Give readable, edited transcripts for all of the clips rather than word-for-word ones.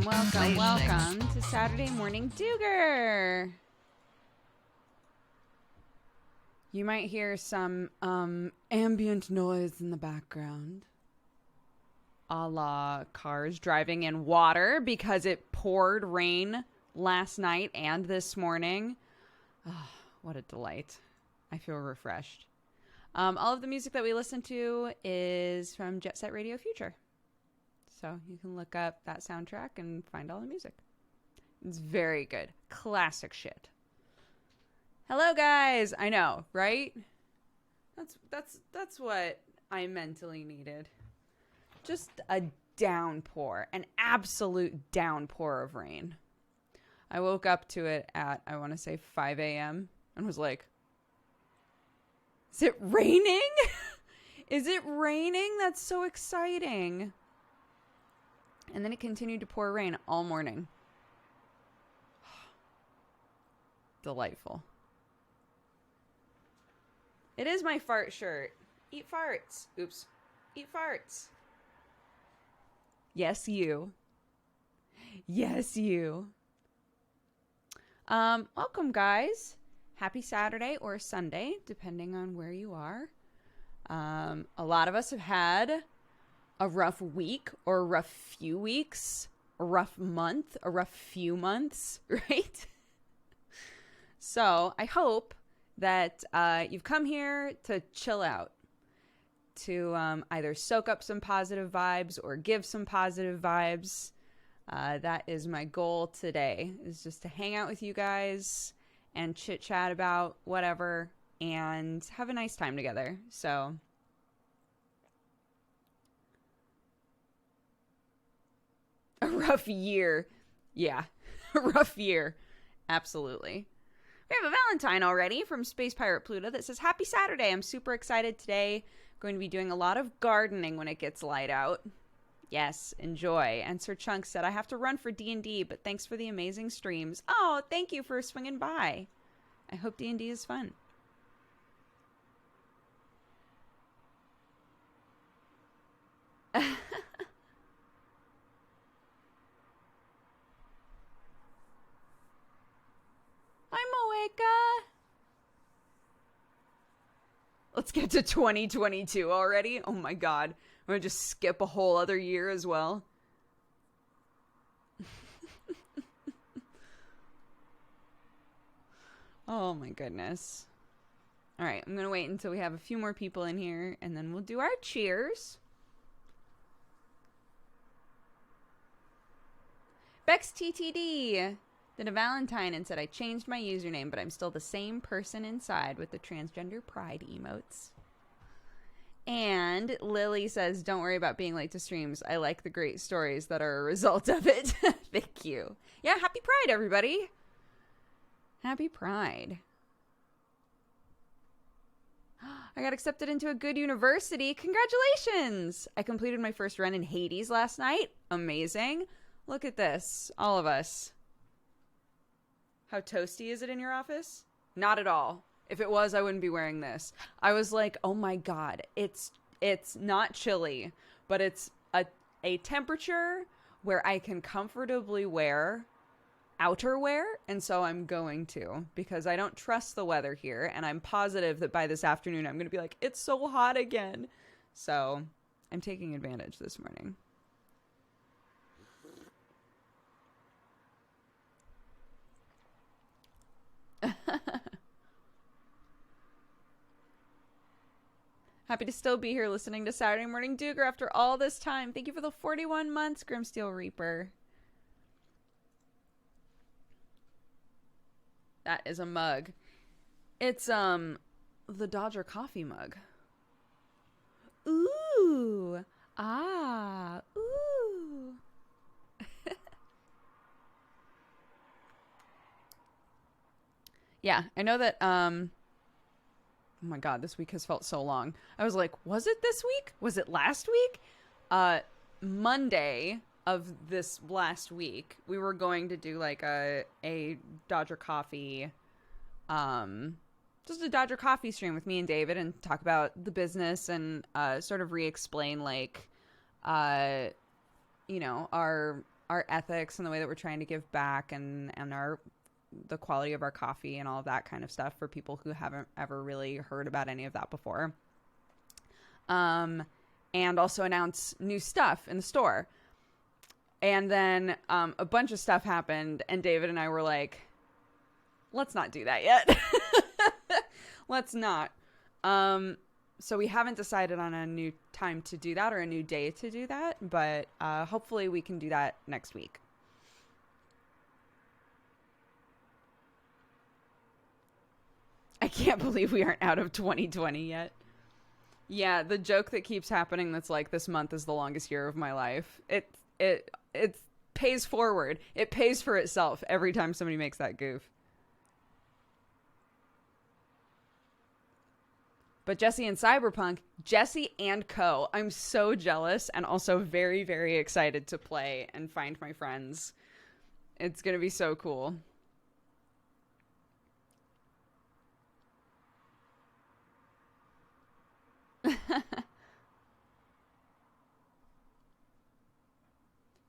Welcome to Saturday Morning DOOGER. You might hear some ambient noise in the background, a la cars driving in water because it poured rain last night and this morning. Oh, what a delight. I feel refreshed. All of the music that we listen to is from Jet Set Radio Future. So you can look up that soundtrack and find all the music. It's very good. Classic shit. Hello, guys. I know, right? That's what I mentally needed. Just a downpour, an absolute downpour of rain. I woke up to it at, I want to say 5 a.m. and was like, is it raining? Is it raining? That's so exciting. And then it continued to pour rain all morning. Delightful. It is my fart shirt. Eat farts. Oops. Eat farts. Yes, you. Yes, you. Welcome, guys. Happy Saturday or Sunday, depending on where you are. A lot of us have had a rough week or a rough few weeks, a rough month, a rough few months, right? So I hope that you've come here to chill out, to either soak up some positive vibes or give some positive vibes. That is my goal today, is just to hang out with you guys and chit chat about whatever and have a nice time together. So a rough year. Yeah, a rough year. Absolutely. We have a Valentine already from Space Pirate Pluto that says, Happy Saturday. I'm super excited today. Going to be doing a lot of gardening when it gets light out. Yes, enjoy. And Sir Chunk said, I have to run for D&D, but thanks for the amazing streams. Oh, thank you for swinging by. I hope D&D is fun. Hi, Moeka. Let's get to 2022 already. Oh my god. I'm going to just skip a whole other year as well. Oh my goodness. All right, I'm going to wait until we have a few more people in here, and then we'll do our cheers. Bex TTD did a Valentine and said, I changed my username, but I'm still the same person inside with the transgender pride emotes. And Lily says, don't worry about being late to streams. I like the great stories that are a result of it. Thank you. Yeah, happy Pride, everybody. Happy Pride. I got accepted into a good university. Congratulations. I completed my first run in Hades last night. Amazing. Look at this. All of us. How toasty is it in your office? Not at all. If it was, I wouldn't be wearing this. I was like, oh my god, it's not chilly, but it's a temperature where I can comfortably wear outerwear, and so I'm going to, because I don't trust the weather here, and I'm positive that by this afternoon I'm going to be like, it's so hot again. So I'm taking advantage this morning. Happy to still be here listening to Saturday Morning DOOGER after all this time. Thank you for the 41 months, Grimsteel Reaper. That is a mug. It's the Dodger coffee mug. Ooh. Ah. Ooh. Yeah, I know that oh my god, this week has felt so long. I was like, was it this week? Was it last week? Monday of this last week, we were going to do like a Dodger Coffee, just a Dodger Coffee stream with me and David and talk about the business and sort of re-explain like, you know, our our ethics and the way that we're trying to give back, and the quality of our coffee and all of that kind of stuff for people who haven't ever really heard about any of that before. And also announce new stuff in the store. And then a bunch of stuff happened, and David and I were like, let's not do that yet. Let's not. So we haven't decided on a new time to do that or a new day to do that, but hopefully we can do that next week. I can't believe we aren't out of 2020 yet. Yeah, the joke that keeps happening that's like, this month is the longest year of my life. It pays forward. It pays for itself every time somebody makes that goof. But Jesse and Cyberpunk, Jesse and Co. I'm so jealous and also very, very excited to play and find my friends. It's going to be so cool. Do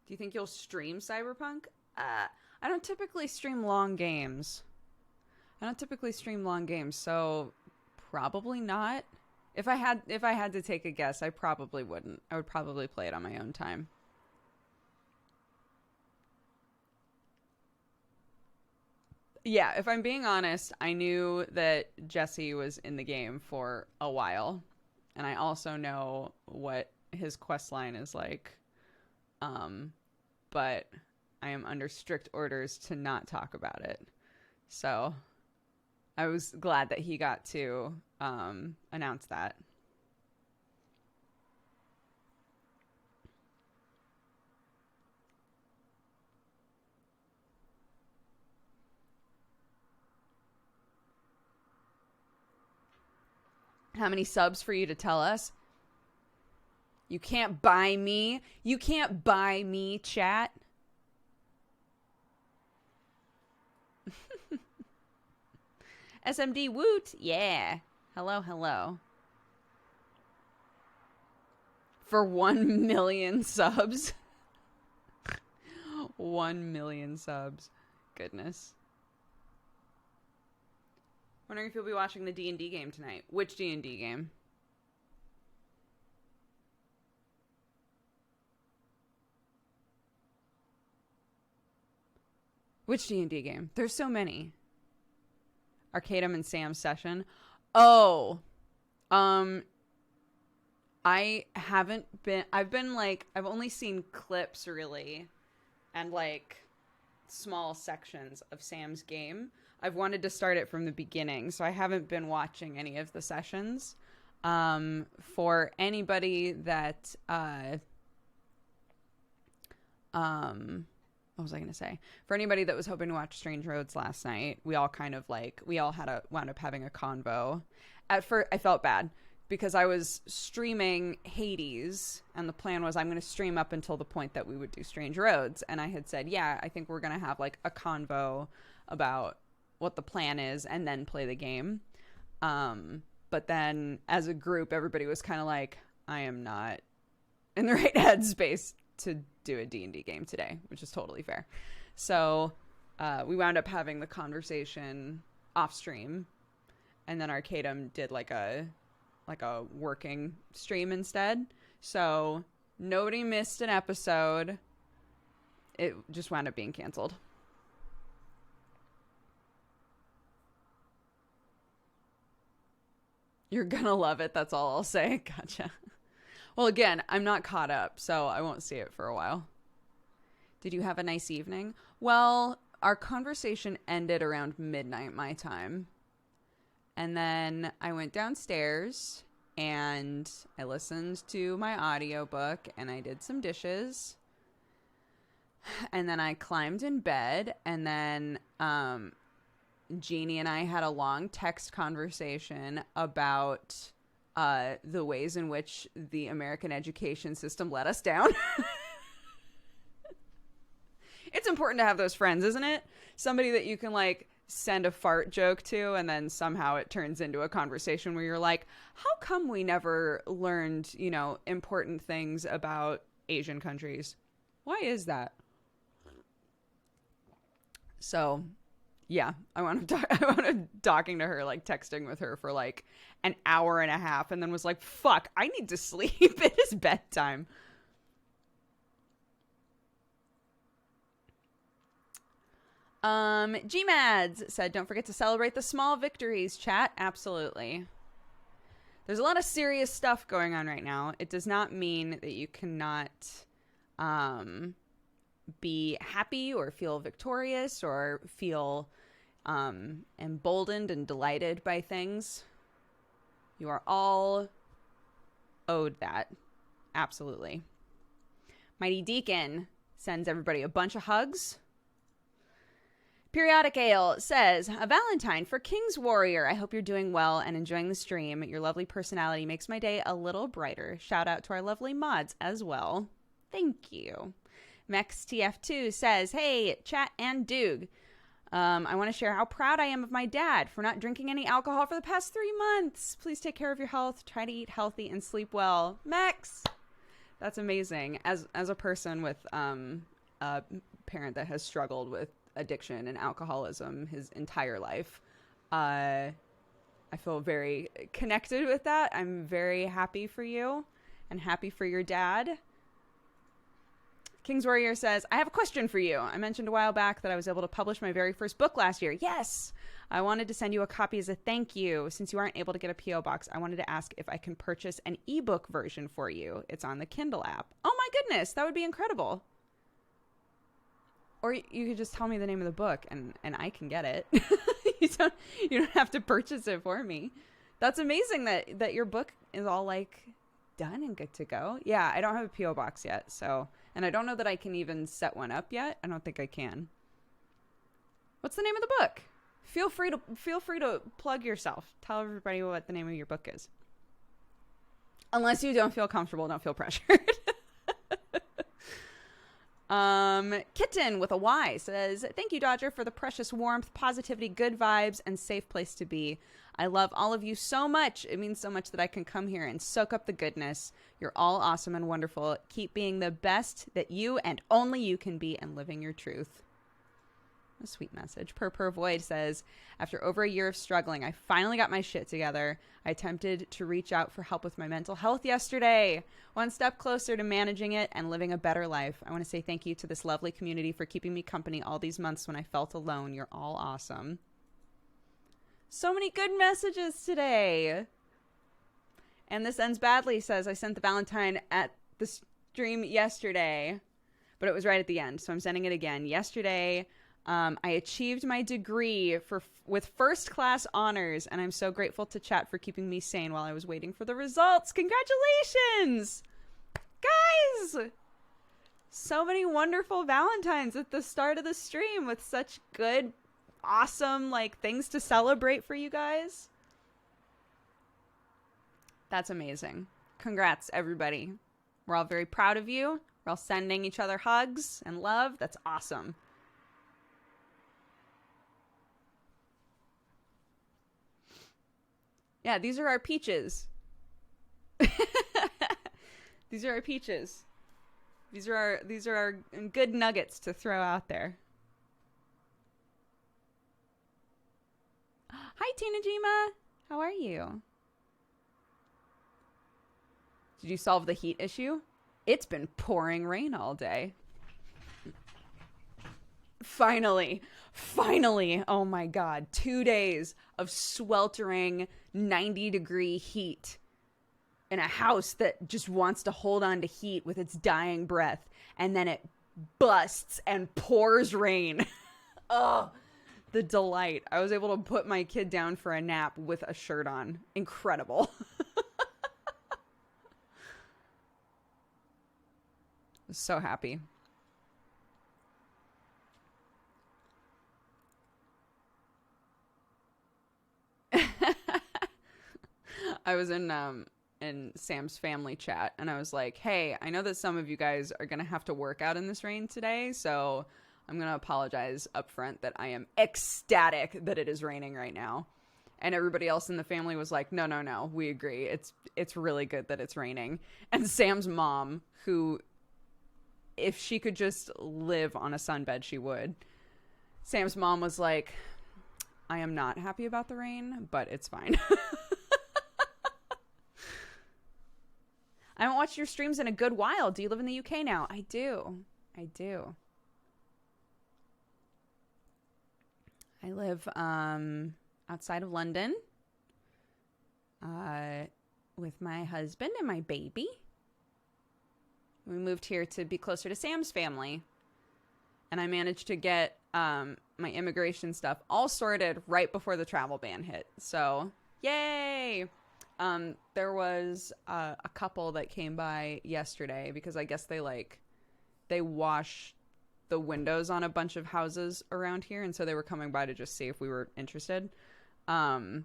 you think you'll stream Cyberpunk? I don't typically stream long games. So probably not. If I had to take a guess, I probably wouldn't. I would probably play it on my own time. Yeah, if I'm being honest, I knew that Jesse was in the game for a while. And I also know what his quest line is like. But I am under strict orders to not talk about it. So I was glad that he got to announce that. How many subs for you to tell us? You can't buy me. You can't buy me, chat. SMD woot. Yeah. Hello, hello. For 1 million subs. 1 million subs. Goodness. Wondering if you'll be watching the D&D game tonight. Which D&D game? Which D&D game? There's so many. Arcadum and Sam's session. Oh. I haven't been... I've only seen clips, really. And, small sections of Sam's game. I've wanted to start it from the beginning, so I haven't been watching any of the sessions. For anybody that, what was I going to say? For anybody that was hoping to watch Strange Roads last night, we all wound up having a convo. At first, I felt bad because I was streaming Hades, and the plan was I'm going to stream up until the point that we would do Strange Roads. And I had said, yeah, I think we're going to have a convo about what the plan is and then play the game. But then as a group, everybody was kind of like, I am not in the right headspace to do a D&D game today, which is totally fair. So we wound up having the conversation off stream, and then Arcadum did a working stream instead. So nobody missed an episode. It just wound up being canceled. You're gonna love it. That's all I'll say. Gotcha. Well, again, I'm not caught up, so I won't see it for a while. Did you have a nice evening? Well, our conversation ended around midnight my time. And then I went downstairs and I listened to my audiobook and I did some dishes. And then I climbed in bed, and then Jeannie and I had a long text conversation about the ways in which the American education system let us down. It's important to have those friends, isn't it? Somebody that you can send a fart joke to, and then somehow it turns into a conversation where you're like, how come we never learned, important things about Asian countries? Why is that? So yeah, I wound up talking to her, like texting with her for like an hour and a half, and then was like, fuck, I need to sleep. It is bedtime. Gmads said, don't forget to celebrate the small victories, chat. Absolutely. There's a lot of serious stuff going on right now. It does not mean that you cannot be happy or feel victorious or feel emboldened and delighted by things. You are all owed that. Absolutely. Mighty Deacon sends everybody a bunch of hugs. Periodic Ale says, a Valentine for King's Warrior. I hope you're doing well and enjoying the stream. Your lovely personality makes my day a little brighter. Shout out to our lovely mods as well. Thank you. MexTF2 says, hey, chat and Doog. I want to share how proud I am of my dad for not drinking any alcohol for the past 3 months. Please take care of your health. Try to eat healthy and sleep well. Mex! That's amazing. As a person with a parent that has struggled with addiction and alcoholism his entire life, I feel very connected with that. I'm very happy for you and happy for your dad. King's Warrior says, I have a question for you. I mentioned a while back that I was able to publish my very first book last year. Yes! I wanted to send you a copy as a thank you. Since you aren't able to get a P.O. box, I wanted to ask if I can purchase an ebook version for you. It's on the Kindle app. Oh my goodness, that would be incredible. Or you could just tell me the name of the book and I can get it. You don't have to purchase it for me. That's amazing that your book is all like done and good to go. Yeah, I don't have a P.O. box yet, so, and I don't know that I can even set one up yet. I don't think I can. What's the name of the book? Feel free to plug yourself. Tell everybody what the name of your book is. Unless you don't feel comfortable, don't feel pressured. Kitten with a Y says, thank you, Dodger, for the precious warmth, positivity, good vibes, and safe place to be. I love all of you so much. It means so much that I can come here and soak up the goodness. You're all awesome and wonderful. Keep being the best that you and only you can be and living your truth. A sweet message. Purr Void says, after over a year of struggling, I finally got my shit together. I attempted to reach out for help with my mental health yesterday. One step closer to managing it and living a better life. I want to say thank you to this lovely community for keeping me company all these months when I felt alone. You're all awesome. So many good messages today. And This Ends Badly says, I sent the Valentine at the stream yesterday, but it was right at the end, so I'm sending it again. Yesterday, I achieved my degree with first class honors, and I'm so grateful to chat for keeping me sane while I was waiting for the results. Congratulations! Guys! So many wonderful Valentines at the start of the stream with such good, awesome, like, things to celebrate for you guys. That's amazing. Congrats, everybody. We're all very proud of you. We're all sending each other hugs and love. That's awesome. Yeah, these are our peaches. These are our peaches. These are our good nuggets to throw out there. Hi, Tina Jima. How are you? Did you solve the heat issue? It's been pouring rain all day. Finally. Oh my God. 2 days of sweltering 90-degree heat in a house that just wants to hold on to heat with its dying breath. And then it busts and pours rain. Oh, the delight. I was able to put my kid down for a nap with a shirt on. Incredible. So happy. I was in Sam's family chat, and I was like, hey, I know that some of you guys are going to have to work out in this rain today, so I'm going to apologize up front that I am ecstatic that it is raining right now. And everybody else in the family was like, no, we agree. It's really good that it's raining. And Sam's mom, who, if she could just live on a sunbed, she would. Sam's mom was like, I am not happy about the rain, but it's fine. I haven't watched your streams in a good while. Do you live in the UK now? I do. I live outside of London with my husband and my baby. We moved here to be closer to Sam's family. And I managed to get my immigration stuff all sorted right before the travel ban hit. So, yay! There was a couple that came by yesterday because I guess they wash the windows on a bunch of houses around here. And so they were coming by to just see if we were interested. And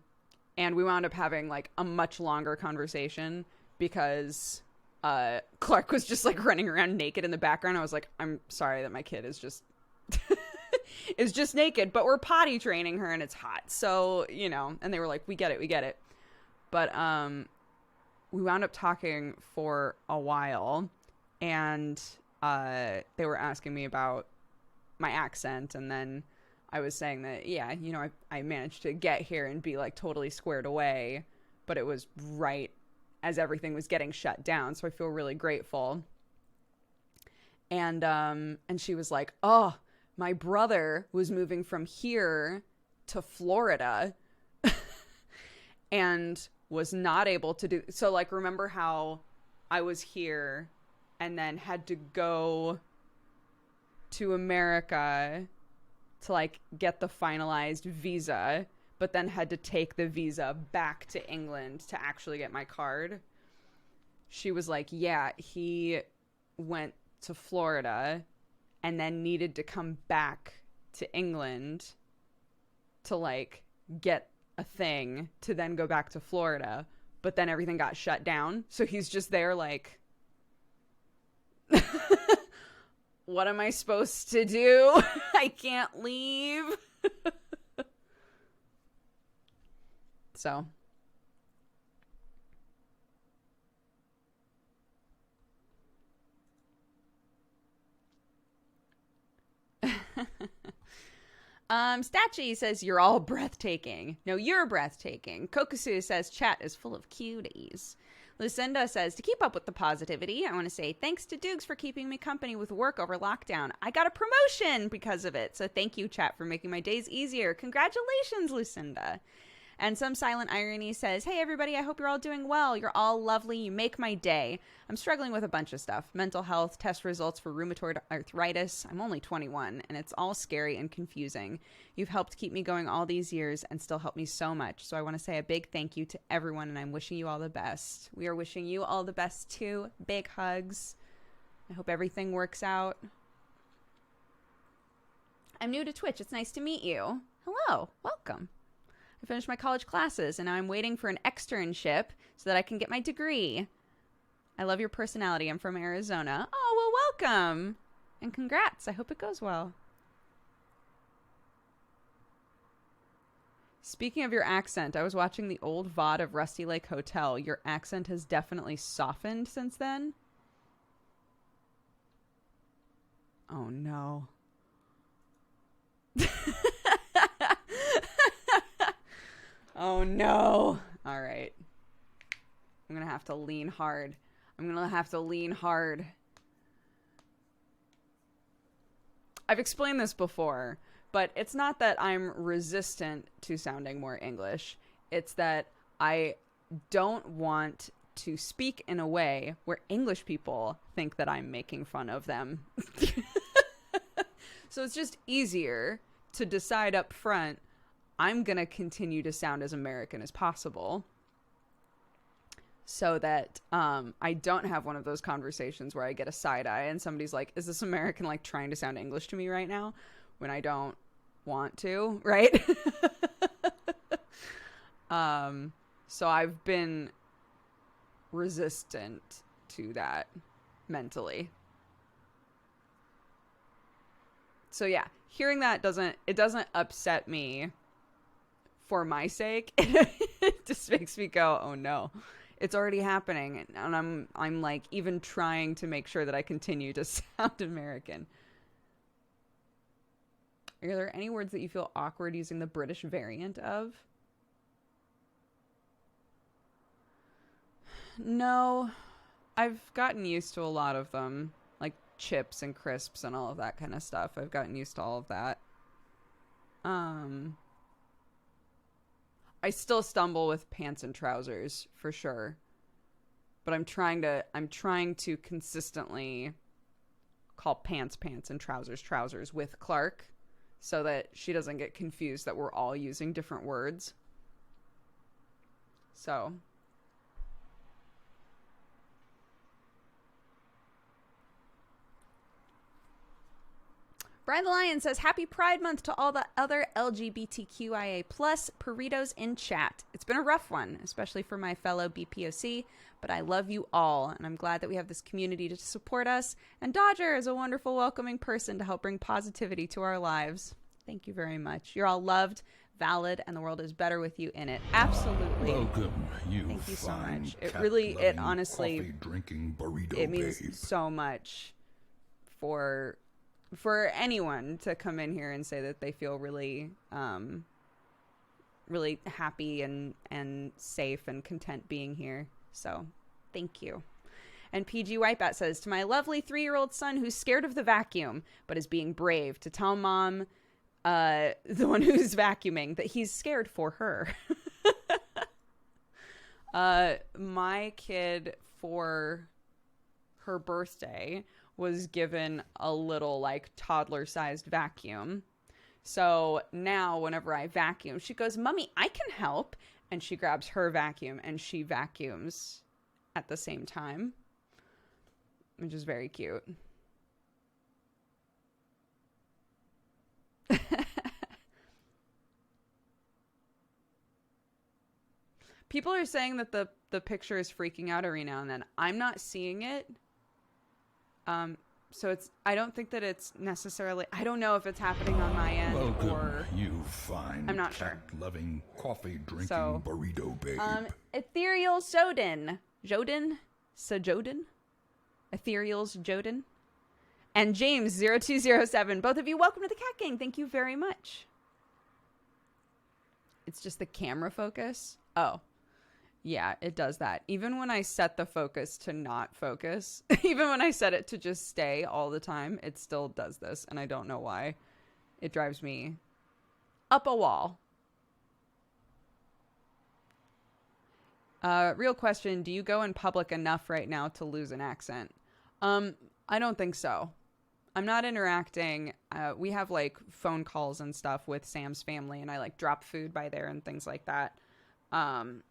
we wound up having like a much longer conversation because Clark was just like running around naked in the background. I was like, I'm sorry that my kid is just is just naked, but we're potty training her and it's hot. So, you know, and they were like, we get it. But we wound up talking for a while, and they were asking me about my accent, and then I was saying that, yeah, you know, I managed to get here and be like totally squared away, but it was right as everything was getting shut down, so I feel really grateful. And she was like, oh, my brother was moving from here to Florida and was not able to do so. Like, remember how I was here and then had to go to America to like get the finalized visa, but then had to take the visa back to England to actually get my card. She was like, yeah, he went to Florida and then needed to come back to England to like get a thing to then go back to Florida, but then everything got shut down. So he's just there like, what am I supposed to do? I can't leave. So Statue says you're all breathtaking. No, you're breathtaking. Kokusu says chat is full of cuties. Lucinda says, to keep up with the positivity, I want to say thanks to Doogs for keeping me company with work over lockdown. I got a promotion because of it. So thank you, chat, for making my days easier. Congratulations, Lucinda. And some silent irony says, hey, everybody, I hope you're all doing well. You're all lovely. You make my day. I'm struggling with a bunch of stuff. Mental health, test results for rheumatoid arthritis. I'm only 21, and it's all scary and confusing. You've helped keep me going all these years and still helped me so much. So I want to say a big thank you to everyone, and I'm wishing you all the best. We are wishing you all the best, too. Big hugs. I hope everything works out. I'm new to Twitch. It's nice to meet you. Hello. Welcome. I finished my college classes, and now I'm waiting for an externship so that I can get my degree. I love your personality. I'm from Arizona. Oh, well, welcome. And congrats. I hope it goes well. Speaking of your accent, I was watching the old VOD of Rusty Lake Hotel. Your accent has definitely softened since then. Oh, no. Oh, no. All right. I'm going to have to lean hard. I've explained this before, but it's not that I'm resistant to sounding more English. It's that I don't want to speak in a way where English people think that I'm making fun of them. So it's just easier to decide up front, I'm going to continue to sound as American as possible so that I don't have one of those conversations where I get a side eye and somebody's like, is this American like trying to sound English to me right now when I don't want to, right? So I've been resistant to that mentally. So yeah, hearing that doesn't upset me for my sake. It just makes me go, oh no, it's already happening. And I'm like even trying to make sure that I continue to sound American. Are there any words that you feel awkward using the British variant of? No, I've gotten used to a lot of them, like chips and crisps and all of that kind of stuff. I've gotten used to all of that. I still stumble with pants and trousers for sure, but I'm trying to consistently call pants pants and trousers trousers with Clark so that she doesn't get confused that we're all using different words. So Brian the Lion says, happy Pride Month to all the other LGBTQIA plus burritos in chat. It's been a rough one, especially for my fellow BPOC, but I love you all, and I'm glad that we have this community to support us, and Dodger is a wonderful, welcoming person to help bring positivity to our lives. Thank you very much. You're all loved, valid, and the world is better with you in it. Absolutely. Welcome, you. Thank you so much. It honestly, drinking burrito it means babe. so much for anyone to come in here and say that they feel really really happy and safe and content being here. So thank you. And PG Wipeout says, to my lovely 3-year-old son who's scared of the vacuum but is being brave, to tell mom, the one who's vacuuming, that he's scared for her. My kid, for her birthday, was given a little like toddler-sized vacuum. So now whenever I vacuum, she goes, Mommy, I can help. And she grabs her vacuum and she vacuums at the same time, which is very cute. People are saying that the picture is freaking out every now and then. I'm not seeing it. So I don't think that it's necessarily, I don't know if it's happening on my end. Welcome, or you fine, I'm not sure. Loving, coffee drinking burrito babe. Ethereal Jodin, Ethereal's Jodin, and James0207. Both of you, welcome to the Cat Gang. Thank you very much. It's just the camera focus. Oh. Yeah, it does that. Even when I set the focus to not focus, even when I set it to just stay all the time, it still does this. And I don't know why. It drives me up a wall. Real question. Do you go in public enough right now to lose an accent? I don't think so. I'm not interacting. We have like phone calls and stuff with Sam's family, and I like drop food by there and things like that.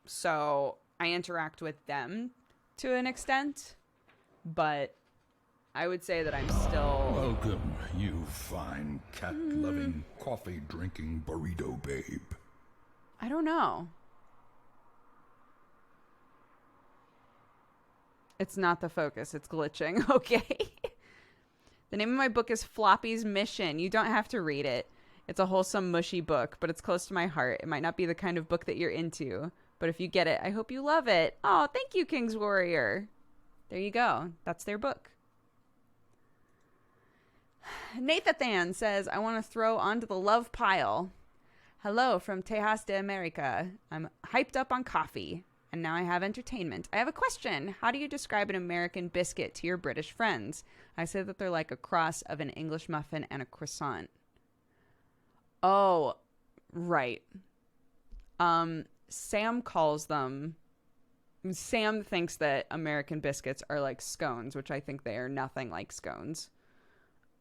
So I interact with them to an extent, but I would say that I'm still... Welcome, you fine, cat-loving, coffee-drinking burrito babe. I don't know. It's not the focus. It's glitching. Okay. The name of my book is Floppy's Mission. You don't have to read it. It's a wholesome, mushy book, but it's close to my heart. It might not be the kind of book that you're into, but if you get it, I hope you love it. Oh, thank you, King's Warrior. There you go. That's their book. Nathan says, I want to throw onto the love pile. Hello from Tejas de America. I'm hyped up on coffee, and now I have entertainment. I have a question. How do you describe an American biscuit to your British friends? I say that they're like a cross of an English muffin and a croissant. Oh, right. Sam calls them... Sam thinks that American biscuits are like scones, which I think they are nothing like scones.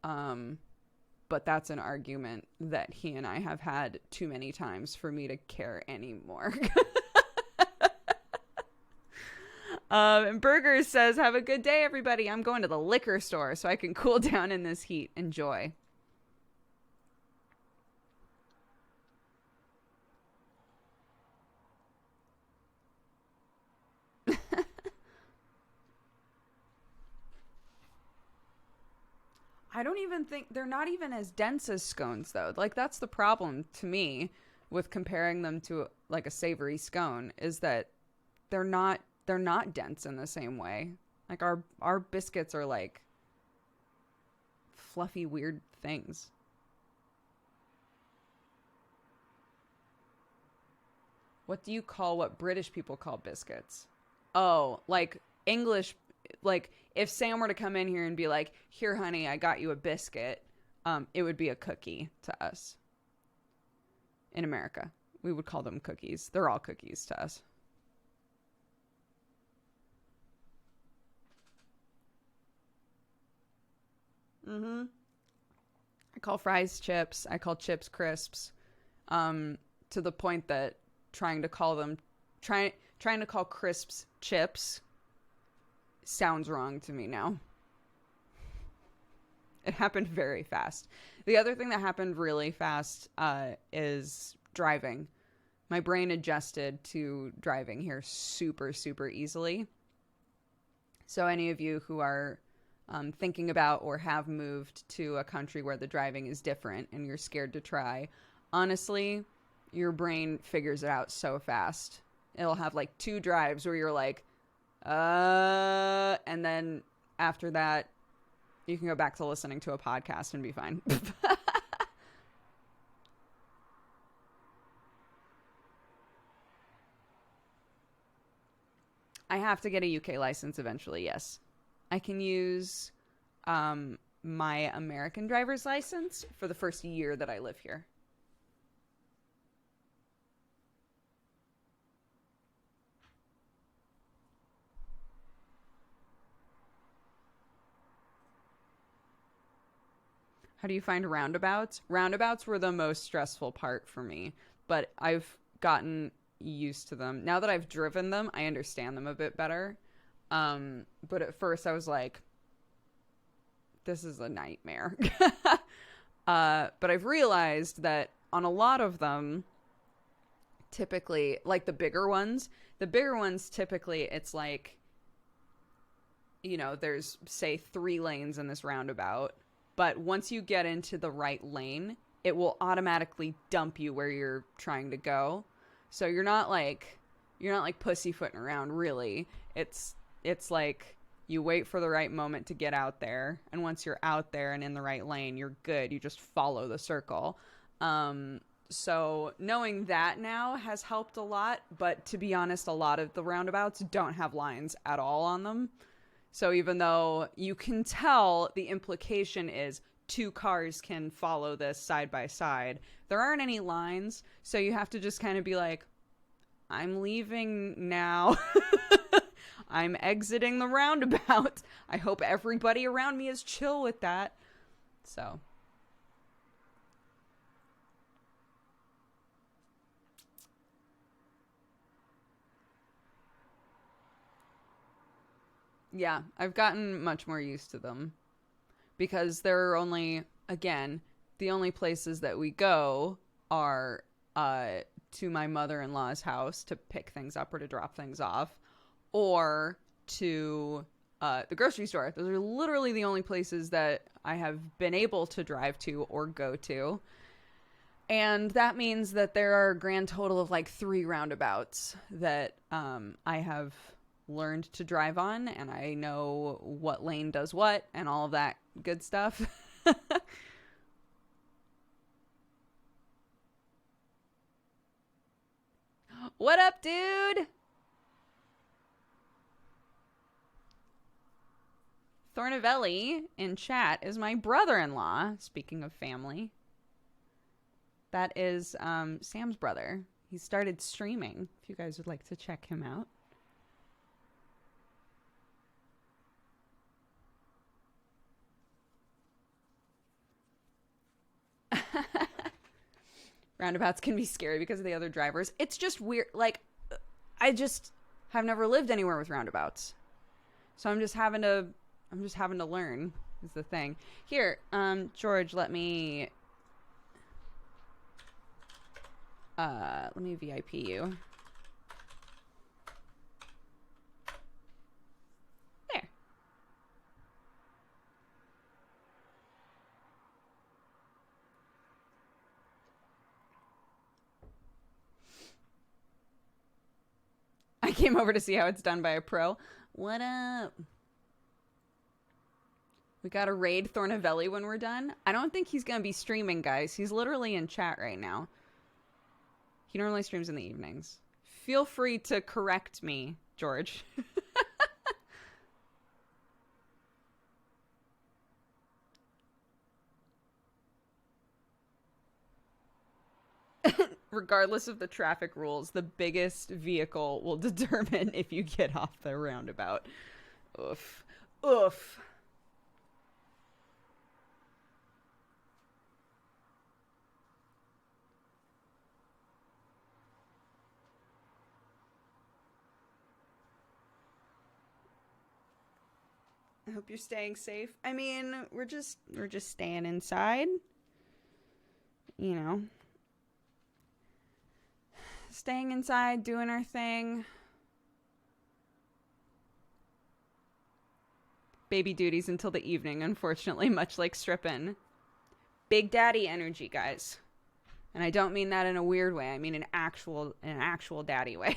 But that's an argument that he and I have had too many times for me to care anymore. And Burgers says, have a good day, everybody. I'm going to the liquor store so I can cool down in this heat. Enjoy. I don't even think they're not even as dense as scones, though. Like, that's the problem to me with comparing them to like a savory scone, is that they're not dense in the same way. Like our biscuits are like fluffy, weird things. What do you call what British people call biscuits? Oh, like English, like if Sam were to come in here and be like, here, honey, I got you a biscuit, it would be a cookie to us. In America, we would call them cookies. They're all cookies to us. Mm-hmm. I call fries chips. I call chips crisps. To the point that trying to call crisps chips sounds wrong to me now. It happened very fast. The other thing that happened really fast is driving. My brain adjusted to driving here super, super easily. So any of you who are thinking about or have moved to a country where the driving is different and you're scared to try, honestly, your brain figures it out so fast. It'll have like 2 drives where you're like, and then after that, you can go back to listening to a podcast and be fine. I have to get a UK license eventually, yes. I can use my American driver's license for the first year that I live here. How do you find roundabouts? Roundabouts were the most stressful part for me, but I've gotten used to them. Now that I've driven them, I understand them a bit better. But at first I was like, this is a nightmare. But I've realized that on a lot of them, typically, like the bigger ones typically it's like, you know, there's say 3 lanes in this roundabout. But once you get into the right lane, it will automatically dump you where you're trying to go. So you're not like pussyfooting around, really. It's like you wait for the right moment to get out there, and once you're out there and in the right lane, you're good. You just follow the circle. So knowing that now has helped a lot, but to be honest, a lot of the roundabouts don't have lines at all on them. So even though you can tell the implication is 2 cars can follow this side by side, there aren't any lines. So you have to just kind of be like, I'm leaving now. I'm exiting the roundabout. I hope everybody around me is chill with that. So. Yeah, I've gotten much more used to them because there are only, again, the only places that we go are to my mother-in-law's house to pick things up or to drop things off, or to the grocery store. Those are literally the only places that I have been able to drive to or go to. And that means that there are a grand total of like 3 roundabouts that I have learned to drive on, and I know what lane does what and all of that good stuff. What up, dude? Thornavelli in chat is my brother-in-law. Speaking of family, that is Sam's brother. He started streaming. If you guys would like to check him out. Roundabouts can be scary because of the other drivers. It's just weird. Like, I just have never lived anywhere with roundabouts, so I'm just having to learn. Is the thing here. George, let me VIP you. There. I came over to see how it's done by a pro. What up? We got to raid Thornavelli when we're done. I don't think he's going to be streaming, guys. He's literally in chat right now. He normally streams in the evenings. Feel free to correct me, George. Regardless of the traffic rules, the biggest vehicle will determine if you get off the roundabout. Oof. Oof. I hope you're staying safe. I mean, we're just staying inside. You know. Staying inside, doing our thing. Baby duties until the evening, unfortunately, much like stripping. Big daddy energy, guys. And I don't mean that in a weird way. I mean an actual daddy way.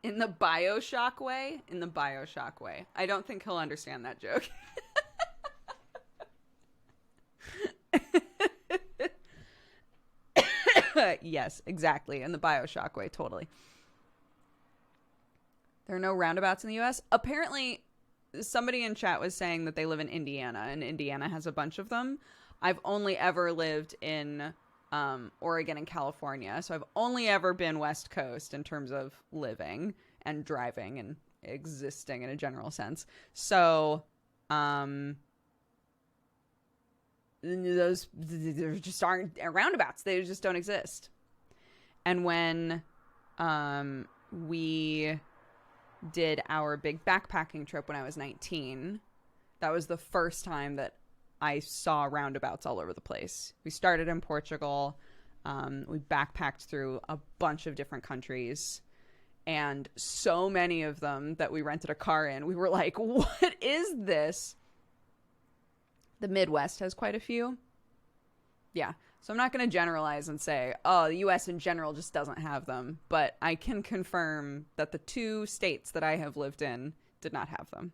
In the Bioshock way? In the Bioshock way. I don't think he'll understand that joke. Yes, exactly. In the Bioshock way, totally. There are no roundabouts in the US. Apparently, somebody in chat was saying that they live in Indiana, and Indiana has a bunch of them. I've only ever lived in Oregon and California, so I've only ever been West Coast in terms of living and driving and existing in a general sense. So those there just aren't roundabouts. They just don't exist. And when we did our big backpacking trip when I was 19, that was the first time that I saw roundabouts all over the place. We started in Portugal. We backpacked through a bunch of different countries, and so many of them that we rented a car in, we were like, what is this? The Midwest has quite a few. Yeah. So I'm not going to generalize and say, oh, the U.S. in general just doesn't have them. But I can confirm that the 2 states that I have lived in did not have them.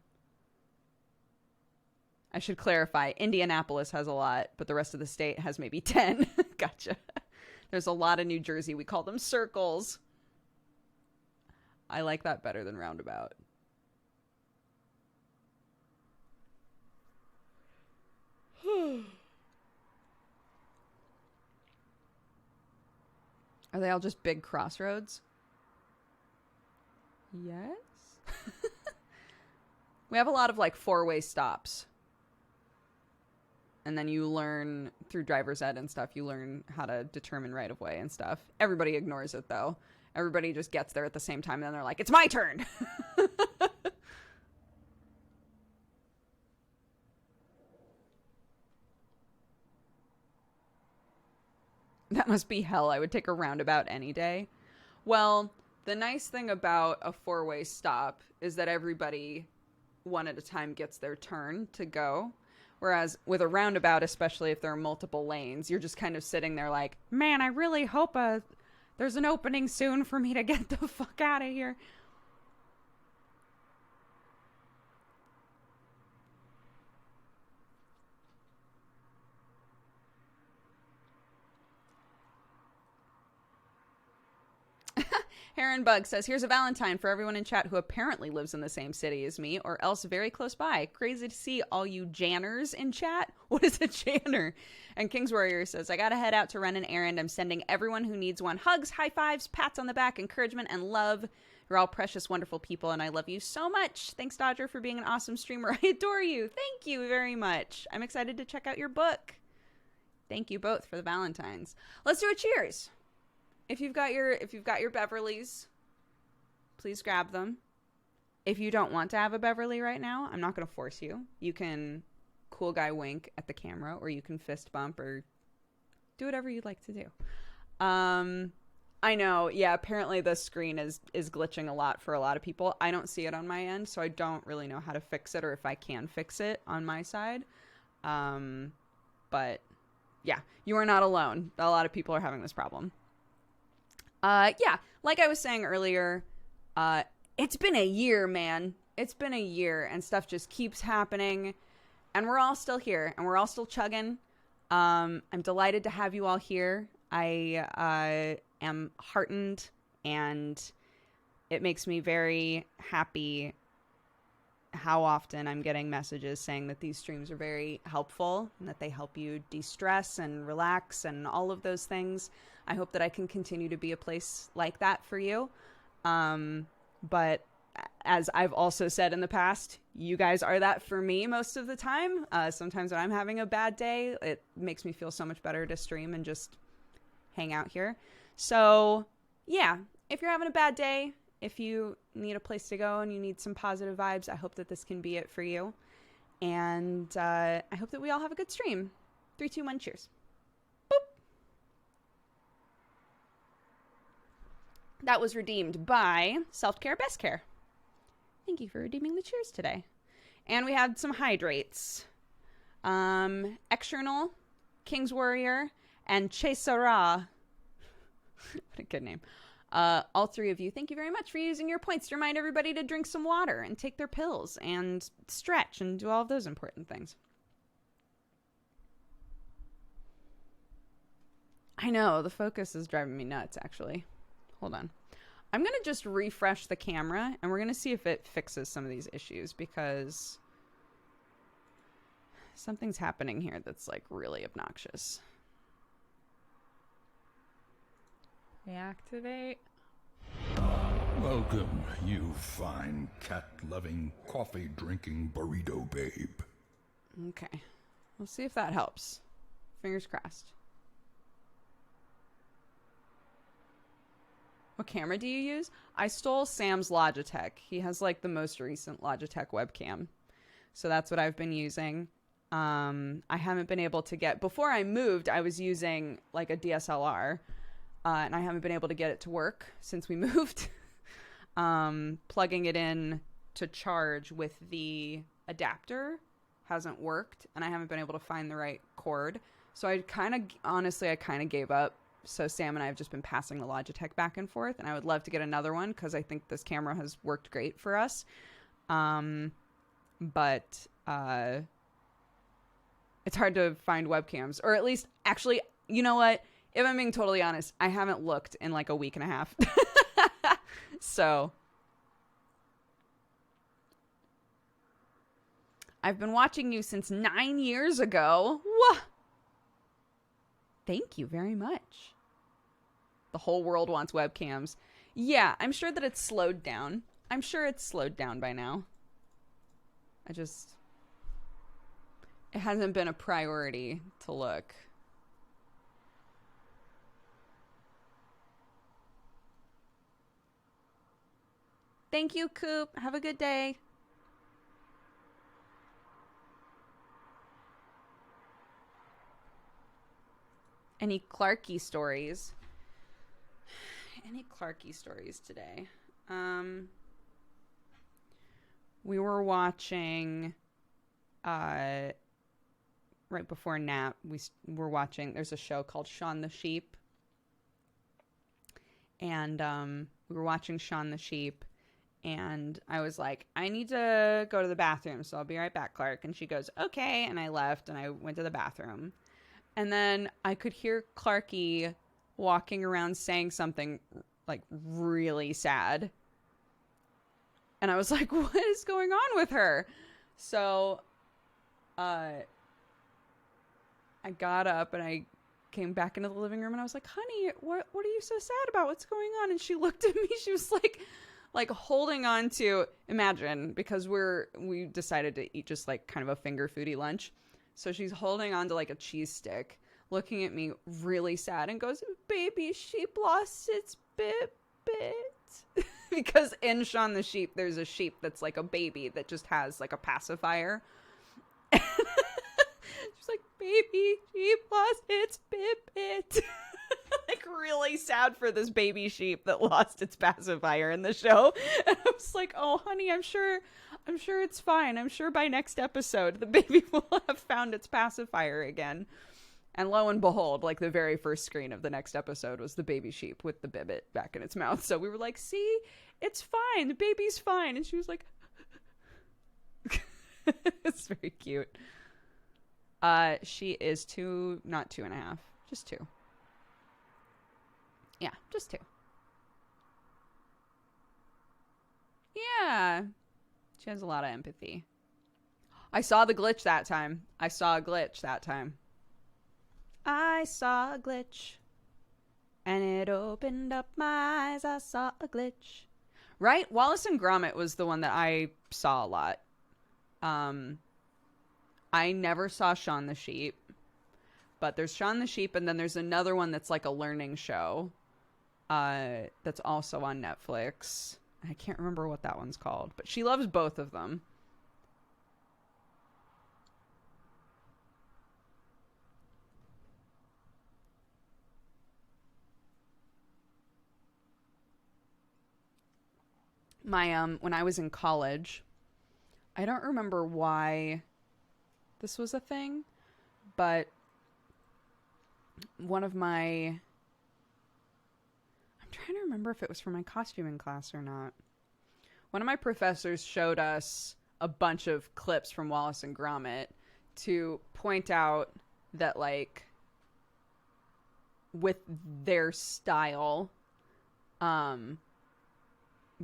I should clarify, Indianapolis has a lot, but the rest of the state has maybe 10. Gotcha. There's a lot of New Jersey. We call them circles. I like that better than roundabout. Are they all just big crossroads? Yes. We have a lot of like 4-way stops. And then you learn through driver's ed and stuff, you learn how to determine right of way and stuff. Everybody ignores it though. Everybody just gets there at the same time and then they're like, it's my turn. That must be hell. I would take a roundabout any day. Well, the nice thing about a 4-way stop is that everybody one at a time gets their turn to go. Whereas with a roundabout, especially if there are multiple lanes, you're just kind of sitting there like, man, I really hope there's an opening soon for me to get the fuck out of here. Heron Bug says, here's a Valentine for everyone in chat who apparently lives in the same city as me or else very close by. Crazy to see all you Janners in chat. What is a Janner? And King's Warrior says, I gotta head out to run an errand. I'm sending everyone who needs one hugs, high fives, pats on the back, encouragement, and love. You're all precious, wonderful people, and I love you so much. Thanks, Dodger, for being an awesome streamer. I adore you. Thank you very much. I'm excited to check out your book. Thank you both for the Valentines. Let's do a cheers. If you've got your Beverleys, please grab them. If you don't want to have a Beverly right now, I'm not going to force you. You can cool guy wink at the camera, or you can fist bump, or do whatever you'd like to do. I know. Yeah, apparently the screen is glitching a lot for a lot of people. I don't see it on my end, so I don't really know how to fix it or if I can fix it on my side. But yeah, you are not alone. A lot of people are having this problem. Yeah, like I was saying earlier, it's been a year, man. It's been a year, and stuff just keeps happening, and we're all still here, and we're all still chugging. I'm delighted to have you all here. I am heartened, and it makes me very happy how often I'm getting messages saying that these streams are very helpful and that they help you de-stress and relax and all of those things. I hope that I can continue to be a place like that for you. But as I've also said in the past, you guys are that for me most of the time. Sometimes when I'm having a bad day, it makes me feel so much better to stream and just hang out here. So yeah, if you're having a bad day, if you need a place to go and you need some positive vibes, I hope that this can be it for you. And I hope that we all have a good stream. 3, 2, 1, cheers. Boop. That was redeemed by Self-Care Best Care. Thank you for redeeming the cheers today. And we had some hydrates. External, King's Warrior, and Chesara. What a good name. All 3 of you, thank you very much for using your points to remind everybody to drink some water and take their pills and stretch and do all of those important things. I know, the focus is driving me nuts, actually. Hold on. I'm going to just refresh the camera, and we're going to see if it fixes some of these issues, because something's happening here that's, like, really obnoxious. Reactivate. Welcome, you fine cat-loving, coffee-drinking burrito babe. Okay. We'll see if that helps. Fingers crossed. What camera do you use? I stole Sam's Logitech. He has like the most recent Logitech webcam. So that's what I've been using. I haven't been able to get... Before I moved, I was using like a DSLR. And I haven't been able to get it to work since we moved. Plugging it in to charge with the adapter hasn't worked. And I haven't been able to find the right cord. So I kind of gave up. So Sam and I have just been passing the Logitech back and forth, and I would love to get another one because I think this camera has worked great for us. But it's hard to find webcams, or at least, actually, you know what? If I'm being totally honest, I haven't looked in like a week and a half. So I've been watching you since 9 years ago. Whoa. Thank you very much. The whole world wants webcams. Yeah, I'm sure that it's slowed down. I'm sure it's slowed down by now. It hasn't been a priority to look. Thank you, Coop. Have a good day. Any Clarky stories? Any Clarky stories today? We were watching, right before nap, we were watching, there's a show called Shaun the Sheep. And we were watching Shaun the Sheep. And I was like, I need to go to the bathroom, so I'll be right back, Clark. And she goes, okay. And I left, and I went to the bathroom. And then I could hear Clarky walking around saying something like really sad. And I was like, what is going on with her? So I got up and I came back into the living room and I was like, honey, what are you so sad about? What's going on? And she looked at me. She was like holding on to, imagine, because we decided to eat just like kind of a finger foodie lunch. So she's holding on to like a cheese stick, looking at me really sad, and goes, baby sheep lost its bit. Because in Shaun the Sheep, there's a sheep that's like a baby that just has like a pacifier. She's like, baby sheep lost its bit. Like really sad. sad for this baby sheep that lost its pacifier in the show. And I was like, oh, honey, I'm sure it's fine. I'm sure by next episode, the baby will have found its pacifier again. And lo and behold, like the very first screen of the next episode was the baby sheep with the bibbit back in its mouth. So we were like, see, it's fine. The baby's fine. And she was like, it's very cute. She is 2, not 2.5, just 2. Yeah, just 2. Yeah. She has a lot of empathy. I saw the glitch that time. I saw a glitch, and it opened up my eyes. I saw a glitch. Right? Wallace and Gromit was the one that I saw a lot. I never saw Shaun the Sheep, but there's Shaun the Sheep, and then there's another one that's like a learning show, that's also on Netflix. I can't remember what that one's called, but she loves both of them. When I was in college, I don't remember why this was a thing, but I'm trying to remember if it was for my costuming class or not. One of my professors showed us a bunch of clips from Wallace and Gromit to point out that, like, with their style,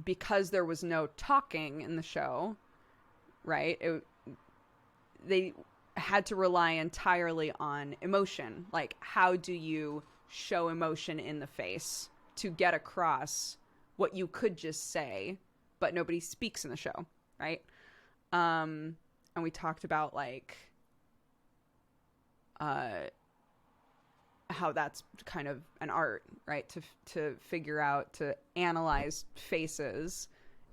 because there was no talking in the show, right? They had to rely entirely on emotion. Like, how do you show emotion in the face to get across what you could just say, but nobody speaks in the show, right? And we talked about, like, how that's kind of an art, right? To figure out, to analyze faces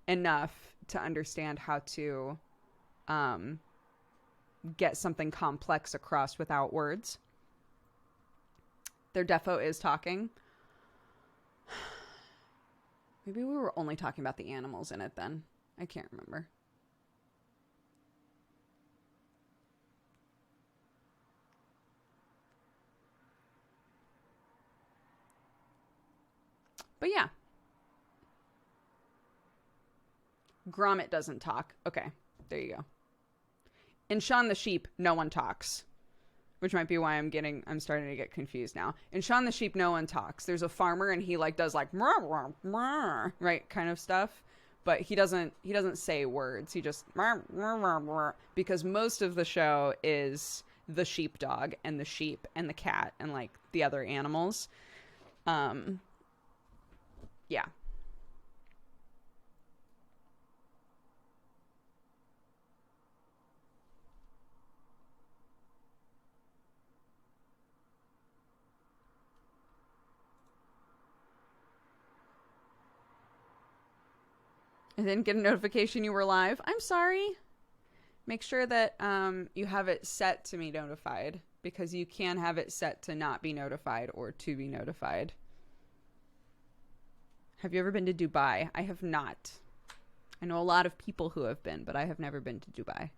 enough to understand how to get something complex across without words. Their defo is talking. Maybe we were only talking about the animals in it then. I can't remember. But yeah. Gromit doesn't talk. Okay, there you go. In Shaun the Sheep, no one talks. Which might be why I'm starting to get confused now. In Shaun the Sheep, no one talks. There's a farmer and he like does like right kind of stuff. But he doesn't say words. He just because most of the show is the sheepdog and the sheep and the cat and like the other animals. Yeah. I didn't get a notification you were live. I'm sorry. Make sure that you have it set to be notified, because you can have it set to not be notified or to be notified. Have you ever been to Dubai? I have not. I know a lot of people who have been, but I have never been to Dubai.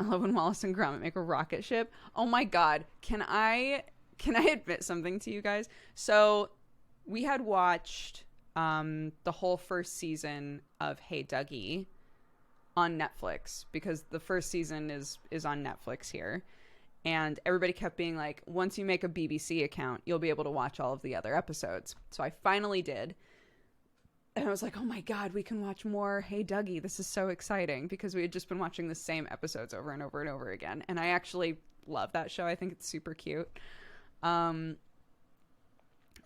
I love when Wallace and Gromit make a rocket ship. Oh my god. Can I admit something to you guys? So we had watched the whole first season of Hey Dougie on Netflix, because the first season is on Netflix here. And everybody kept being like, once you make a BBC account, you'll be able to watch all of the other episodes. So I finally did. And I was like, oh my god, we can watch more Hey Dougie. This is so exciting, because we had just been watching the same episodes over and over and over again. And I actually love that show. I think it's super cute.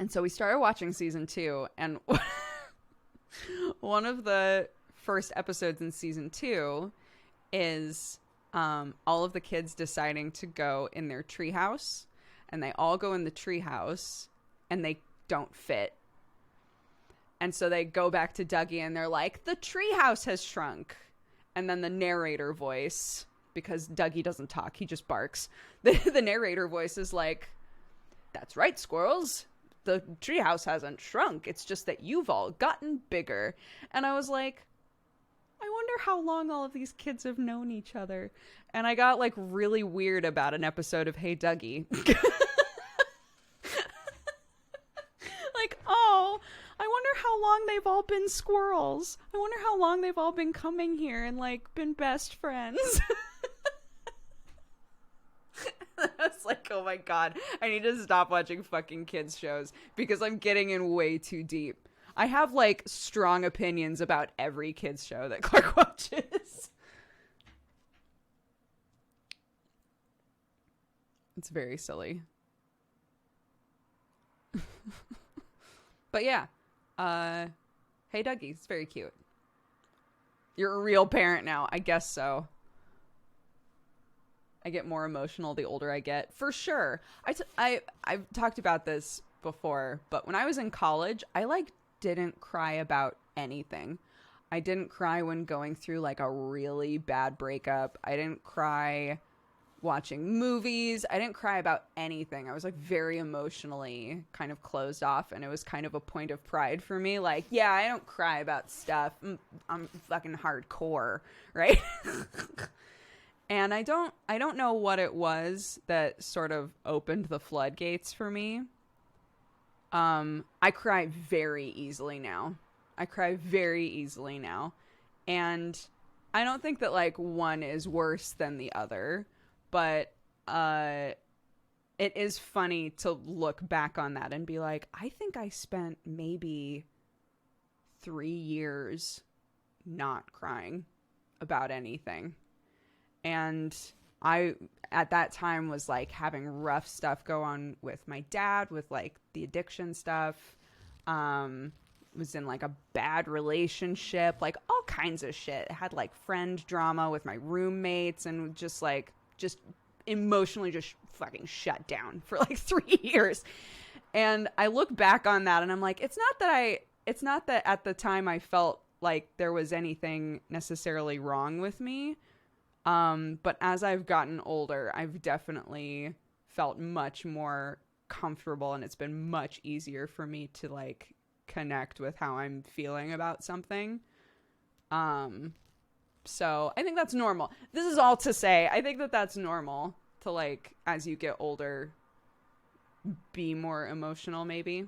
And so we started watching season 2, and one of the first episodes in season 2 is all of the kids deciding to go in their treehouse, and they all go in the treehouse, and they don't fit. And so they go back to Dougie, and they're like, the treehouse has shrunk. And then the narrator voice, because Dougie doesn't talk, he just barks. The narrator voice is like, "That's right, squirrels. The treehouse hasn't shrunk. It's just that you've all gotten bigger." And I was like, I wonder how long all of these kids have known each other. And I got like really weird about an episode of Hey Dougie. Like, oh, I wonder how long they've all been squirrels. I wonder how long they've all been coming here and like been best friends. I was like, oh my God, I need to stop watching fucking kids shows because I'm getting in way too deep. I have like strong opinions about every kids show that Clark watches. It's very silly. But yeah, Hey Dougie, it's very cute. You're a real parent now. I guess so. I get more emotional the older I get, for sure. I've talked about this before, but when I was in college, I like didn't cry about anything. I didn't cry when going through like a really bad breakup. I didn't cry watching movies. I didn't cry about anything. I was like very emotionally kind of closed off, and it was kind of a point of pride for me. Like, yeah, I don't cry about stuff. I'm fucking hardcore, right? And I don't know what it was that sort of opened the floodgates for me. I cry very easily now. And I don't think that like one is worse than the other, but it is funny to look back on that and be like, I think I spent maybe 3 years not crying about anything. And I, at that time, was like having rough stuff go on with my dad, with like the addiction stuff. Was in like a bad relationship, like all kinds of shit. I had like friend drama with my roommates, and just emotionally just fucking shut down for like 3 years. And I look back on that and I'm like, it's not that at the time I felt like there was anything necessarily wrong with me. But as I've gotten older, I've definitely felt much more comfortable, and it's been much easier for me to like connect with how I'm feeling about something. So I think that's normal. This is all to say, I think that that's normal to like, as you get older, be more emotional maybe.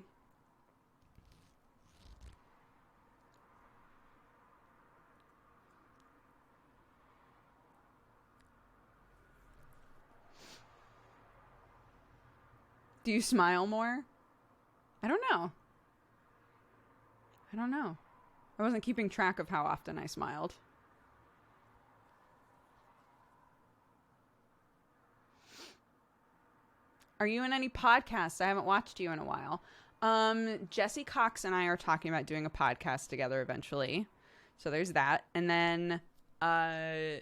Do you smile more? I don't know. I wasn't keeping track of how often I smiled. Are you in any podcasts? I haven't watched you in a while. Jesse Cox and I are talking about doing a podcast together eventually. So there's that. And then I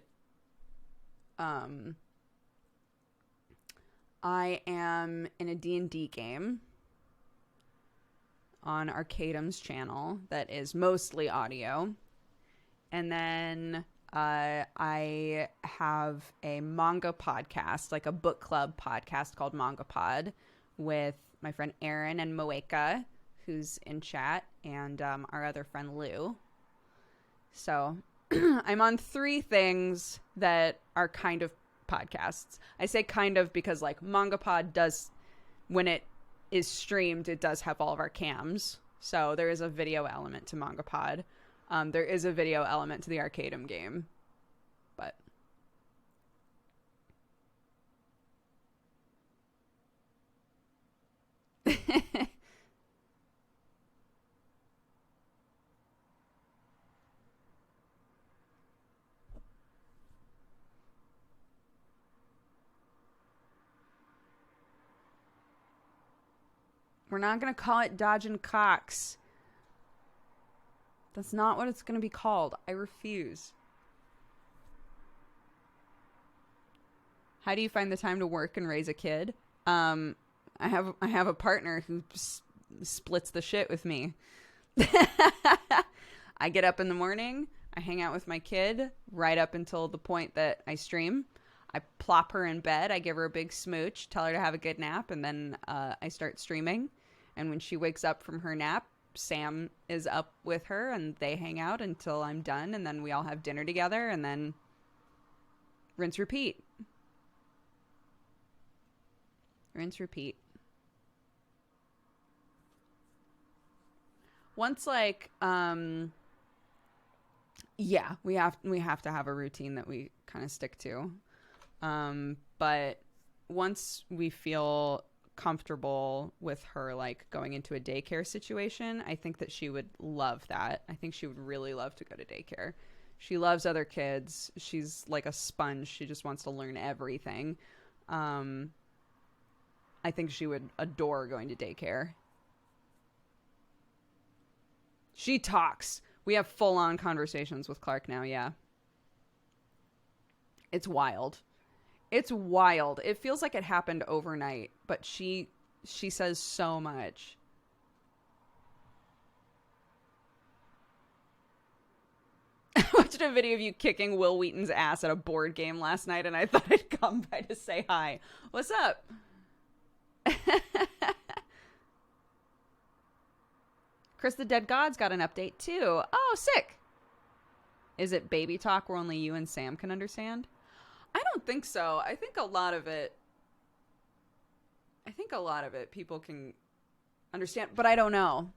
am in a D&D game on Arcadum's channel that is mostly audio. And then I have a manga podcast, like a book club podcast called Manga Pod, with my friend Erin and Moeka, who's in chat, and our other friend Lou. So I'm on 3 things that are kind of podcasts. I say kind of because like Manga Pod does, when it is streamed, it does have all of our cams. So there is a video element to Manga Pod. There is a video element to the Arcadum game. But we're not going to call it Dodging Cox. That's not what it's going to be called. I refuse. How do you find the time to work and raise a kid? I have a partner who splits the shit with me. I get up in the morning. I hang out with my kid right up until the point that I stream. I plop her in bed. I give her a big smooch, tell her to have a good nap, and then I start streaming. And when she wakes up from her nap, Sam is up with her, and they hang out until I'm done, and then we all have dinner together, and then rinse, repeat. Rinse, repeat. Once, like, yeah, we have to have a routine that we kind of stick to. But once we feel comfortable with her, like, going into a daycare situation, I think that she would love that. I think she would really love to go to daycare. She loves other kids. She's like a sponge. She just wants to learn everything. I think she would adore going to daycare. She talks. We have full-on conversations with Clark now, yeah. It's wild. It's wild. It feels like it happened overnight, but she says so much. I watched a video of you kicking Will Wheaton's ass at a board game last night, and I thought I'd come by to say hi. What's up? Chris the Dead God's got an update too. Oh, sick. Is it baby talk where only you and Sam can understand? I don't think so. I think a lot of it people can understand, but I don't know.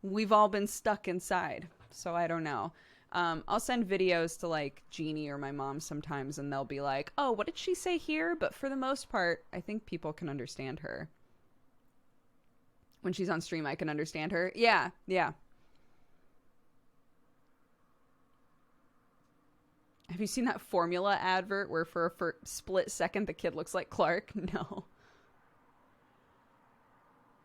We've all been stuck inside, so I don't know. I'll send videos to, like, Jeannie or my mom sometimes, and they'll be like, oh, what did she say here? But for the most part, I think people can understand her. When she's on stream, I can understand her. Yeah, yeah. Have you seen that formula advert where for a split second the kid looks like Clark? No.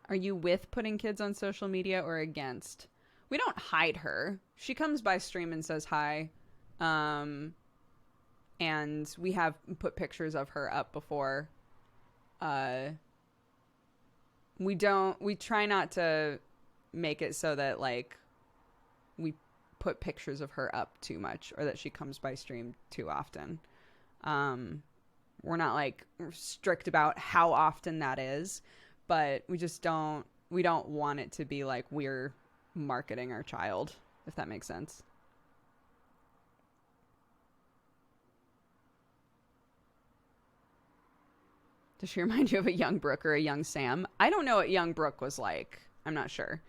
Are you with putting kids on social media or against? We don't hide her. She comes by stream and says hi. And we have put pictures of her up before. We try not to make it so that, like, we put pictures of her up too much or that she comes by stream too often. We're not, like, strict about how often that is, but we don't want it to be like we're marketing our child, if that makes sense. Does she remind you of a young Brooke or a young Sam? I don't know what young Brooke was like. I'm not sure.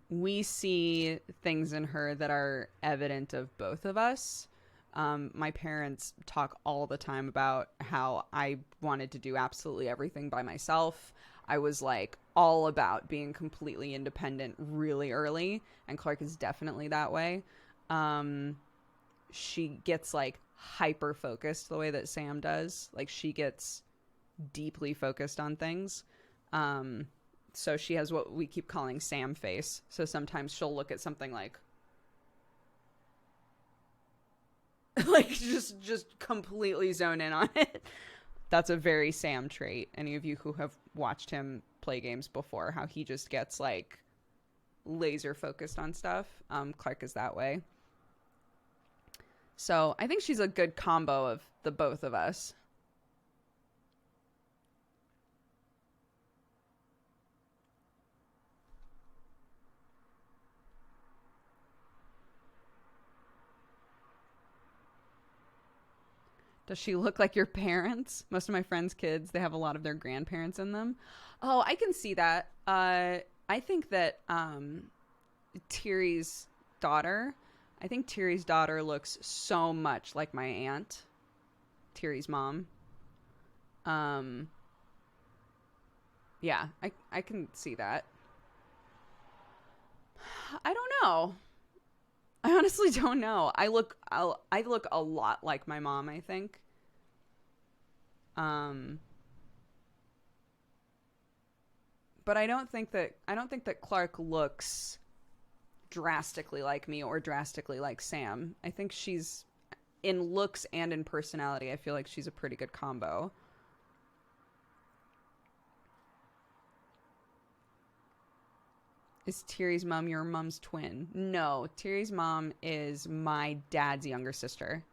We see things in her that are evident of both of us. My parents talk all the time about how I wanted to do absolutely everything by myself. I was, like, all about being completely independent really early, and Clark is definitely that way. She gets, like, hyper focused the way that Sam does. Like, she gets deeply focused on things. So she has what we keep calling Sam face. So sometimes she'll look at something like just completely zone in on it. That's a very Sam trait. Any of you who have watched him play games before, how he just gets, like, laser focused on stuff. Clark is that way. So I think she's a good combo of the both of us. Does she look like your parents? Most of my friends' kids, they have a lot of their grandparents in them. Oh, I can see that. I think that Thierry's daughter looks so much like my aunt, Thierry's mom. Yeah, I can see that. I don't know. I honestly don't know. I look a lot like my mom, I think. But I don't think that Clark looks drastically like me or drastically like Sam. I think she's, in looks and in personality, I feel like she's a pretty good combo. Is Thierry's mom your mom's twin? No, Thierry's mom is my dad's younger sister.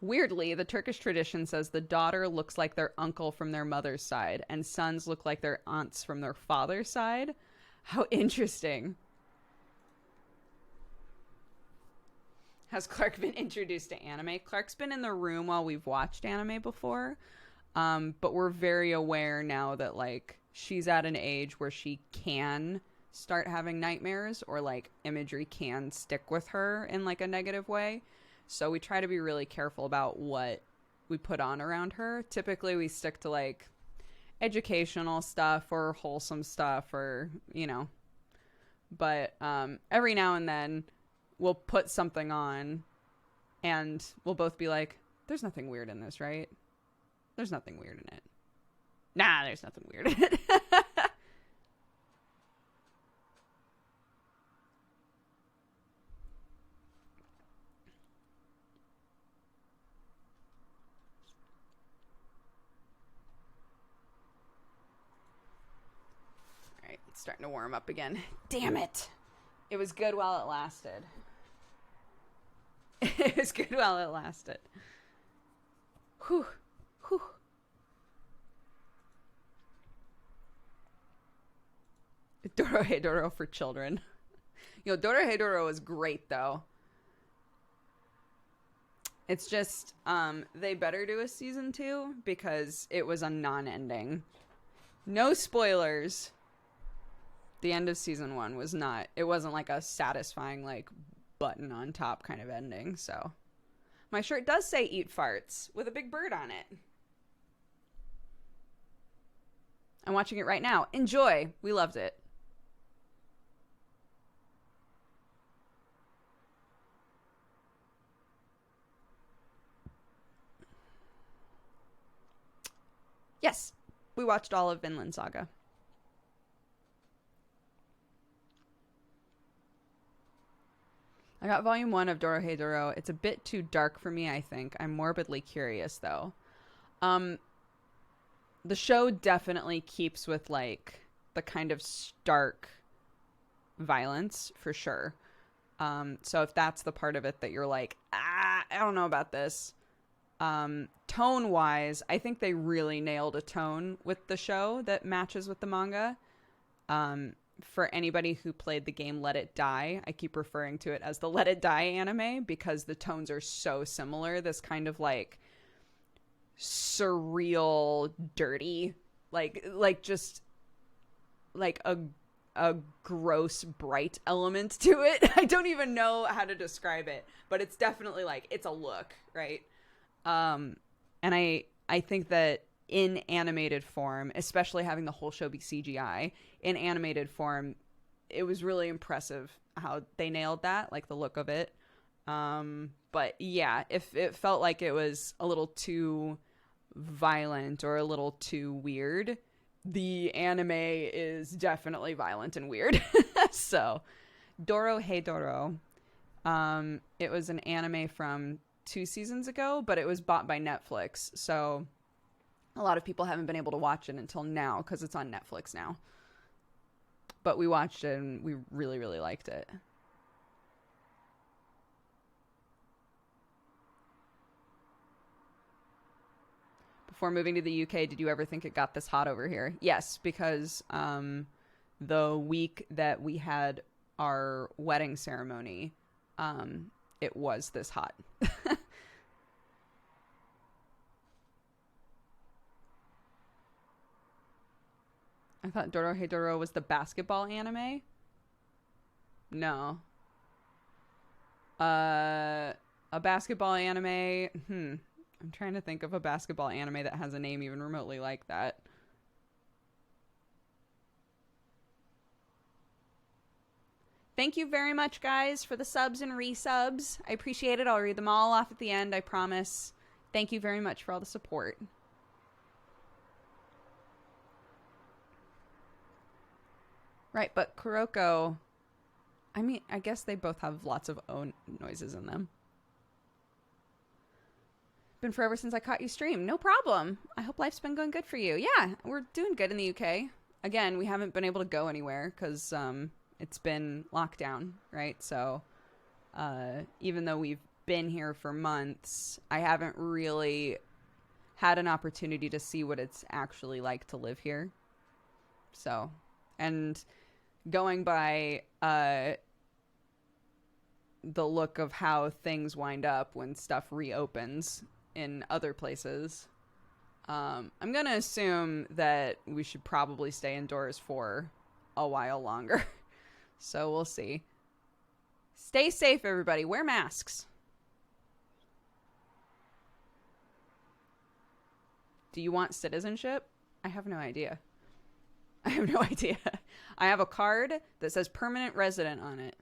Weirdly, the Turkish tradition says the daughter looks like their uncle from their mother's side, and sons look like their aunts from their father's side. How interesting. Has Clark been introduced to anime? Clark's been in the room while we've watched anime before, but we're very aware now that, like, she's at an age where she can start having nightmares, or, like, imagery can stick with her in, like, a negative way. So we try to be really careful about what we put on around her. Typically, we stick to, like, educational stuff or wholesome stuff, or, you know. But every now and then, we'll put something on, and we'll both be like, there's nothing weird in this, right? There's nothing weird in it. Nah, there's nothing weird in it. It's starting to warm up again. Damn it. It was good while it lasted. It was good while it lasted. Whew. Whew. Dorohedoro for children. Yo, Dorohedoro is great, though. It's just, they better do a season 2 because it was a non-ending. No spoilers. The end of season 1 was not, it wasn't like a satisfying, like, button on top kind of ending, so. My shirt does say eat farts with a big bird on it. I'm watching it right now. Enjoy. We loved it. Yes, we watched all of Vinland Saga. I got volume 1 of Dorohedoro. It's a bit too dark for me, I think. I'm morbidly curious, though. The show definitely keeps with, like, the kind of stark violence, for sure. So if that's the part of it that you're like, I don't know about this. Tone-wise, I think they really nailed a tone with the show that matches with the manga. For anybody who played the game Let It Die, I keep referring to it as the Let It Die anime because the tones are so similar. This kind of, like, surreal, dirty, like just like a gross, bright element to it. I don't even know how to describe it, but it's definitely, like, it's a look, right? And I think that in animated form, especially having the whole show be CGI, in animated form, it was really impressive how they nailed that, like the look of it. But yeah, if it felt like it was a little too violent or a little too weird, the anime is definitely violent and weird. So, Dorohedoro, it was an anime from 2 seasons ago, but it was bought by Netflix, so a lot of people haven't been able to watch it until now because it's on Netflix now. But we watched it and we really, really liked it. Before moving to the UK, did you ever think it got this hot over here? Yes, because the week that we had our wedding ceremony, it was this hot. I thought Dorohedoro was the basketball anime. No. A basketball anime. I'm trying to think of a basketball anime that has a name even remotely like that. Thank you very much, guys, for the subs and resubs. I appreciate it. I'll read them all off at the end, I promise. Thank you very much for all the support. Right, but Kuroko, I mean, I guess they both have lots of own noises in them. Been forever since I caught you stream. No problem. I hope life's been going good for you. Yeah, we're doing good in the UK. Again, we haven't been able to go anywhere because it's been locked down, right? So even though we've been here for months, I haven't really had an opportunity to see what it's actually like to live here. So, and going by the look of how things wind up when stuff reopens in other places, I'm going to assume that we should probably stay indoors for a while longer. So we'll see. Stay safe, everybody. Wear masks. Do you want citizenship? I have no idea. I have no idea. I have a card that says permanent resident on it.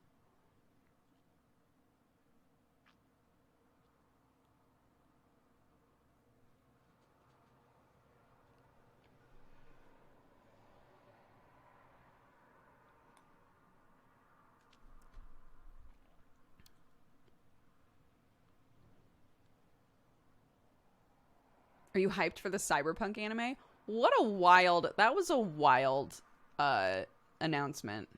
Are you hyped for the cyberpunk anime? That was a wild announcement.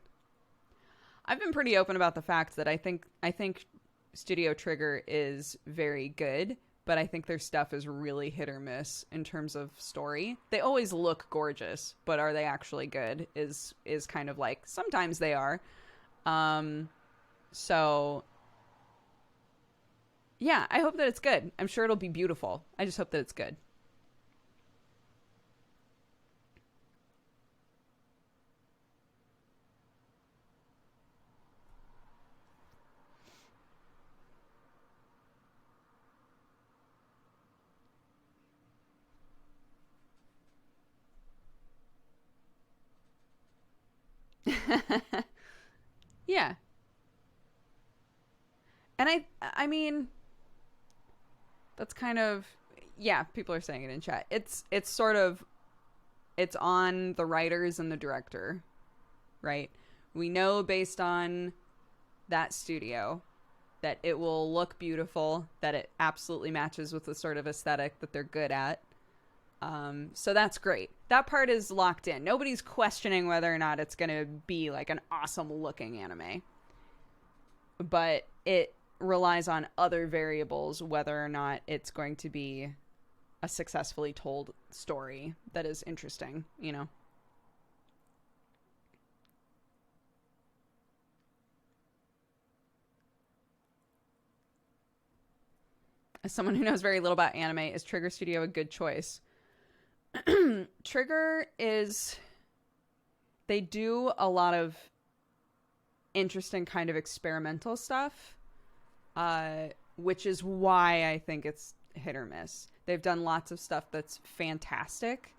I've been pretty open about the fact that I think Studio Trigger is very good, but I think their stuff is really hit or miss in terms of story. They always look gorgeous, but are they actually good is kind of like, sometimes they are. So yeah, I hope that it's good. I'm sure it'll be beautiful. I just hope that it's good. Yeah. And I mean, that's kind of, yeah, people are saying it in chat. It's sort of, it's on the writers and the director, right? We know based on that studio that it will look beautiful, that it absolutely matches with the sort of aesthetic that they're good at. So that's great. That part is locked in. Nobody's questioning whether or not it's going to be like an awesome looking anime. But it relies on other variables, whether or not it's going to be a successfully told story that is interesting, you know? As someone who knows very little about anime, is Trigger Studio a good choice? Trigger is, they do a lot of interesting kind of experimental stuff, which is why I think it's hit or miss. They've done lots of stuff that's fantastic.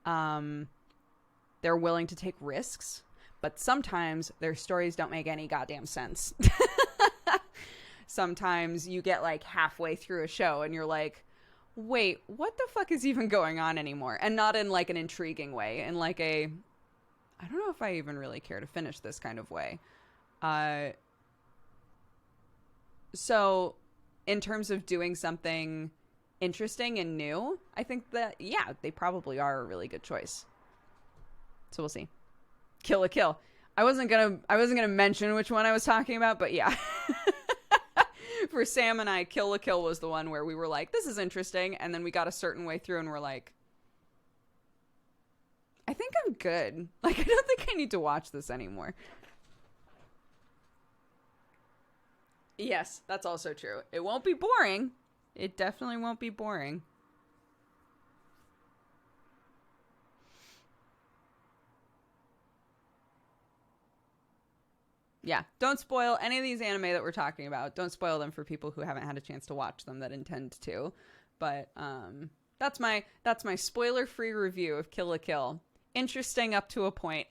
They're willing to take risks, but sometimes their stories don't make any goddamn sense. Sometimes you get like halfway through a show and you're like, wait, what the fuck is even going on anymore? And not in like an intriguing way, in like a, I don't know if I even really care to finish this kind of way. So in terms of doing something interesting and new, I think that, yeah, they probably are a really good choice. So we'll see. Kill a Kill. I wasn't gonna mention which one I was talking about, but yeah. For Sam and I, Kill la Kill was the one where we were like, this is interesting. And then we got a certain way through and we're like, I think I'm good. Like, I don't think I need to watch this anymore. Yes, that's also true. It won't be boring. It definitely won't be boring. Yeah, don't spoil any of these anime that we're talking about. Don't spoil them for people who haven't had a chance to watch them that intend to. But that's my spoiler-free review of Kill la Kill. Interesting up to a point.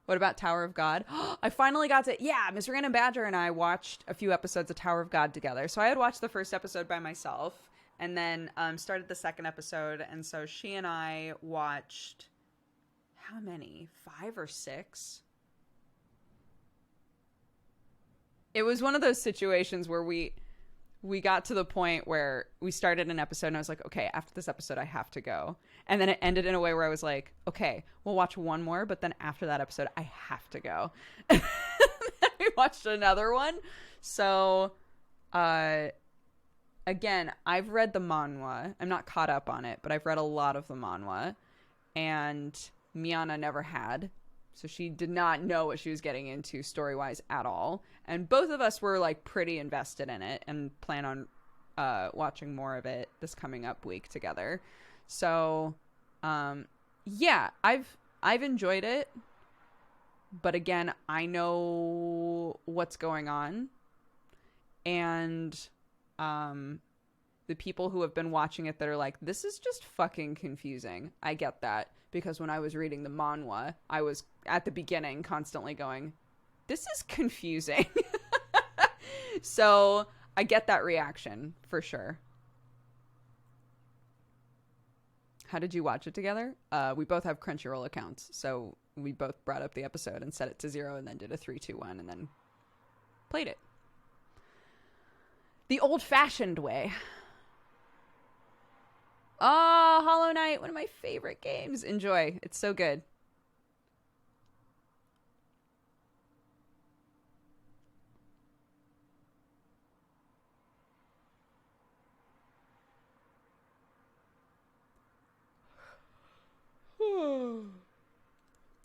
What about Tower of God? I finally got to... Yeah, Miss Random Badger and I watched a few episodes of Tower of God together. So I had watched the first episode by myself and then started the second episode. And so she and I watched... How many? 5 or 6? It was one of those situations where we got to the point where we started an episode and I was like, okay, after this episode, I have to go. And then it ended in a way where I was like, okay, we'll watch one more. But then after that episode, I have to go. Then we watched another one. So, again, I've read the manhwa. I'm not caught up on it, but I've read a lot of the manhwa. And Miana never had. So she did not know what she was getting into story-wise at all. And both of us were like pretty invested in it and plan on watching more of it this coming up week together. So, yeah, I've enjoyed it. But again, I know what's going on. And the people who have been watching it that are like, this is just fucking confusing. I get that. Because when I was reading the manhwa, I was at the beginning constantly going, this is confusing. So I get that reaction for sure. How did you watch it together? We both have Crunchyroll accounts. So we both brought up the episode and set it to 0 and then did a 3, 2, 1 and then played it. The old-fashioned way. Oh, Hollow Knight, one of my favorite games. Enjoy. It's so good.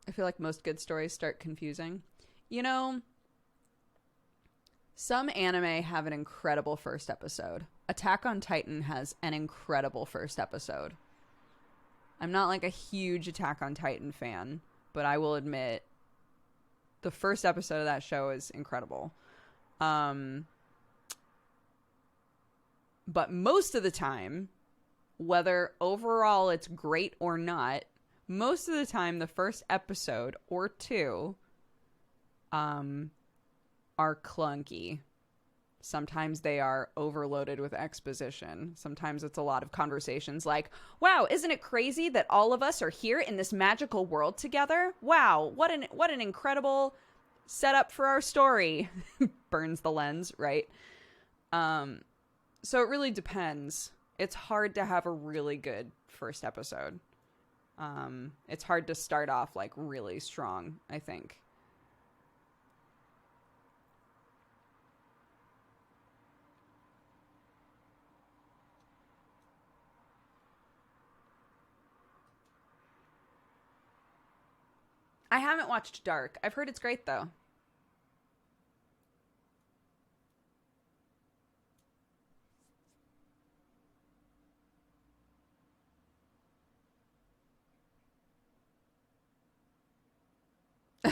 I feel like most good stories start confusing. You know, some anime have an incredible first episode. Attack on Titan has an incredible first episode. I'm not like a huge Attack on Titan fan, but I will admit the first episode of that show is incredible. But most of the time, whether overall it's great or not, most of the time the first episode or two are clunky. Sometimes they are overloaded with exposition. Sometimes it's a lot of conversations like, wow, isn't it crazy that all of us are here in this magical world together? Wow, what an incredible setup for our story. Burns the lens, right? So it really depends. It's hard to have a really good first episode. It's hard to start off like really strong, I think. I haven't watched Dark. I've heard it's great, though. I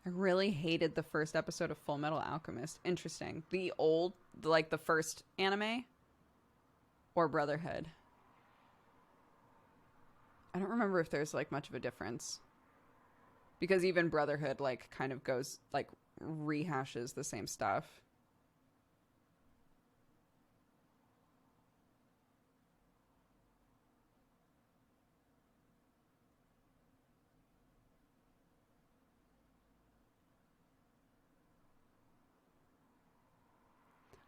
really hated the first episode of Full Metal Alchemist. Interesting. The first anime? Or Brotherhood? I don't remember if there's like much of a difference, because even Brotherhood like kind of goes like rehashes the same stuff.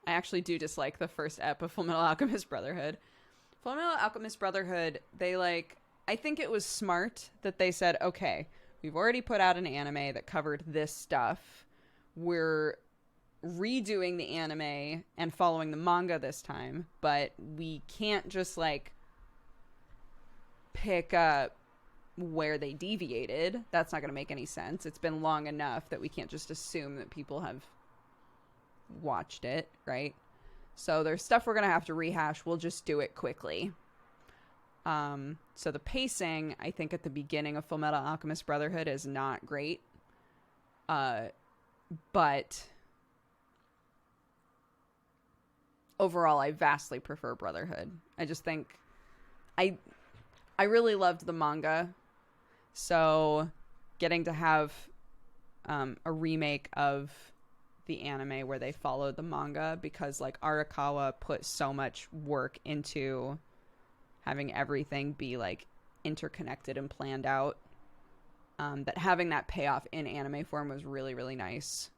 I actually do dislike the first ep of Full Metal Alchemist Brotherhood. Full Metal Alchemist Brotherhood, I think it was smart that they said, okay, we've already put out an anime that covered this stuff. We're redoing the anime and following the manga this time, but we can't just like pick up where they deviated. That's not going to make any sense. It's been long enough that we can't just assume that people have watched it, right? So there's stuff we're going to have to rehash. We'll just do it quickly. So the pacing, I think, at the beginning of Full Metal Alchemist Brotherhood is not great. But overall, I vastly prefer Brotherhood. I just think I really loved the manga. So getting to have a remake of the anime where they followed the manga, because like Arakawa put so much work into having everything be like interconnected and planned out, that having that payoff in anime form was really, really nice.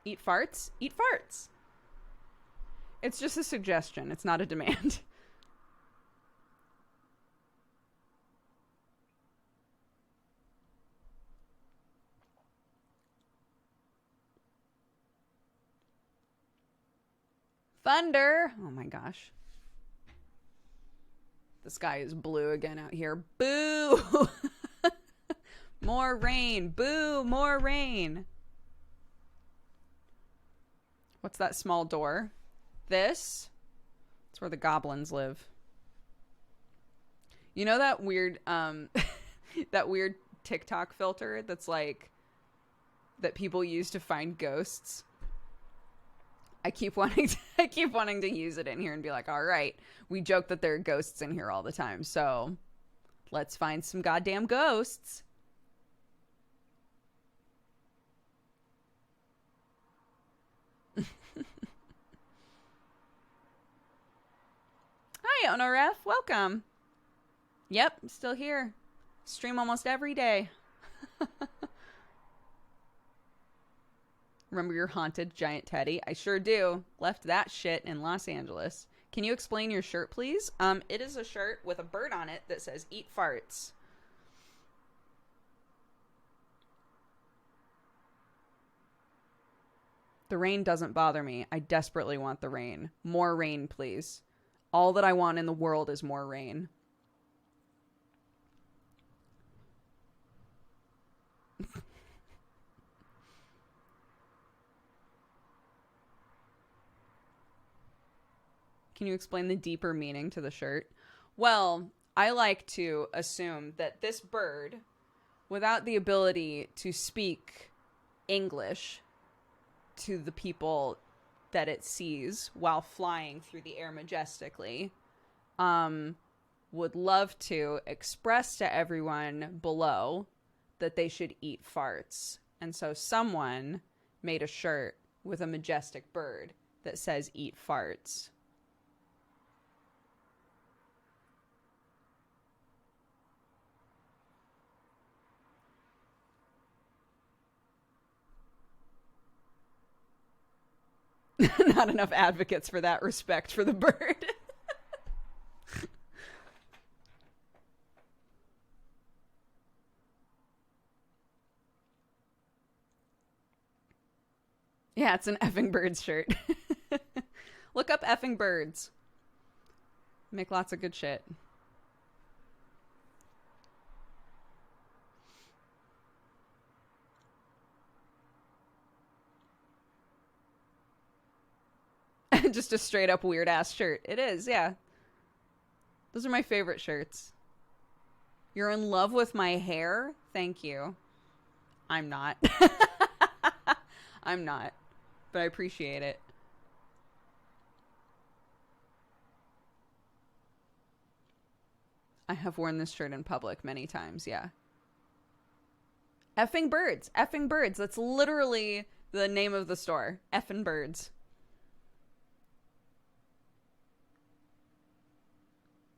Eat farts? Eat farts. It's just a suggestion. It's not a demand. Thunder. Oh my gosh. The sky is blue again out here. Boo! More rain. Boo! More rain. What's that small door? This? It's where the goblins live. You know that weird, that weird TikTok filter that's like, that people use to find ghosts? I keep wanting to use it in here and be like, all right, we joke that there are ghosts in here all the time, so let's find some goddamn ghosts. Hi, Honoref. Welcome. Yep, I'm still here. Stream almost every day. Remember your haunted giant teddy? I sure do. Left that shit in Los Angeles. Can you explain your shirt, please? It is a shirt with a bird on it that says, eat farts. The rain doesn't bother me. I desperately want the rain. More rain, please. All that I want in the world is more rain. Can you explain the deeper meaning to the shirt? Well, I like to assume that this bird, without the ability to speak English to the people that it sees while flying through the air majestically, would love to express to everyone below that they should eat farts. And so someone made a shirt with a majestic bird that says eat farts. Not enough advocates for that respect for the bird. Yeah, it's an effing birds shirt. Look up effing birds. Make lots of good shit. Just a straight up weird ass shirt. It is, yeah. Those are my favorite shirts. You're in love with my hair? Thank you. I'm not. I'm not. But I appreciate it. I have worn this shirt in public many times, yeah. Effing birds. Effing birds. That's literally the name of the store. Effing birds.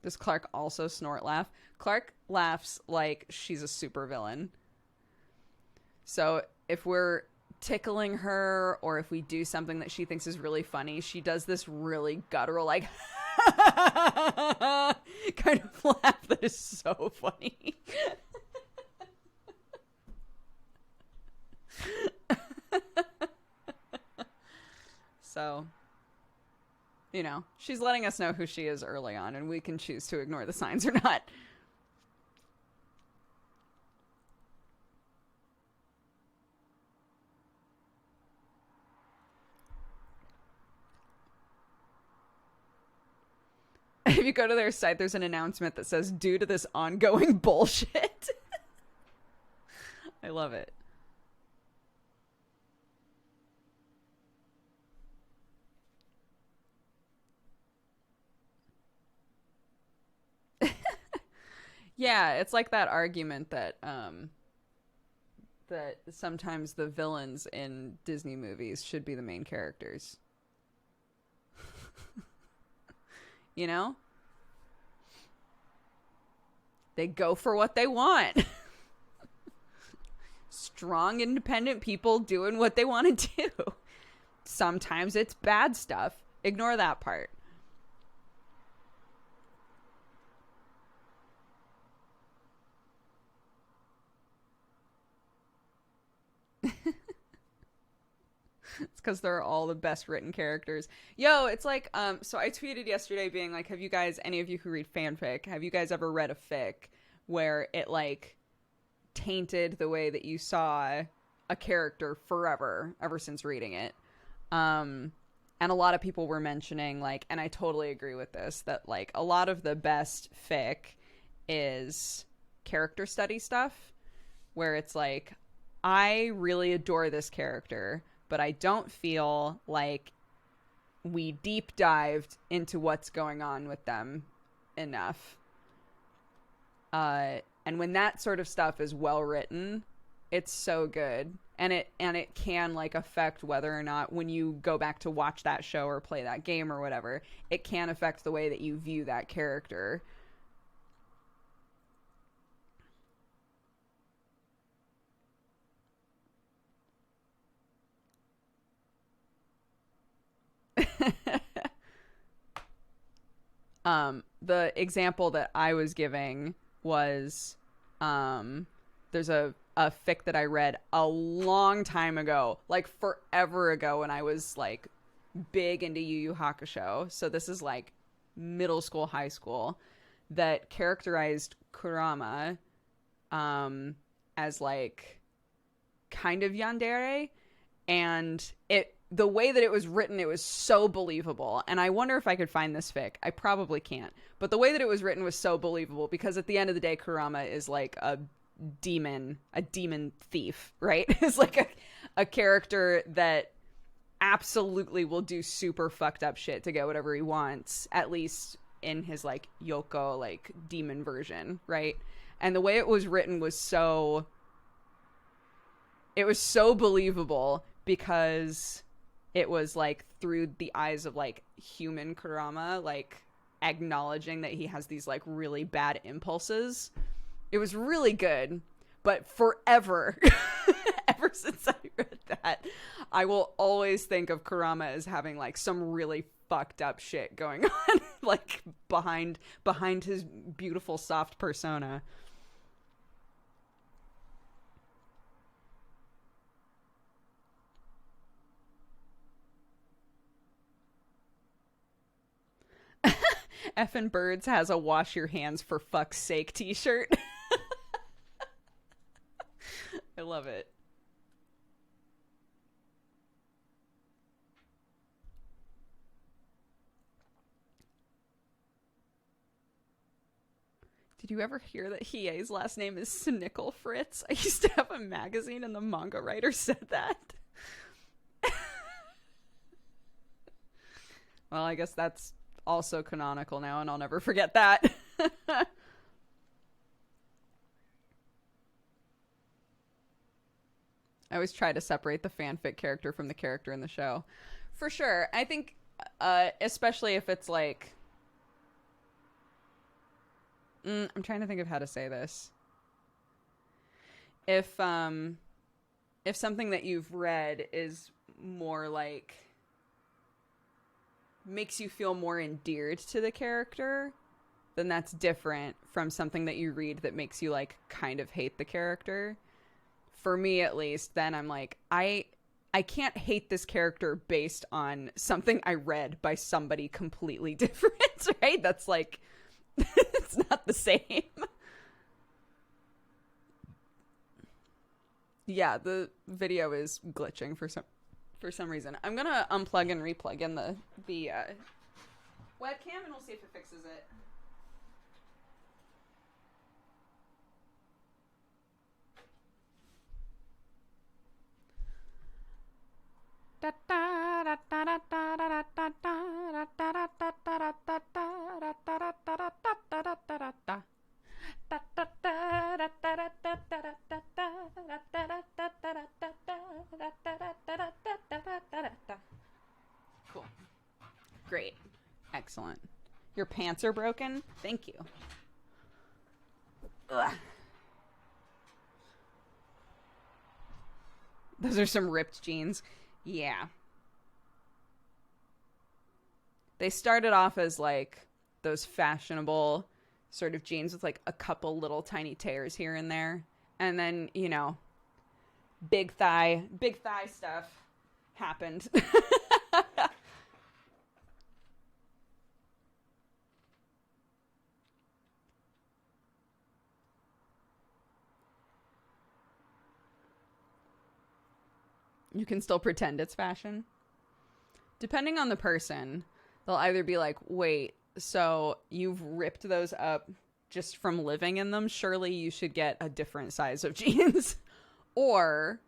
Does Clark also snort laugh? Clark laughs like she's a supervillain. So if we're tickling her or if we do something that she thinks is really funny, she does this really guttural, like, kind of laugh that is so funny. So, you know, she's letting us know who she is early on, and we can choose to ignore the signs or not. If you go to their site, there's an announcement that says, due to this ongoing bullshit. I love it. Yeah, it's like that argument that that sometimes the villains in Disney movies should be the main characters. You know? They go for what they want. Strong, independent people doing what they want to do. sometimes it's bad stuff. Ignore that part. It's because they're all the best written characters. Yo, it's like, so I tweeted yesterday being like, have you guys, any of you who read fanfic, have you guys ever read a fic where it like tainted the way that you saw a character forever, ever since reading it? And a lot of people were mentioning like, and I totally agree with this, that like a lot of the best fic is character study stuff where it's like, I really adore this character, but I don't feel like we deep dived into what's going on with them enough. And when that sort of stuff is well written, it's so good. And it can like affect whether or not when you go back to watch that show or play that game or whatever, it can affect the way that you view that character. The example that I was giving was, there's a fic that I read a long time ago, like forever ago when I was like big into Yu Yu Hakusho. So this is like middle school, high school, that characterized Kurama, as like kind of yandere, and the way that it was written, it was so believable. And I wonder if I could find this fic. I probably can't. But the way that it was written was so believable because at the end of the day, Kurama is like a demon thief, right? It's like a character that absolutely will do super fucked up shit to get whatever he wants, at least in his like Yoko, like demon version, right? And the way it was written was so believable because it was like through the eyes of like human Kurama, like acknowledging that he has these like really bad impulses. It was really good, but forever, ever since I read that, I will always think of Kurama as having like some really fucked up shit going on, like behind his beautiful soft persona. Effin' Birds has a wash your hands for fuck's sake t-shirt. I love it. Did you ever hear that Hiei's last name is Snickle Fritz? I used to have a magazine and the manga writer said that. Well, I guess that's also canonical now, and I'll never forget that. I always try to separate the fanfic character from the character in the show. For sure. I think, especially if it's like... I'm trying to think of how to say this. If something that you've read is more like... makes you feel more endeared to the character, then that's different from something that you read that makes you like kind of hate the character. For me at least, then I'm like, I can't hate this character based on something I read by somebody completely different, right? That's like, it's not the same. Yeah, the video is glitching for some reason. I'm gonna unplug and replug in the webcam and we'll see if it fixes it. Cool. Great. Excellent. Your pants are broken? Thank you. Ugh. Those are some ripped jeans. Yeah. They started off as like those fashionable sort of jeans with like a couple little tiny tears here and there. And then, you know, big thigh stuff happened. You can still pretend it's fashion. Depending on the person, they'll either be like, wait, so you've ripped those up just from living in them? Surely you should get a different size of jeans. Or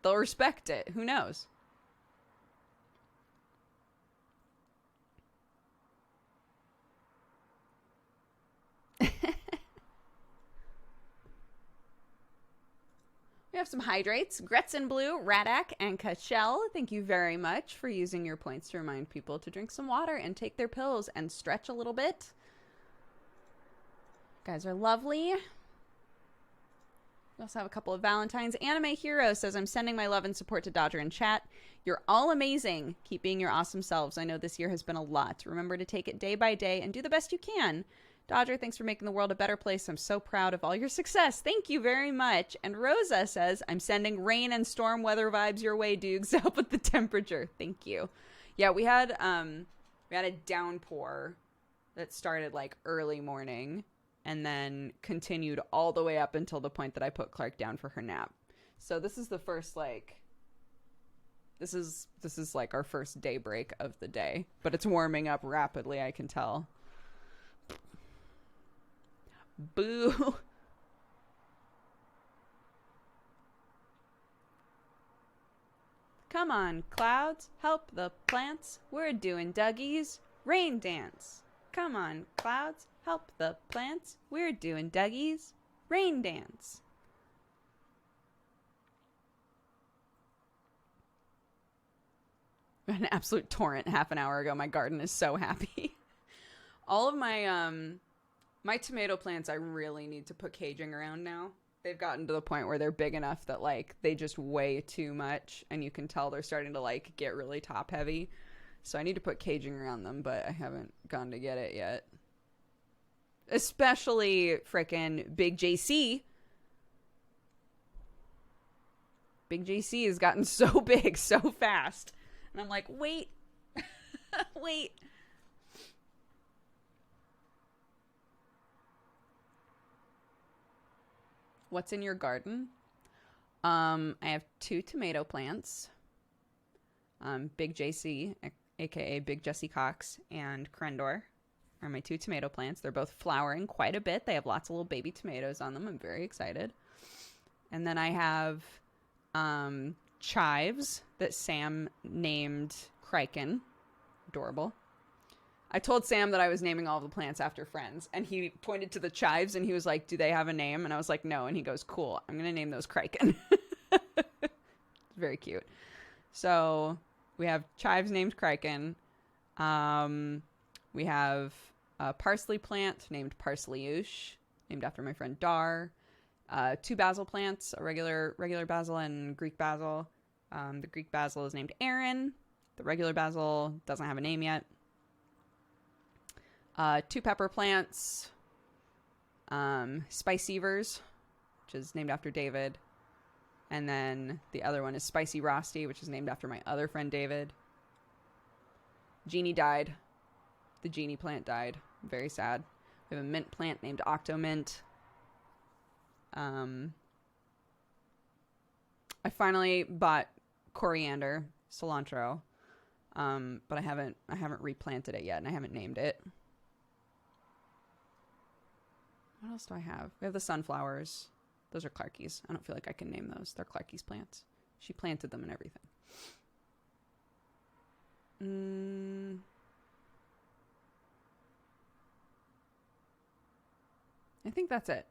they'll respect it. Who knows? We have some hydrates. Gretzen Blue, Radak, and Kachel. Thank you very much for using your points to remind people to drink some water and take their pills and stretch a little bit. You guys are lovely. We also have a couple of Valentines. Anime Hero says, I'm sending my love and support to Dodger in chat. You're all amazing. Keep being your awesome selves. I know this year has been a lot. Remember to take it day by day and do the best you can. Dodger, thanks for making the world a better place. I'm so proud of all your success. Thank you very much. And Rosa says, I'm sending rain and storm weather vibes your way, Doogs, to help with the temperature. Thank you. Yeah, we had a downpour that started like early morning and then continued all the way up until the point that I put Clark down for her nap. So this is the first this is like our first daybreak of the day, but it's warming up rapidly, I can tell. Boo. Come on, clouds, help the plants. We're doing Dougie's rain dance. Come on, clouds, help the plants. We're doing Dougie's rain dance. An absolute torrent half an hour ago. My garden is so happy. All of my my tomato plants, I really need to put caging around now. They've gotten to the point where they're big enough that, like, they just weigh too much, and you can tell they're starting to, like, get really top heavy. So I need to put caging around them, but I haven't gone to get it yet. Especially frickin' Big JC. Big JC has gotten so big so fast. And I'm like, wait. Wait. What's in your garden? I have 2 tomato plants. Big JC, aka Big Jesse Cox, and Crendor are my 2 tomato plants. They're both flowering quite a bit. They have lots of little baby tomatoes on them. I'm very excited. And then I have chives that Sam named Criken. Adorable. I told Sam that I was naming all of the plants after friends, and he pointed to the chives, and he was like, do they have a name? And I was like, no. And he goes, cool. I'm going to name those Criken. Very cute. So we have chives named Criken. We have a parsley plant named Parsleyoosh, named after my friend Dar. 2 basil plants, a regular basil and Greek basil. The Greek basil is named Aaron. The regular basil doesn't have a name yet. 2 pepper plants, Spiceivers, which is named after David. And then the other one is Spicy Rosti, which is named after my other friend David. Genie died. The genie plant died. Very sad. We have a mint plant named Octomint. I finally bought coriander, cilantro, but I haven't replanted it yet, and I haven't named it. What else do I have? We have the sunflowers. Those are Clarky's. I don't feel like I can name those. They're Clarky's plants. She planted them and everything. I think that's it.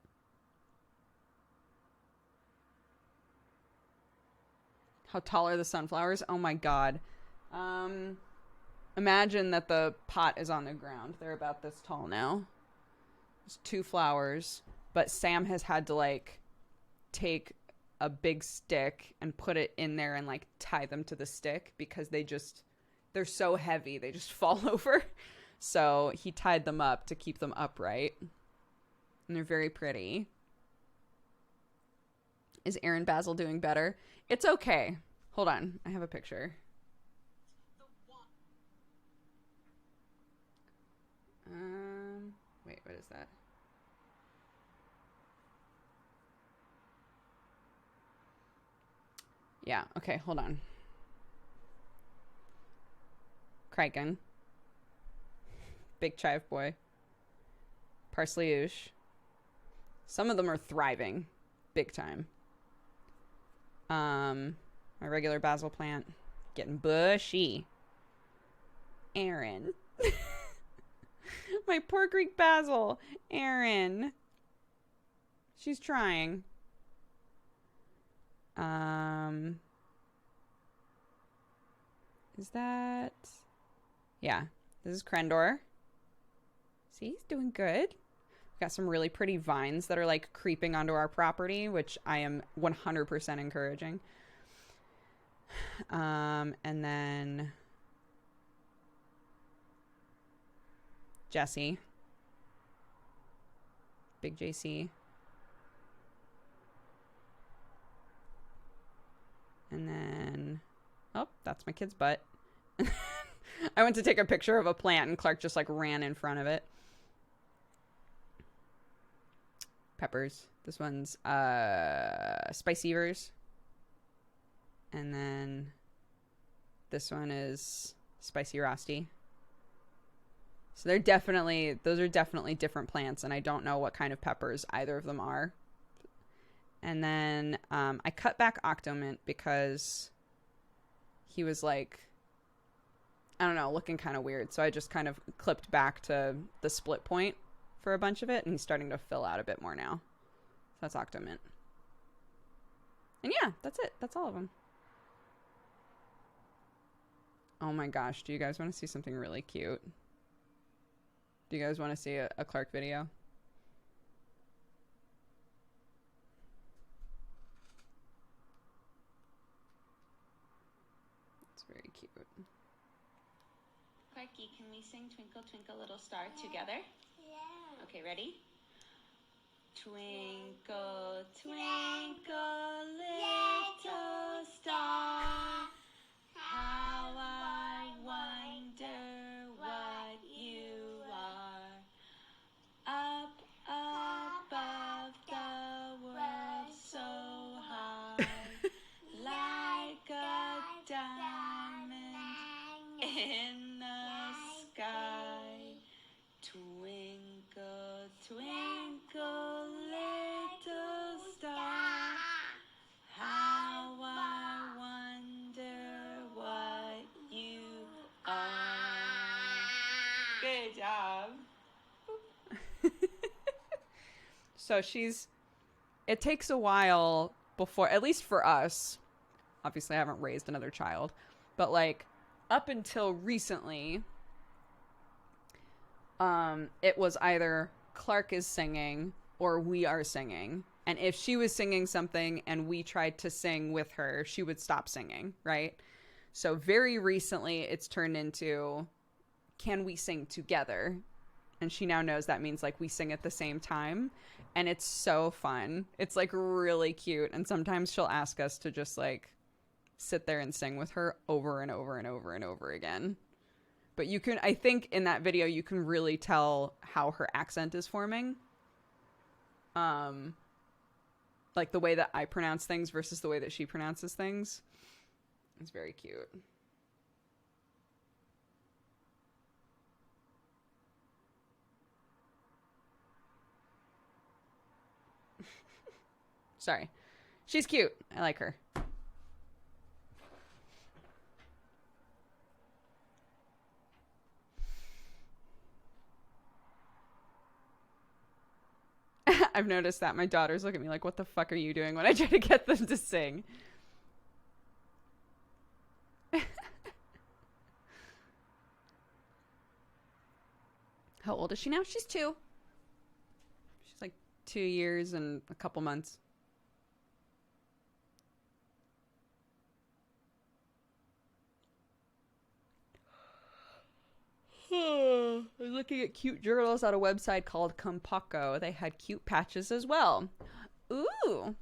How tall are the sunflowers? Oh my god. Imagine that the pot is on the ground. They're about this tall now. There's 2 flowers, but Sam has had to like take a big stick and put it in there and like tie them to the stick because they're they're so heavy, they just fall over. So he tied them up to keep them upright. And they're very pretty. Is Aaron Basil doing better? It's okay. Hold on. I have a picture. Wait, what is that? Yeah, okay, hold on. Kraken. Big chive boy. Parsley-oosh. Some of them are thriving. Big time. My regular basil plant. Getting bushy. Aaron. My poor Greek basil. Aaron. She's trying. Is that... Yeah. This is Crendor. See, he's doing good. We've got some really pretty vines that are like creeping onto our property, which I am 100% encouraging. And then Jesse. Big JC. And then, oh, that's my kid's butt. I went to take a picture of a plant and Clark just like ran in front of it. Peppers. This one's Spiceivers. And then this one is Spicy Rosti. So those are definitely different plants, and I don't know what kind of peppers either of them are. And then I cut back Octomint because he was like, I don't know, looking kind of weird. So I just kind of clipped back to the split point for a bunch of it, and he's starting to fill out a bit more now. So that's Octomint. And yeah, that's it. That's all of them. Oh my gosh, do you guys want to see something really cute? Do you guys want to see a Clark video? It's very cute. Clarky, can we sing Twinkle Twinkle Little Star together? Yeah. Okay, ready? Twinkle, twinkle, little star, how I wonder what you are. Up above the world so high, like a diamond in the sky. Twinkle, twinkle, little star, how I wonder what you are. Good job. So it takes a while before, at least for us, obviously I haven't raised another child, but like up until recently, it was either Clark is singing or we are singing. And if she was singing something and we tried to sing with her, she would stop singing, right? So very recently it's turned into, can we sing together? And she now knows that means like we sing at the same time. And it's so fun. It's like really cute. And sometimes she'll ask us to just like sit there and sing with her over and over and over and over again. But you can, I think in that video, you can really tell how her accent is forming. Like the way that I pronounce things versus the way that she pronounces things. It's very cute. Sorry. She's cute. I like her. I've noticed that my daughters look at me like, what the fuck are you doing when I try to get them to sing? How old is she now? She's 2. She's like 2 years and a couple months. I was looking at cute journals on a website called Compako. They had cute patches as well. Ooh.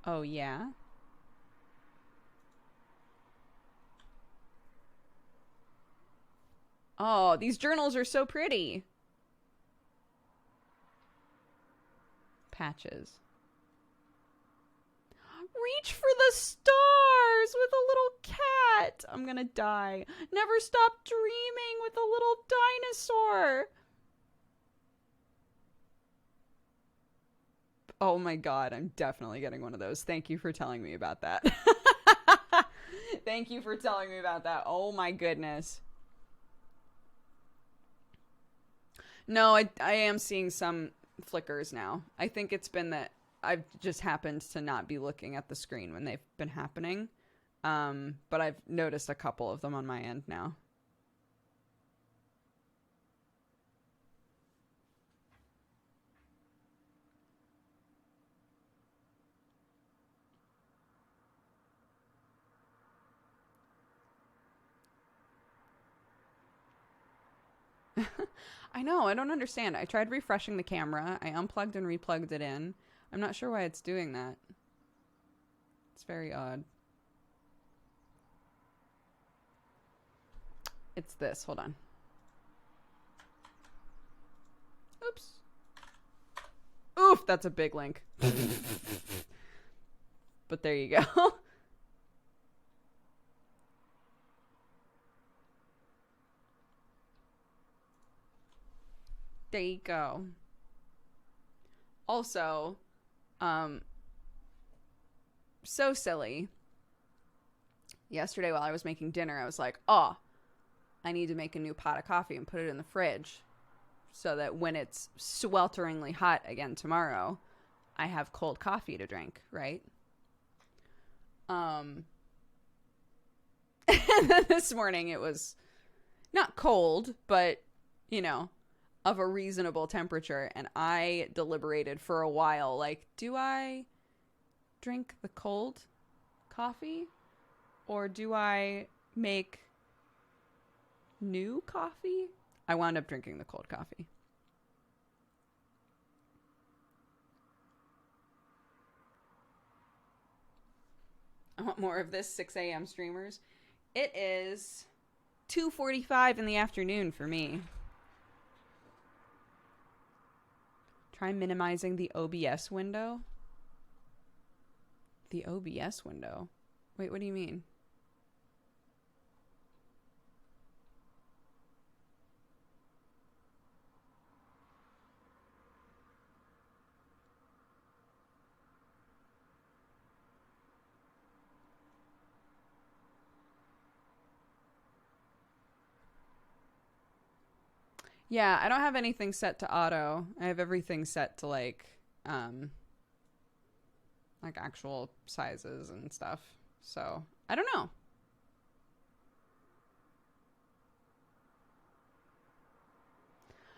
Oh, yeah? Oh, these journals are so pretty. Patches. Reach for the stars with a little cat. I'm gonna die. Never stop dreaming with a little dinosaur. Oh my god, I'm definitely getting one of those. Thank you for telling me about that. Thank you for telling me about that. Oh my goodness. No, I am seeing some flickers now. I think it's been that I've just happened to not be looking at the screen when they've been happening. But I've noticed a couple of them on my end now. I know, I don't understand. I tried refreshing the camera. I unplugged and replugged it in. I'm not sure why it's doing that. It's very odd. It's this. Hold on. Oops. Oof, that's a big link. But there you go. There you go. Also, so silly. Yesterday while I was making dinner, I was like, oh, I need to make a new pot of coffee and put it in the fridge so that when it's swelteringly hot again tomorrow, I have cold coffee to drink, right? And then this morning it was not cold, but, you know, of a reasonable temperature, and I deliberated for a while, like, do I drink the cold coffee or do I make new coffee? I wound up drinking the cold coffee. I want more of this 6 a.m. streamers. It is 2:45 in the afternoon for me. Try minimizing the OBS window. The OBS window? Wait, what do you mean? Yeah, I don't have anything set to auto. I have everything set to like actual sizes and stuff. So, I don't know.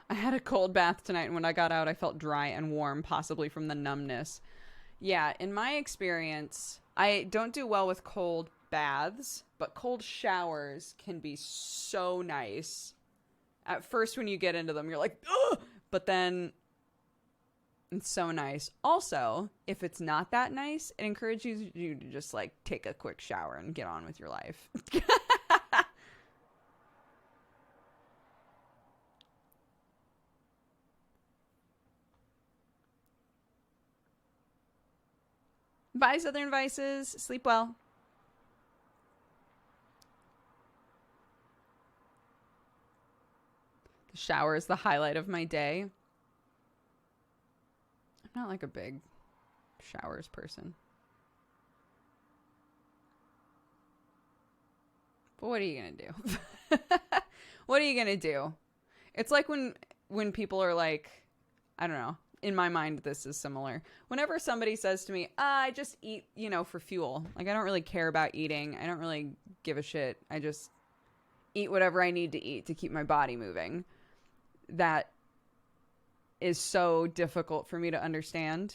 I had a cold bath tonight, and when I got out, I felt dry and warm, possibly from the numbness. Yeah, in my experience, I don't do well with cold baths, but cold showers can be so nice. At first, when you get into them, you're like, ugh! But then it's so nice. Also, if it's not that nice, it encourages you to just like take a quick shower and get on with your life. Bye, Southern Vices. Sleep well. The shower is the highlight of my day. I'm not like a big showers person. But what are you going to do? What are you going to do? It's like when people are like, I don't know. In my mind, this is similar. Whenever somebody says to me, I just eat, for fuel. Like, I don't really care about eating. I don't really give a shit. I just eat whatever I need to eat to keep my body moving. That is so difficult for me to understand.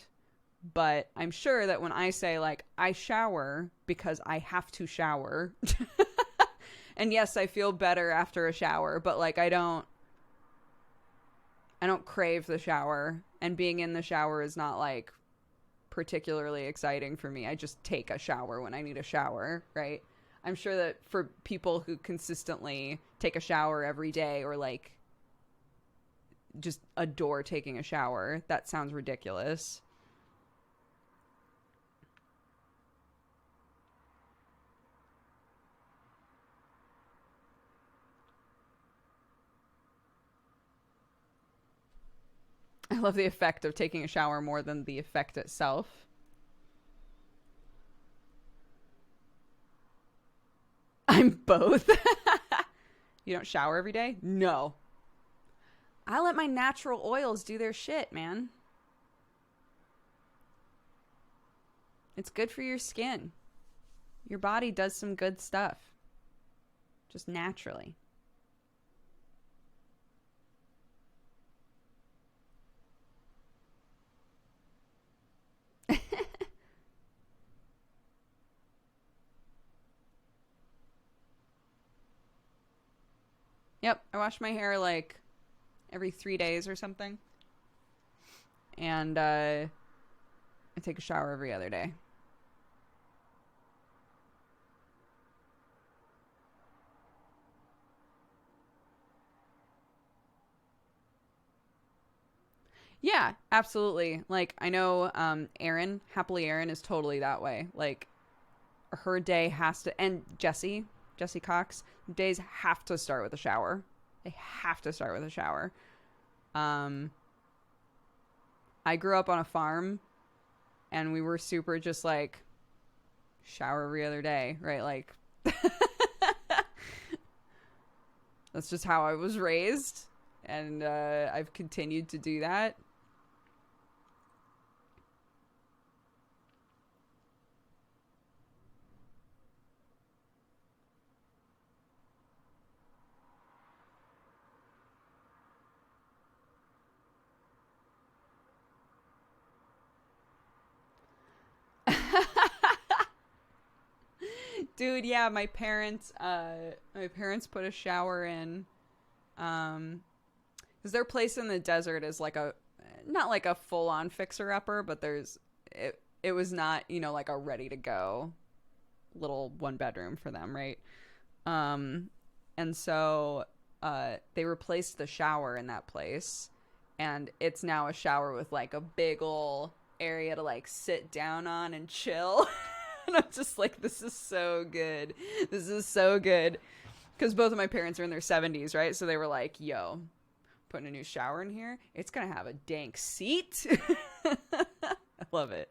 But I'm sure that when I say, like, I shower because I have to shower, and yes, I feel better after a shower, but like I don't crave the shower, and being in the shower is not like particularly exciting for me. I just take a shower when I need a shower, right? I'm sure that for people who consistently take a shower every day, or like just adore taking a shower, that sounds ridiculous. I love the effect of taking a shower more than the effect itself. I'm both. You don't shower every day? No. I let my natural oils do their shit, man. It's good for your skin. Your body does some good stuff. Just naturally. Yep, I wash my hair like every 3 days or something. And I take a shower every other day. Yeah, absolutely. Like, I know Erin, Happily Erin, is totally that way. Like, her day has to, and Jesse Cox, days have to start with a shower. They have to start with a shower. I grew up on a farm, and we were super just like shower every other day, right? Like, that's just how I was raised, and I've continued to do that. Dude, yeah, my parents put a shower in, because their place in the desert is like not like a full-on fixer-upper, but it was not, like a ready-to-go little one-bedroom for them, right? And so they replaced the shower in that place, and it's now a shower with like a big ol' area to like sit down on and chill. And I'm just like, this is so good. This is so good. Because both of my parents are in their 70s, right? So they were like, yo, putting a new shower in here, it's going to have a dank seat. I love it.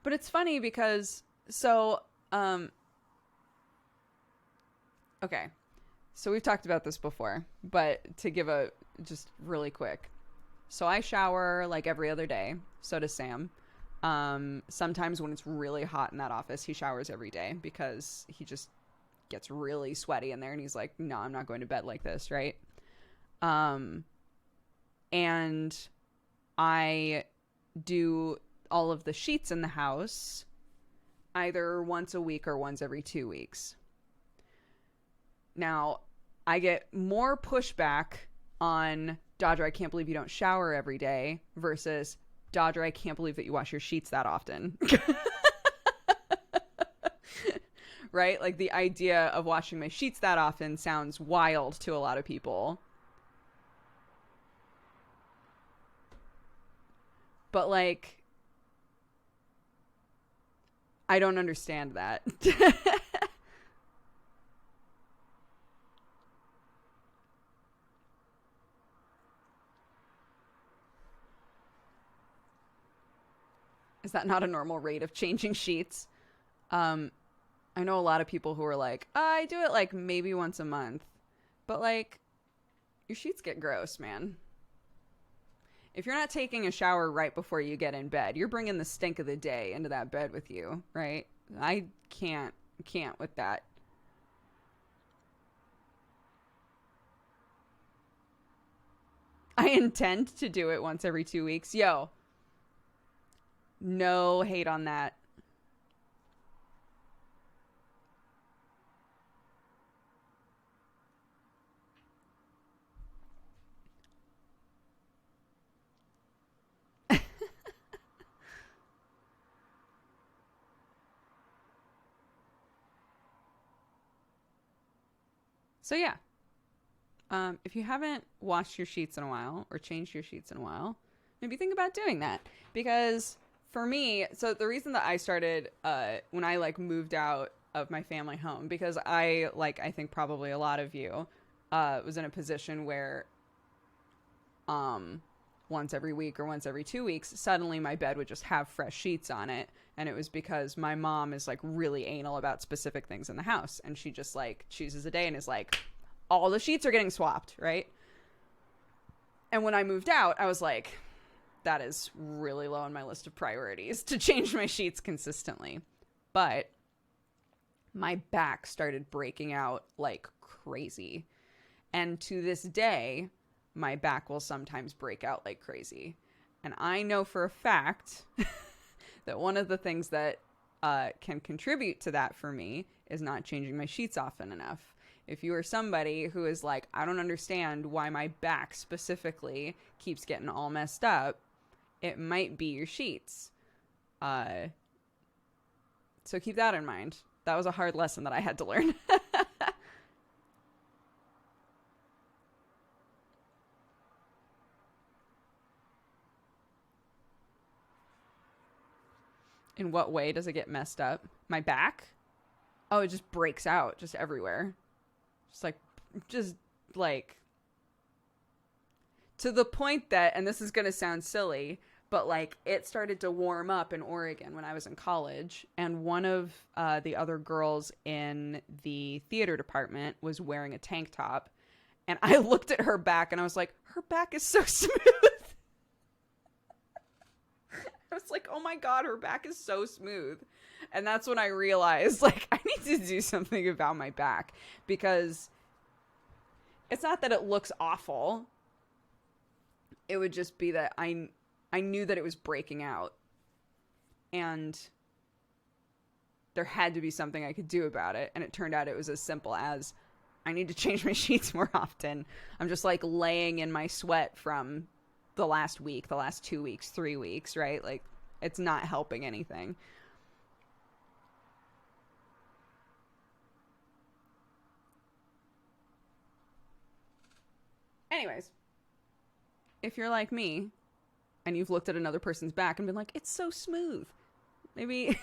But it's funny because, okay, so we've talked about this before, but to give just really quick. So I shower like every other day. So does Sam. Sometimes when it's really hot in that office, he showers every day because he just gets really sweaty in there, and he's like, no, I'm not going to bed like this, right? And I do all of the sheets in the house either once a week or once every 2 weeks. Now, I get more pushback on, Dodger, I can't believe you don't shower every day, versus, Dodger, I can't believe that you wash your sheets that often. Right? Like, the idea of washing my sheets that often sounds wild to a lot of people. But, like, I don't understand that. Is that not a normal rate of changing sheets? I know a lot of people who are like, I do it like maybe once a month. But like, your sheets get gross, man. If you're not taking a shower right before you get in bed, you're bringing the stink of the day into that bed with you, right? I can't can't with that. I intend to do it once every 2 weeks. Yo, no hate on that. So yeah, if you haven't washed your sheets in a while or changed your sheets in a while, maybe think about doing that. Because for me, so the reason that I started when I like moved out of my family home, because I think probably a lot of you was in a position where once every week or once every 2 weeks, suddenly my bed would just have fresh sheets on it. And it was because my mom is like really anal about specific things in the house. And she just like chooses a day and is like, all the sheets are getting swapped, right? And when I moved out, I was like, that is really low on my list of priorities to change my sheets consistently. But my back started breaking out like crazy. And to this day, my back will sometimes break out like crazy. And I know for a fact that one of the things that can contribute to that for me is not changing my sheets often enough. If you are somebody who is like, I don't understand why my back specifically keeps getting all messed up, it might be your sheets. So keep that in mind. That was a hard lesson that I had to learn. In what way does it get messed up? My back? Oh, it just breaks out just everywhere. Just like to the point that, and this is going to sound silly, but like it started to warm up in Oregon when I was in college. And one of the other girls in the theater department was wearing a tank top. And I looked at her back and I was like, her back is so smooth. I was like, oh my God, her back is so smooth. And that's when I realized, like, I need to do something about my back. Because it's not that it looks awful. It would just be that I knew that it was breaking out. And there had to be something I could do about it. And it turned out it was as simple as, I need to change my sheets more often. I'm just, like, laying in my sweat from the last week, the last 2 weeks, 3 weeks, right? Like, it's not helping anything. Anyways, if you're like me and you've looked at another person's back and been like, it's so smooth, maybe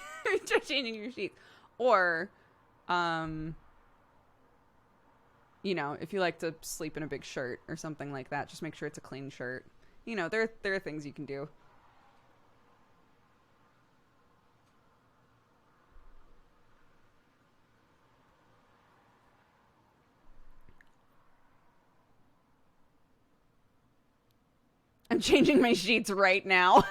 try changing your sheets. Or, you know, if you like to sleep in a big shirt or something like that, just make sure it's a clean shirt. You know, there are things you can do. I'm changing my sheets right now.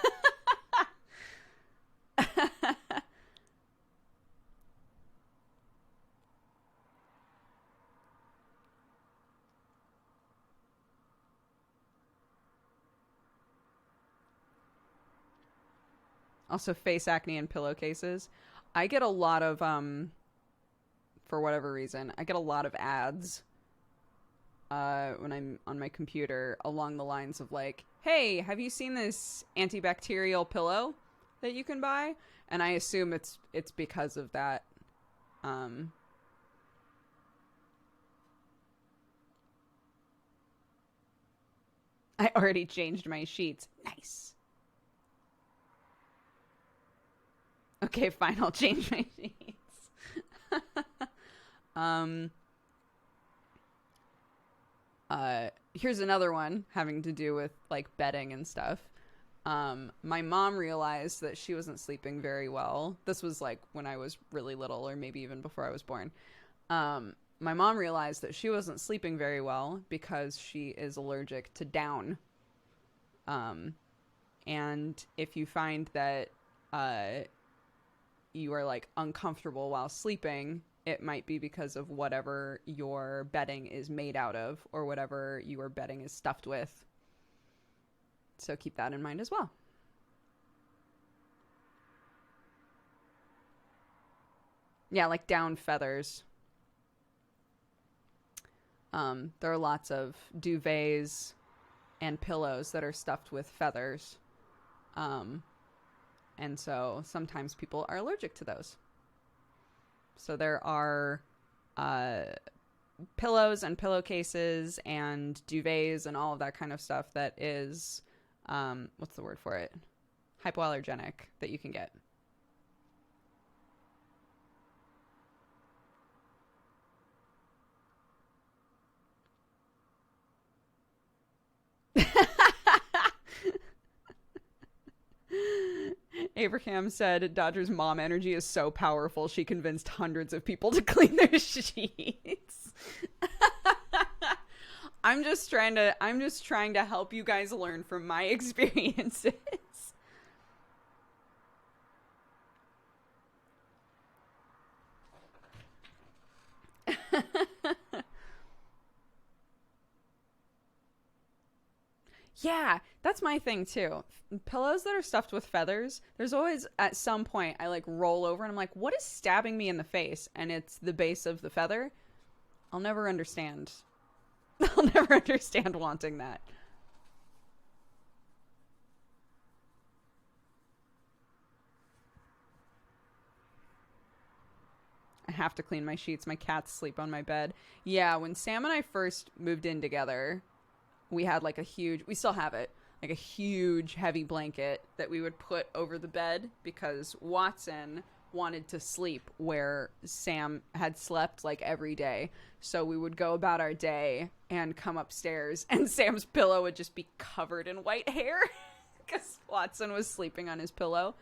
Also, face acne and pillowcases. I get a lot of, for whatever reason, I get a lot of ads when I'm on my computer along the lines of like, hey, have you seen this antibacterial pillow that you can buy? And I assume it's because of that. I already changed my sheets. Nice. Okay, fine, I'll change my sheets. Here's another one having to do with like bedding and stuff. My mom realized that she wasn't sleeping very well. This was like when I was really little, or maybe even before I was born. My mom realized that she wasn't sleeping very well because she is allergic to down. And if you find that you are like uncomfortable while sleeping, it might be because of whatever your bedding is made out of or whatever your bedding is stuffed with. So keep that in mind as well. Yeah, like down feathers. There are lots of duvets and pillows that are stuffed with feathers. And so sometimes people are allergic to those. So there are pillows and pillowcases and duvets and all of that kind of stuff that is, what's the word for it? Hypoallergenic that you can get. Abraham said Dodger's mom energy is so powerful she convinced hundreds of people to clean their sheets. I'm just trying to help you guys learn from my experiences. Yeah, that's my thing too. Pillows that are stuffed with feathers, there's always at some point I like roll over and I'm like, what is stabbing me in the face? And it's the base of the feather. I'll never understand. I'll never understand wanting that. I have to clean my sheets. My cats sleep on my bed. Yeah, when Sam and I first moved in together, we had like we still have it, like a huge heavy blanket that we would put over the bed because Watson wanted to sleep where Sam had slept like every day. So we would go about our day and come upstairs and Sam's pillow would just be covered in white hair because Watson was sleeping on his pillow.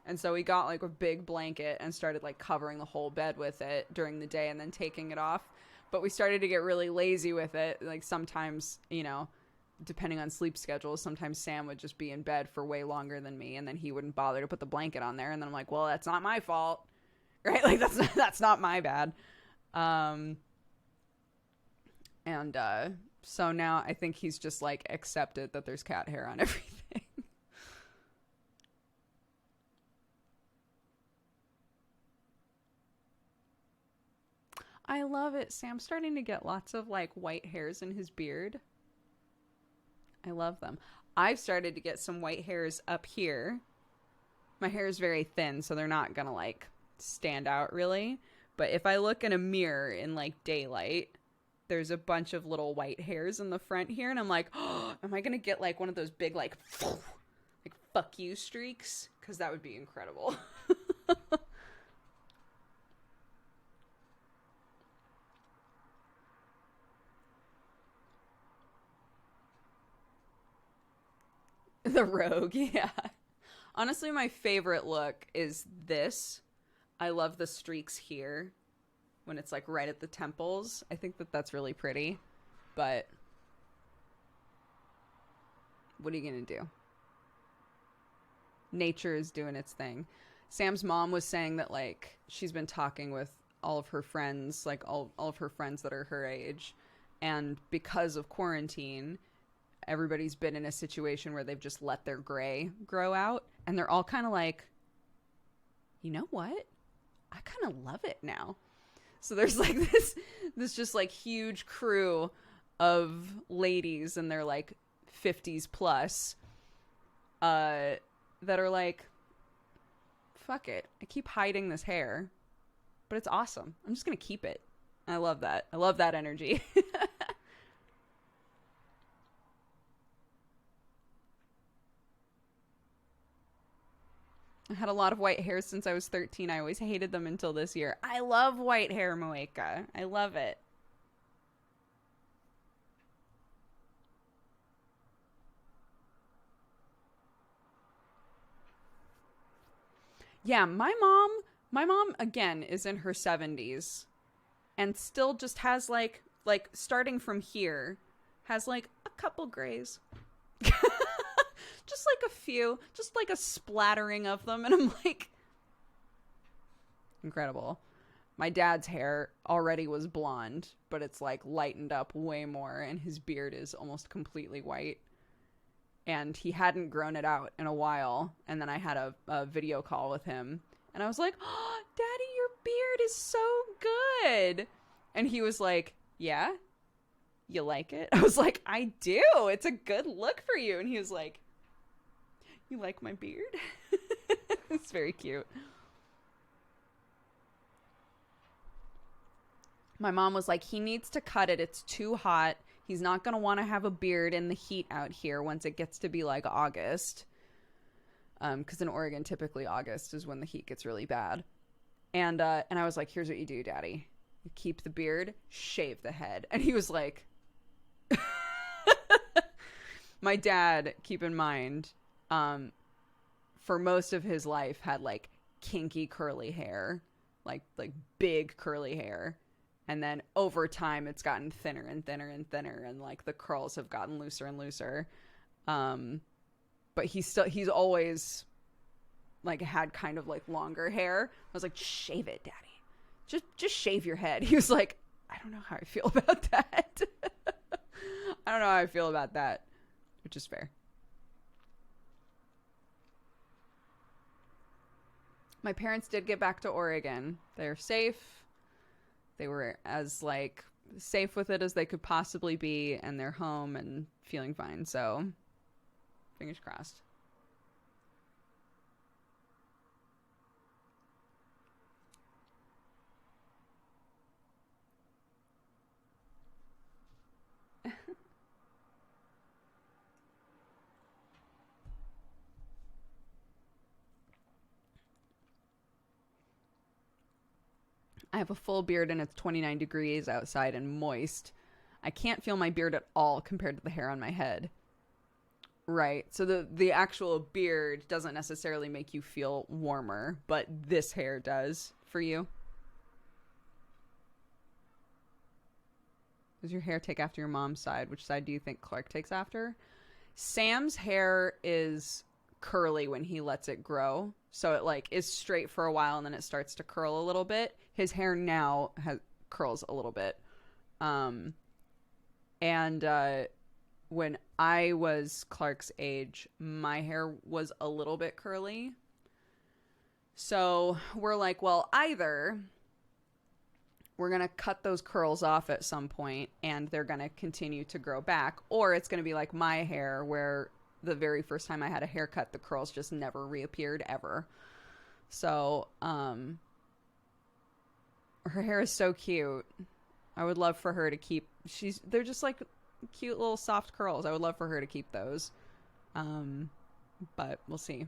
And so we got like a big blanket and started like covering the whole bed with it during the day and then taking it off. But we started to get really lazy with it. Like sometimes, you know, depending on sleep schedules, sometimes Sam would just be in bed for way longer than me and then he wouldn't bother to put the blanket on there. And then I'm like, well, that's not my fault, right? Like that's not my bad. So now I think he's just like accepted that there's cat hair on everything. I love it. Sam's starting to get lots of like white hairs in his beard. I love them. I've started to get some white hairs up here. My hair is very thin, so they're not gonna like stand out really. But if I look in a mirror in like daylight, there's a bunch of little white hairs in the front here, and I'm like, oh, am I gonna get like one of those big like fuck you streaks? Because that would be incredible. The rogue, yeah. Honestly, my favorite look is this. I love the streaks here when it's like right at the temples. I think that that's really pretty. But what are you going to do? Nature is doing its thing. Sam's mom was saying that like she's been talking with all of her friends, like all of her friends that are her age. And because of quarantine, everybody's been in a situation where they've just let their gray grow out. And they're all kind of like, you know what? I kind of love it now. So there's like this just like huge crew of ladies and they're like 50s plus that are like, fuck it. I keep hiding this hair, but it's awesome. I'm just going to keep it. I love that. I love that energy. I had a lot of white hairs since I was 13. I always hated them until this year. I love white hair, Moeka. I love it. Yeah, my mom again is in her 70s and still just has like starting from here has like a couple grays. Just like a few, just like a splattering of them. And I'm like, Incredible. My dad's hair already was blonde, but it's like lightened up way more, and his beard is almost completely white. And he hadn't grown it out in a while. And then I had a video call with him, and I was like, "Oh, Daddy, your beard is so good." And he was like, "Yeah, you like it?" I was like, "I do. It's a good look for you." And he was like, "You like my beard?" It's very cute. My mom was like, "He needs to cut it. It's too hot. He's not going to want to have a beard in the heat out here once it gets to be like August." Because in Oregon, typically August is when the heat gets really bad. And I was like, "Here's what you do, Daddy. You keep the beard, shave the head." And he was like, my dad, keep in mind, for most of his life had like kinky curly hair, like big curly hair. And then over time, it's gotten thinner and thinner and thinner, and like the curls have gotten looser and looser. But he's always like had kind of like longer hair. I was like, "Shave it, Daddy. Just shave your head." He was like, "I don't know how I feel about that." I don't know how I feel about that, which is fair. My parents did get back to Oregon. They're safe. They were as like safe with it as they could possibly be, and they're home and feeling fine. So fingers crossed. I have a full beard and it's 29 degrees outside and moist. I can't feel my beard at all compared to the hair on my head. Right. So the actual beard doesn't necessarily make you feel warmer, but this hair does for you. Does your hair take after your mom's side? Which side do you think Clark takes after? Sam's hair is curly when he lets it grow. So it like is straight for a while and then it starts to curl a little bit. His hair now curls a little bit. When I was Clark's age, my hair was a little bit curly. So we're like, well, either we're going to cut those curls off at some point and they're going to continue to grow back, or it's going to be like my hair where the very first time I had a haircut, the curls just never reappeared ever. So, her hair is so cute. I would love for her to keep, they're just like cute little soft curls. I would love for her to keep those. But we'll see.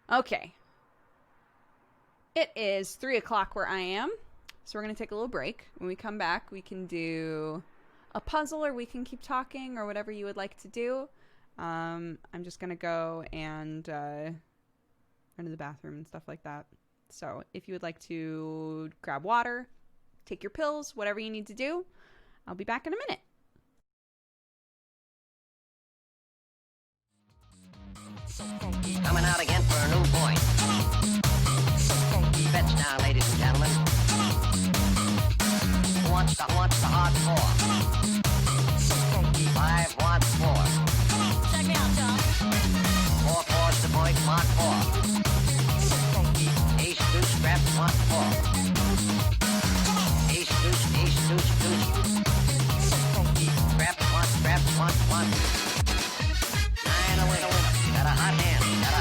Okay. It is 3 o'clock where I am. So we're going to take a little break. When we come back, we can do a puzzle or we can keep talking or whatever you would like to do. I'm just going to go and run to the bathroom and stuff like that. So if you would like to grab water, take your pills, whatever you need to do, I'll be back in a minute. Coming out again for a new voice. Fetch now, ladies and gentlemen. Who wants the hardcore? 5 wants 4. Check me out, Tom. 4 chords the voice want 4. Ace, deuce, scraps want 4. Ace, deuce, deuce. Scraps want 1. 9 a winner. Got a hot hand. 9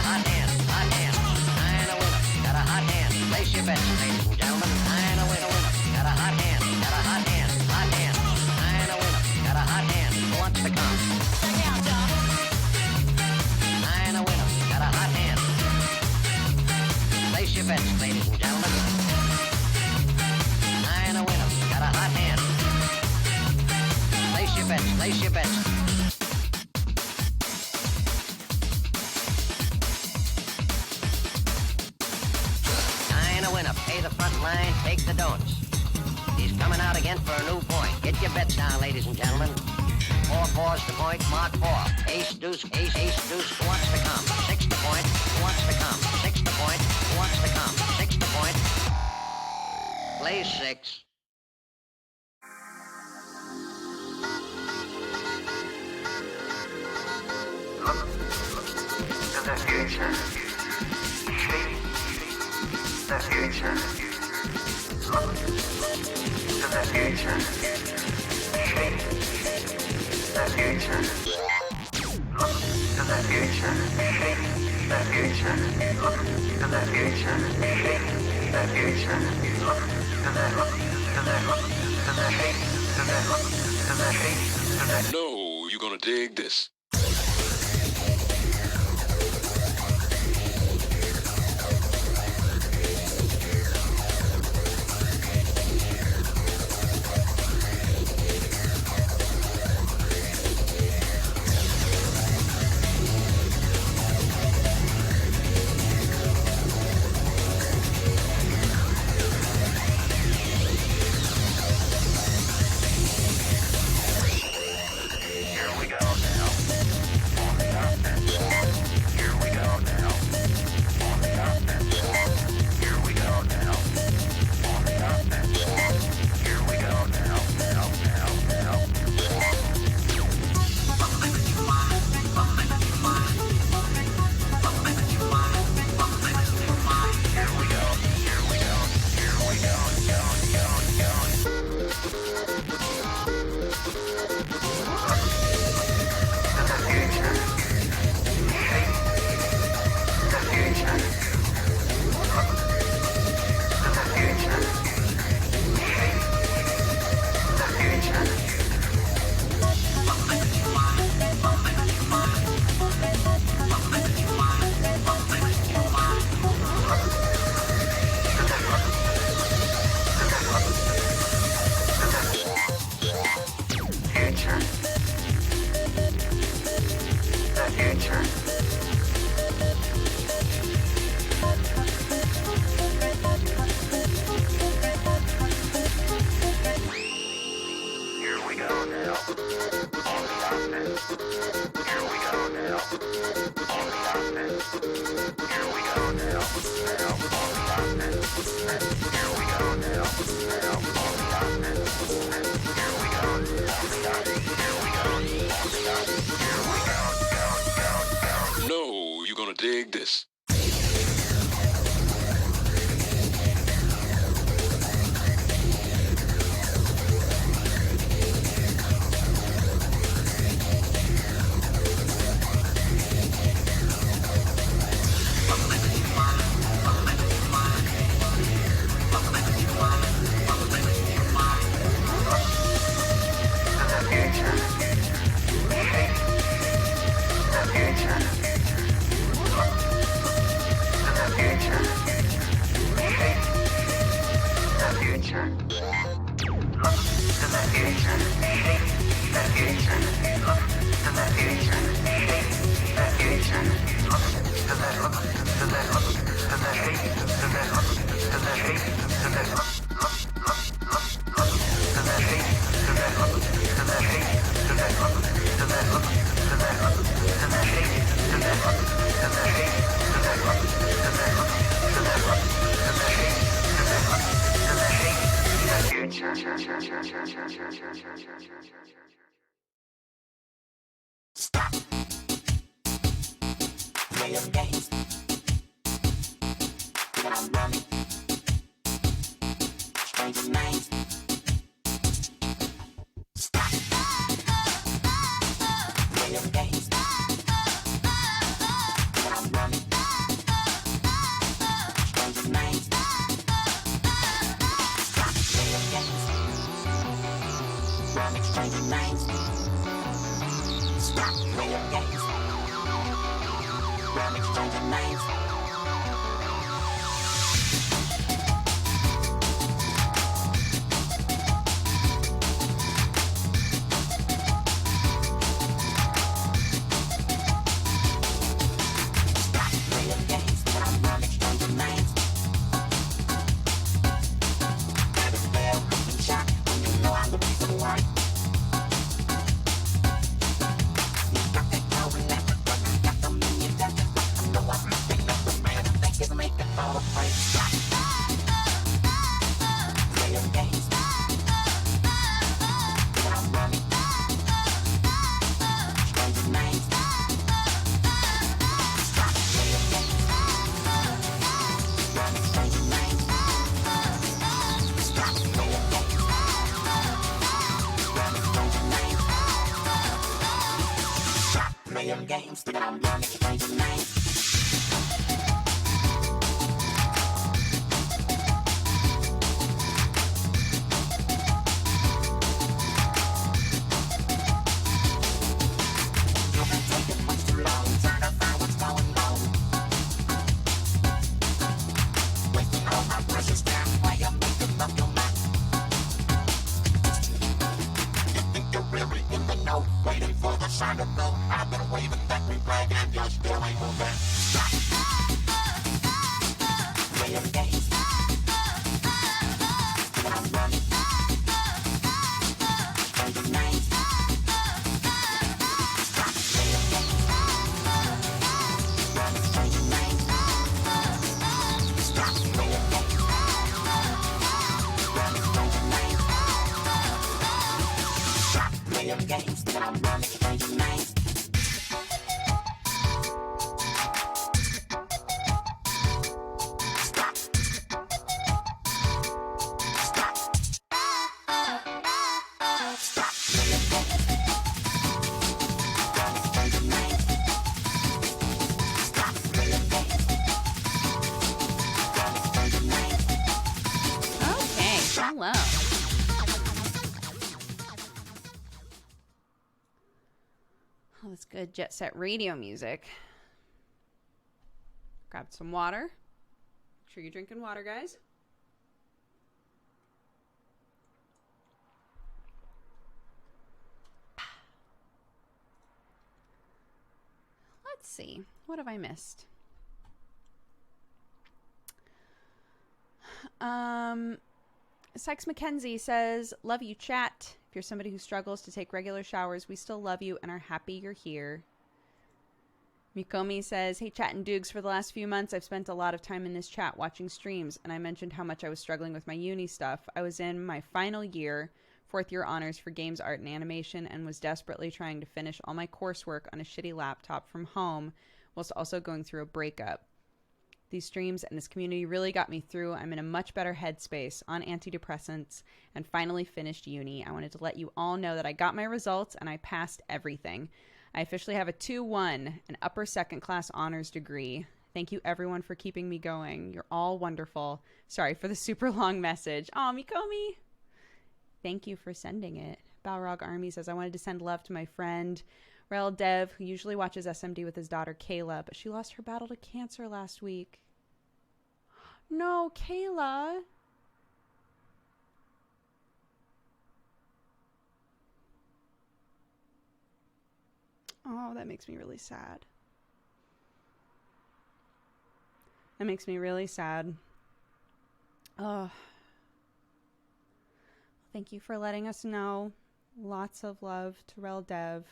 a winner. Got a hot hand. Place your bets, ladies and gentlemen. 9 a winner. Got a hot hand. 9 a winner. Got a hot hand. Who wants to come? Check me out, Tom. 9 a winner. Got a hot hand. Place your bets, ladies and gentlemen. 9 a winner. Got a hot hand. Place your bets. line, take the don'ts. He's coming out again for a new point. Get your bets down, ladies and gentlemen. 4-4's the point, mark 4. Ace, deuce, who wants to come? 6 the point, who wants to come? 6 the point, who wants to come? 6 the point. Plays 6. The future. Shape the future. Look to the future. Shape the future. Look to the future. Shape the future. Look to the future. Shape the future. Look to the shape to the shape. No, you're gonna dig this. No, you're gonna dig this. Stop. Playing games. When I'm running. Stranger names. Stop. Playing games. When I'm running. Stranger names. Stop playing games. Running stranger names. Stop playing games. Running stranger names. Stop playing games. When I'm running stranger names. playing games, thinking I'm running, changing names. You've been taking much too long, trying to find what's going on. Wasting all my precious time while you're making up your mind. You think you're really in the know, waiting for the sign to blow. I've been waving that green flag and you still ain't moving. Stop. Playing games. Thinking I'm running. Changing names. Stop playing games. Running, changing names. Stop playing games. Running, changing names. Stop playing games. Thinking I'm running, changing names. Stop. Stop. Stop playing games. Running, changing names. Stop playing games. Running, changing names. Okay, hello. Oh, that's good jet set radio music. Grab some water. Make sure you're drinking water, guys. Let's see. What have I missed? Sykes McKenzie says, love you, chat. If you're somebody who struggles to take regular showers, we still love you and are happy you're here. Mikomi says, hey, chat and Doogs, for the last few months, I've spent a lot of time in this chat watching streams, and I mentioned how much I was struggling with my uni stuff. I was in my final year, fourth year honors for games, art, and animation, and was desperately trying to finish all my coursework on a shitty laptop from home, whilst also going through a breakup. These streams and this community really got me through. I'm in a much better headspace, on antidepressants, and finally finished uni. I wanted to let you all know that I got my results and I passed everything. I officially have a 2-1, an upper second class honors degree. Thank you everyone for keeping me going. You're all wonderful. Sorry for the super long message. Aw, Mikomi. Thank you for sending it. Balrog Army says, I wanted to send love to my friend Rel Dev, who usually watches SMD with his daughter Kayla, but she lost her battle to cancer last week. No, Kayla. Oh, that makes me really sad. That makes me really sad. Oh. Thank you for letting us know. Lots of love to Rel Dev.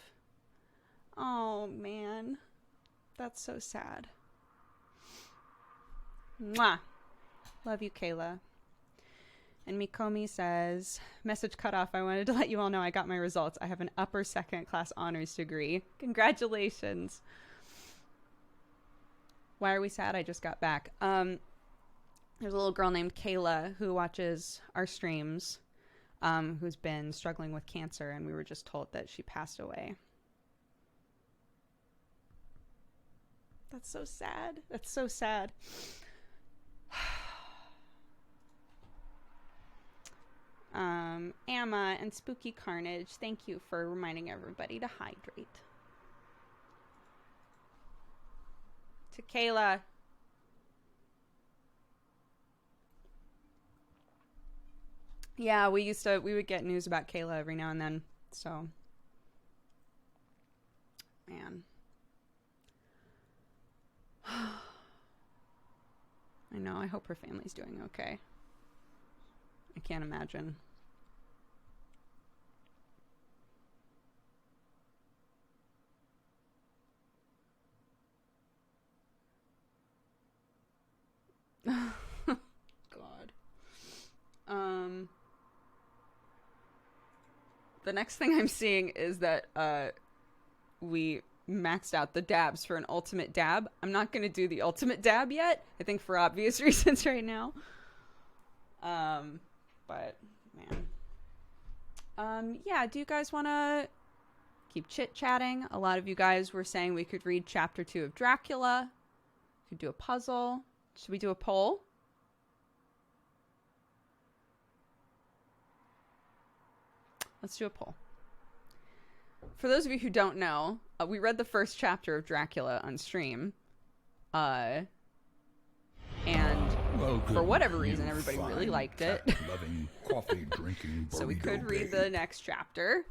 Oh, man. That's so sad. Mwah. Love you, Kayla. And Mikomi says, message cut off. I wanted to let you all know I got my results. I have an upper second class honors degree. Congratulations. Why are we sad? I just got back. There's a little girl named Kayla who watches our streams, who's been struggling with cancer, and we were just told that she passed away. That's so sad. That's so sad. Amma and Spooky Carnage, thank you for reminding everybody to hydrate. To Kayla. Yeah, we would get news about Kayla every now and then, so. Man. I know, I hope her family's doing okay. I can't imagine. God. The next thing I'm seeing is that we maxed out the dabs for an ultimate dab. I'm not going to do the ultimate dab yet, I think for obvious reasons right now. But man. Yeah, do you guys want to keep chit-chatting. A lot of you guys were saying we could read chapter 2 of Dracula. We could do a puzzle. Should we do a poll? Let's do a poll. For those of you who don't know, we read the first chapter of Dracula on stream. And for whatever reason, everybody really liked it. Loving, coffee drinking, So we could read the next chapter.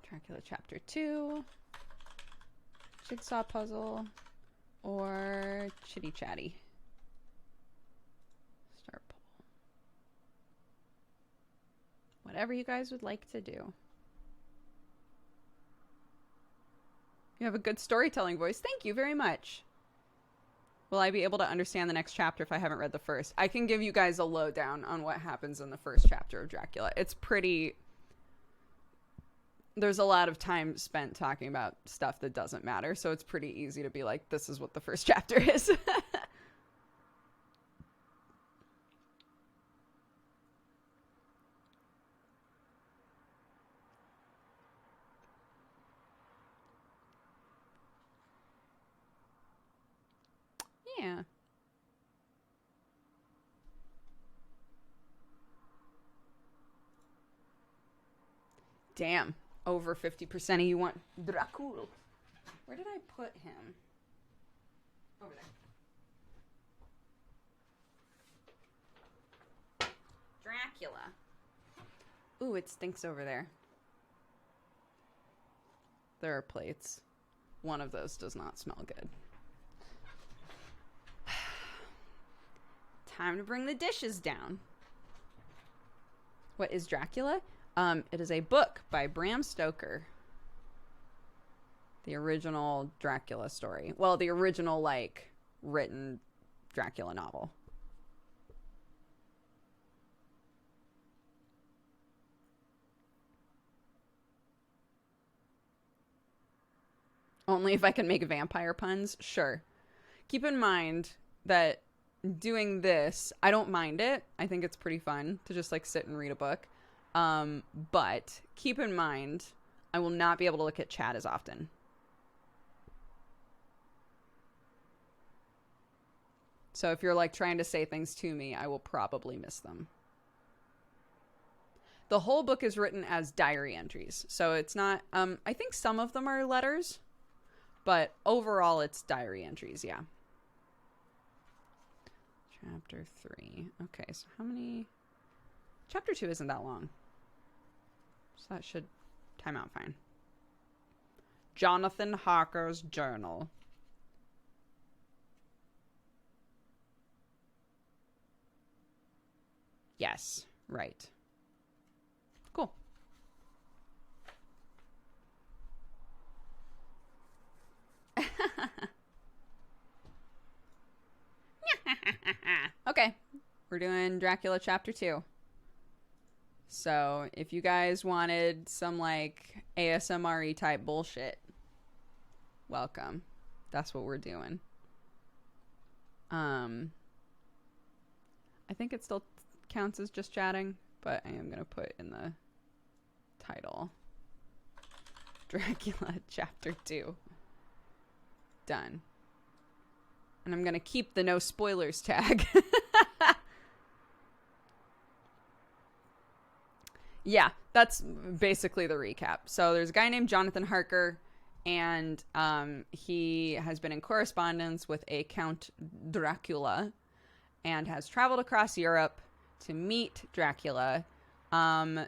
Dracula chapter 2, jigsaw puzzle, or chitty chatty. Start poll. Whatever you guys would like to do. You have a good storytelling voice. Thank you very much. Will I be able to understand the next chapter if I haven't read the first? I can give you guys a lowdown on what happens in the first chapter of Dracula. It's pretty... There's a lot of time spent talking about stuff that doesn't matter, so it's pretty easy to be like, this is what the first chapter is. Yeah. Damn. Over 50% of you want Dracula. Where did I put him? Over there. Dracula. Ooh, it stinks over there. There are plates. One of those does not smell good. Time to bring the dishes down. What is Dracula? It is a book by Bram Stoker. The original Dracula story. Well, the original, like, written Dracula novel. Only if I can make vampire puns? Sure. Keep in mind that doing this, I don't mind it. I think it's pretty fun to just, like, sit and read a book. But keep in mind, I will not be able to look at chat as often. So if you're like trying to say things to me, I will probably miss them. The whole book is written as diary entries. So it's not, I think some of them are letters, but overall it's diary entries. Yeah. Chapter 3. Okay. So how many? Chapter 2 isn't that long. So that should time out fine. Jonathan Harker's journal. Yes, right. Cool. Okay, we're doing Dracula chapter 2. So, if you guys wanted some, like, ASMR-y type bullshit, welcome. That's what we're doing. I think it still counts as just chatting, but I am going to put in the title. Dracula chapter 2. Done. And I'm going to keep the no spoilers tag. Yeah, that's basically the recap. So there's a guy named Jonathan Harker, and he has been in correspondence with a Count Dracula and has traveled across Europe to meet Dracula. And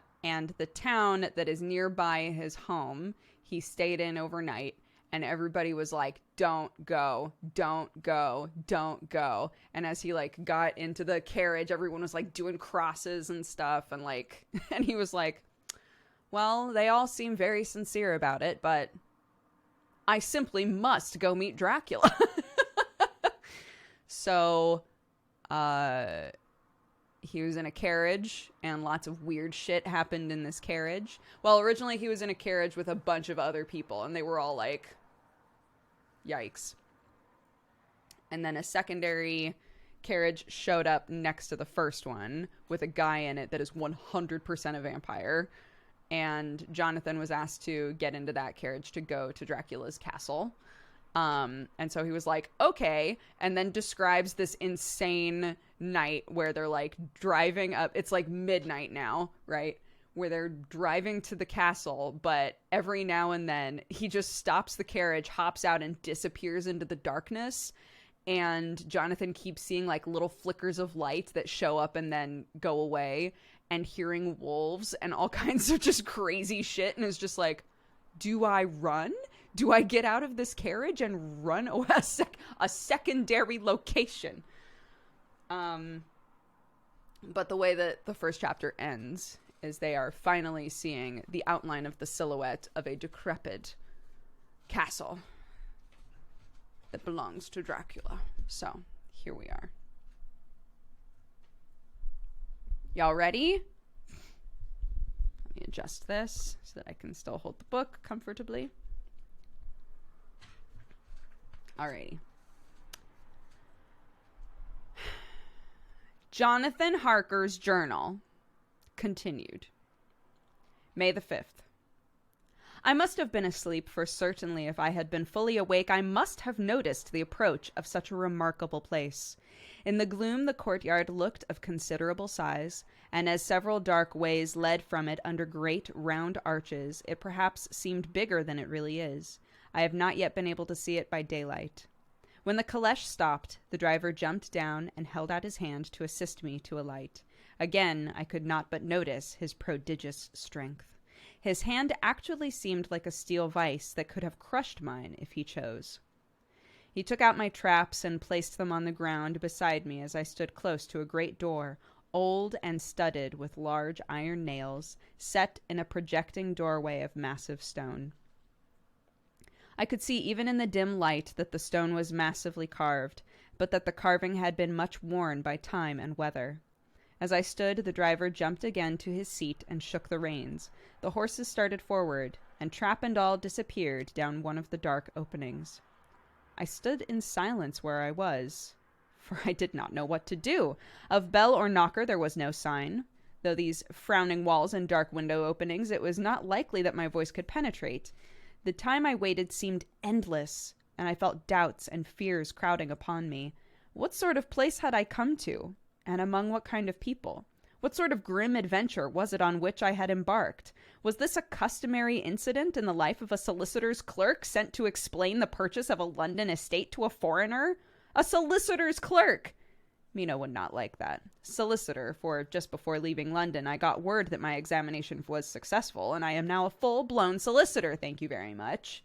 the town that is nearby his home, he stayed in overnight, and everybody was like, don't go, don't go, don't go. And as he, like, got into the carriage, everyone was, like, doing crosses and stuff. And, like, and he was like, well, they all seem very sincere about it, but I simply must go meet Dracula. So, he was in a carriage, and lots of weird shit happened in this carriage. Well, originally he was in a carriage with a bunch of other people, and they were all like, yikes. And then a secondary carriage showed up next to the first one with a guy in it that is 100% a vampire. And Jonathan was asked to get into that carriage to go to Dracula's castle. And so he was like, okay, and then describes this insane night where they're like driving up. It's like midnight now, right? Where they're driving to the castle, but every now and then he just stops the carriage, hops out, and disappears into the darkness. And Jonathan keeps seeing like little flickers of light that show up and then go away, and hearing wolves and all kinds of just crazy shit, and is just like, do I run? Do I get out of this carriage and run away? A secondary location. But the way that the first chapter ends is they are finally seeing the outline of the silhouette of a decrepit castle that belongs to Dracula. So, here we are. Y'all ready? Let me adjust this so that I can still hold the book comfortably. Alrighty. Jonathan Harker's journal continued. May the 5th. I must have been asleep, for certainly if I had been fully awake, I must have noticed the approach of such a remarkable place. In the gloom, the courtyard looked of considerable size, and as several dark ways led from it under great round arches, it perhaps seemed bigger than it really is. I have not yet been able to see it by daylight. When the caleche stopped, the driver jumped down and held out his hand to assist me to alight. Again, I could not but notice his prodigious strength. His hand actually seemed like a steel vice that could have crushed mine if he chose. He took out my traps and placed them on the ground beside me as I stood close to a great door, old and studded with large iron nails, set in a projecting doorway of massive stone. I could see even in the dim light that the stone was massively carved, but that the carving had been much worn by time and weather. As I stood, the driver jumped again to his seat and shook the reins. The horses started forward, and trap and all disappeared down one of the dark openings. I stood in silence where I was, for I did not know what to do. Of bell or knocker there was no sign. Though these frowning walls and dark window openings, it was not likely that my voice could penetrate. The time I waited seemed endless, and I felt doubts and fears crowding upon me. What sort of place had I come to, and among what kind of people? What sort of grim adventure was it on which I had embarked? Was this a customary incident in the life of a solicitor's clerk sent to explain the purchase of a London estate to a foreigner? A solicitor's clerk! Mina would not like that. Solicitor, for just before leaving London, I got word that my examination was successful, and I am now a full-blown solicitor, thank you very much.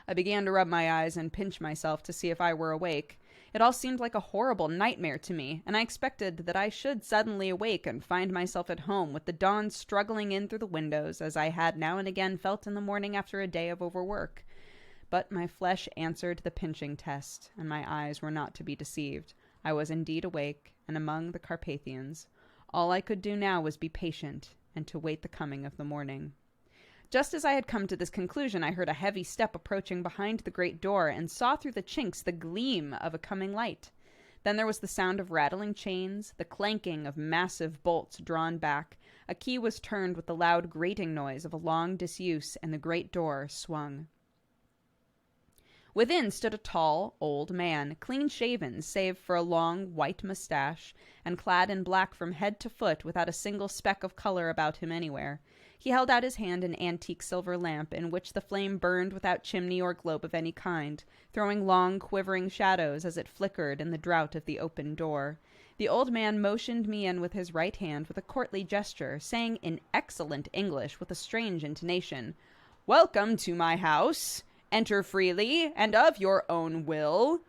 I began to rub my eyes and pinch myself to see if I were awake. It all seemed like a horrible nightmare to me, and I expected that I should suddenly awake and find myself at home, with the dawn struggling in through the windows, as I had now and again felt in the morning after a day of overwork. But my flesh answered the pinching test, and my eyes were not to be deceived. I was indeed awake, and among the Carpathians. All I could do now was be patient, and to wait the coming of the morning. Just as I had come to this conclusion, I heard a heavy step approaching behind the great door, and saw through the chinks the gleam of a coming light. Then there was the sound of rattling chains, the clanking of massive bolts drawn back. A key was turned with the loud grating noise of a long disuse, and the great door swung. Within stood a tall, old man, clean-shaven, save for a long, white mustache, and clad in black from head to foot, without a single speck of color about him anywhere. He held out his hand an antique silver lamp, in which the flame burned without chimney or globe of any kind, throwing long, quivering shadows as it flickered in the draught of the open door. The old man motioned me in with his right hand with a courtly gesture, saying in excellent English, with a strange intonation, "Welcome to my house. Enter freely, and of your own will."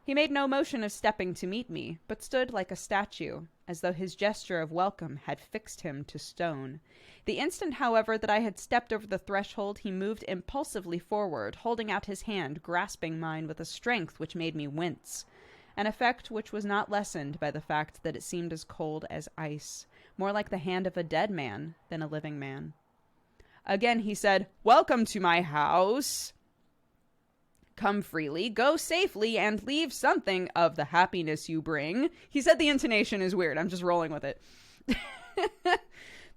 He made no motion of stepping to meet me, but stood like a statue, as though his gesture of welcome had fixed him to stone. The instant, however, that I had stepped over the threshold, he moved impulsively forward, holding out his hand, grasping mine with a strength which made me wince, an effect which was not lessened by the fact that it seemed as cold as ice, more like the hand of a dead man than a living man. Again he said, "Welcome to my house." Come freely, go safely, and leave something of the happiness you bring. He said the intonation is weird. I'm just rolling with it.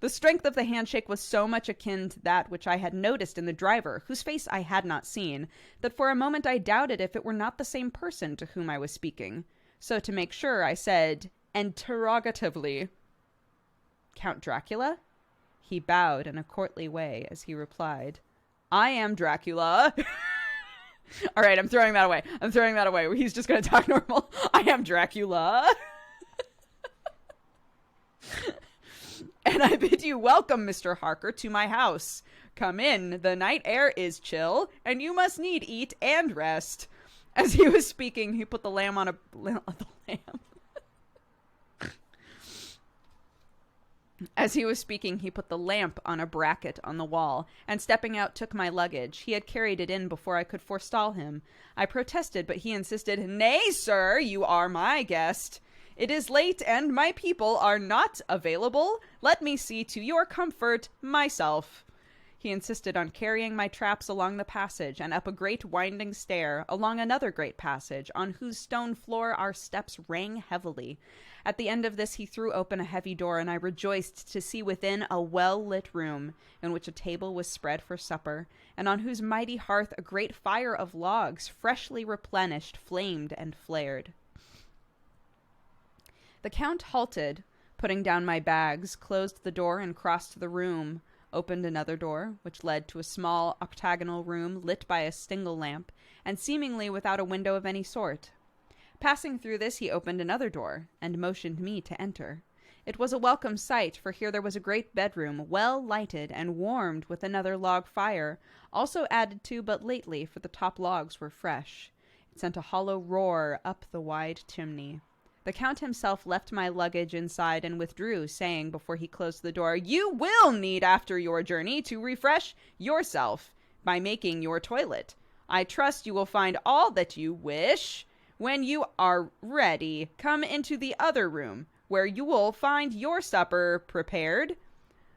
The strength of the handshake was so much akin to that which I had noticed in the driver, whose face I had not seen, that for a moment I doubted if it were not the same person to whom I was speaking. So to make sure, I said, interrogatively, Count Dracula? He bowed in a courtly way as he replied, I am Dracula. All right, I'm throwing that away. He's just going to talk normal. I am Dracula. And I bid you welcome, Mr. Harker, to my house. Come in. The night air is chill, and you must need eat and rest. As he was speaking, he put the lamp on a... As he was speaking, he put the lamp on a bracket on the wall, and stepping out took my luggage. He had carried it in before I could forestall him. I protested, but he insisted, Nay, sir, you are my guest. It is late, and my people are not available. Let me see to your comfort myself. He insisted on carrying my traps along the passage and up a great winding stair, along another great passage, on whose stone floor our steps rang heavily. At the end of this he threw open a heavy door, and I rejoiced to see within a well-lit room, in which a table was spread for supper, and on whose mighty hearth a great fire of logs, freshly replenished, flamed and flared. The Count halted, putting down my bags, closed the door and crossed the room, opened another door, which led to a small octagonal room lit by a single lamp, and seemingly without a window of any sort. Passing through this, he opened another door, and motioned me to enter. It was a welcome sight, for here there was a great bedroom, well lighted and warmed with another log fire, also added to but lately, for the top logs were fresh. It sent a hollow roar up the wide chimney. The Count himself left my luggage inside and withdrew, saying before he closed the door, You will need after your journey to refresh yourself by making your toilet. I trust you will find all that you wish. When you are ready, come into the other room, where you will find your supper prepared.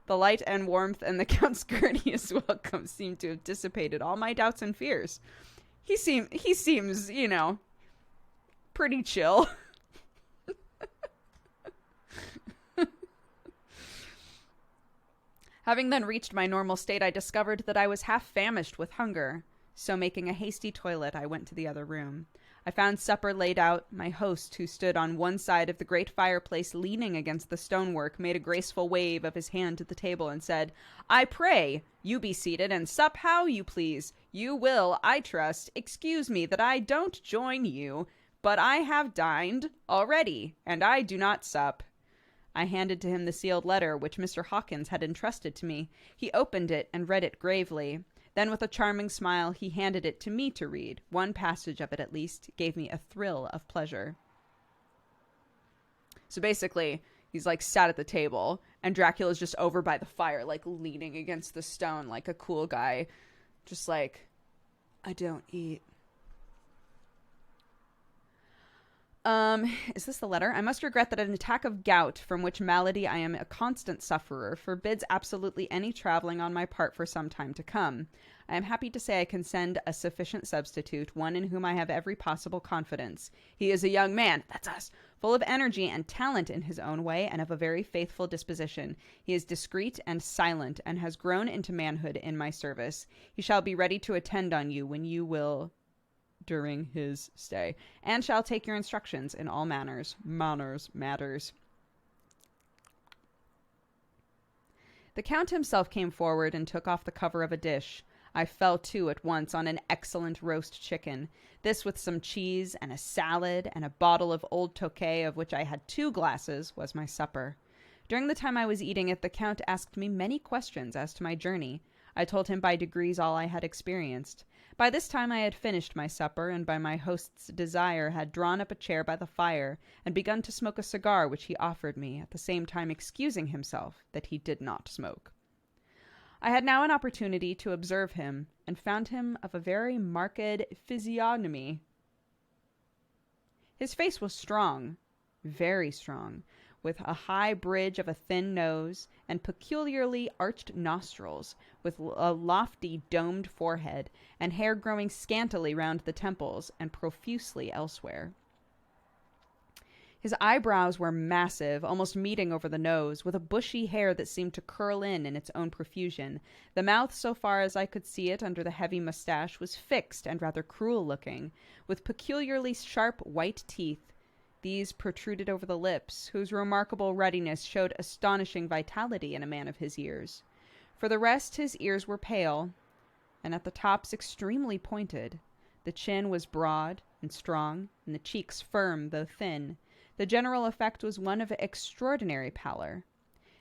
The light and warmth and the Count's courteous welcome seemed to have dissipated all my doubts and fears. He seems, pretty chill. Having then reached my normal state, I discovered that I was half famished with hunger. So making a hasty toilet, I went to the other room. I found supper laid out. My host, who stood on one side of the great fireplace leaning against the stonework, made a graceful wave of his hand to the table and said, I pray you be seated and sup how you please. You will, I trust, excuse me that I don't join you, but I have dined already, and I do not sup. I handed to him the sealed letter which Mr. Hawkins had entrusted to me. He opened it and read it gravely. Then with a charming smile, he handed it to me to read. One passage of it, at least, gave me a thrill of pleasure. So basically, he's sat at the table, and Dracula's just over by the fire, leaning against the stone like a cool guy. Just I don't eat. Is this the letter? I must regret that an attack of gout, from which malady I am a constant sufferer, forbids absolutely any traveling on my part for some time to come. I am happy to say I can send a sufficient substitute, one in whom I have every possible confidence. He is a young man, that's us, full of energy and talent in his own way, and of a very faithful disposition. He is discreet and silent, and has grown into manhood in my service. He shall be ready to attend on you when you will during his stay, and shall take your instructions in all matters. The Count himself came forward and took off the cover of a dish. I fell to at once on an excellent roast chicken. This with some cheese and a salad and a bottle of old Tokay, of which I had 2 glasses, was my supper. During the time I was eating it, the Count asked me many questions as to my journey. I told him by degrees all I had experienced. By this time I had finished my supper, and by my host's desire had drawn up a chair by the fire, and begun to smoke a cigar which he offered me, at the same time excusing himself that he did not smoke. I had now an opportunity to observe him, and found him of a very marked physiognomy. His face was strong, very strong, with a high bridge of a thin nose and peculiarly arched nostrils, with a lofty domed forehead, and hair growing scantily round the temples and profusely elsewhere. His eyebrows were massive, almost meeting over the nose, with a bushy hair that seemed to curl in its own profusion. The mouth, so far as I could see it under the heavy mustache, was fixed and rather cruel-looking, with peculiarly sharp white teeth. These protruded over the lips, whose remarkable ruddiness showed astonishing vitality in a man of his years. For the rest, his ears were pale, and at the tops extremely pointed. The chin was broad and strong, and the cheeks firm, though thin. The general effect was one of extraordinary pallor.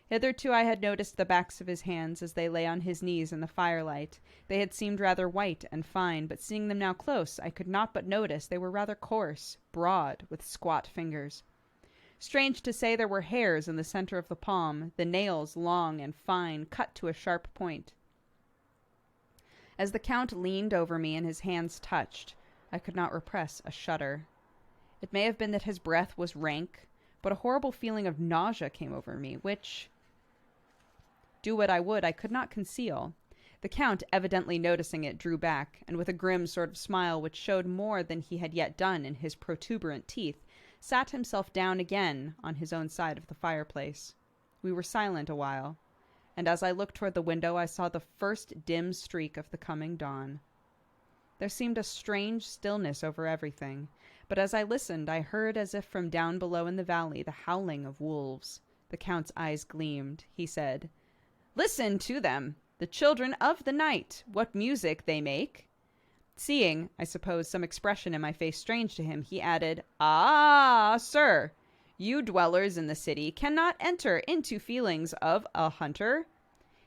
Hitherto I had noticed the backs of his hands as they lay on his knees in the firelight. They had seemed rather white and fine, but seeing them now close, I could not but notice they were rather coarse, broad, with squat fingers. Strange to say, there were hairs in the center of the palm, the nails long and fine, cut to a sharp point. As the Count leaned over me and his hands touched, I could not repress a shudder. It may have been that his breath was rank, but a horrible feeling of nausea came over me, which, do what I would, I could not conceal. The Count, evidently noticing it, drew back, and with a grim sort of smile which showed more than he had yet done in his protuberant teeth, sat himself down again on his own side of the fireplace. We were silent a while, and as I looked toward the window, I saw the first dim streak of the coming dawn. There seemed a strange stillness over everything, but as I listened, I heard, as if from down below in the valley, the howling of wolves. The Count's eyes gleamed. He said, "Listen to them, the children of the night, what music they make." Seeing, I suppose, some expression in my face strange to him, he added, "Ah, sir, you dwellers in the city cannot enter into feelings of a hunter."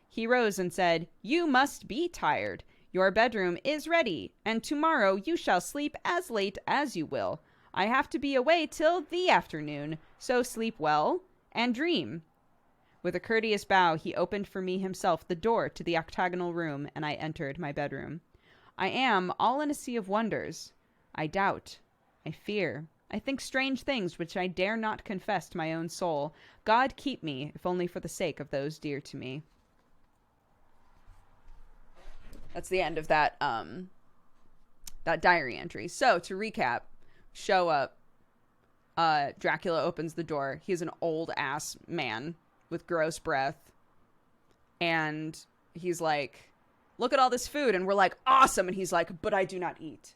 He rose and said, "You must be tired. Your bedroom is ready, and tomorrow you shall sleep as late as you will. I have to be away till the afternoon, so sleep well and dream." With a courteous bow, he opened for me himself the door to the octagonal room, and I entered my bedroom. I am all in a sea of wonders. I doubt. I fear. I think strange things which I dare not confess to my own soul. God keep me, if only for the sake of those dear to me. That's the end of that diary entry. So, to recap, show up. Dracula opens the door. He's an old-ass man with gross breath. And he's like, "Look at all this food." And we're like, "Awesome." And he's like, "But I do not eat."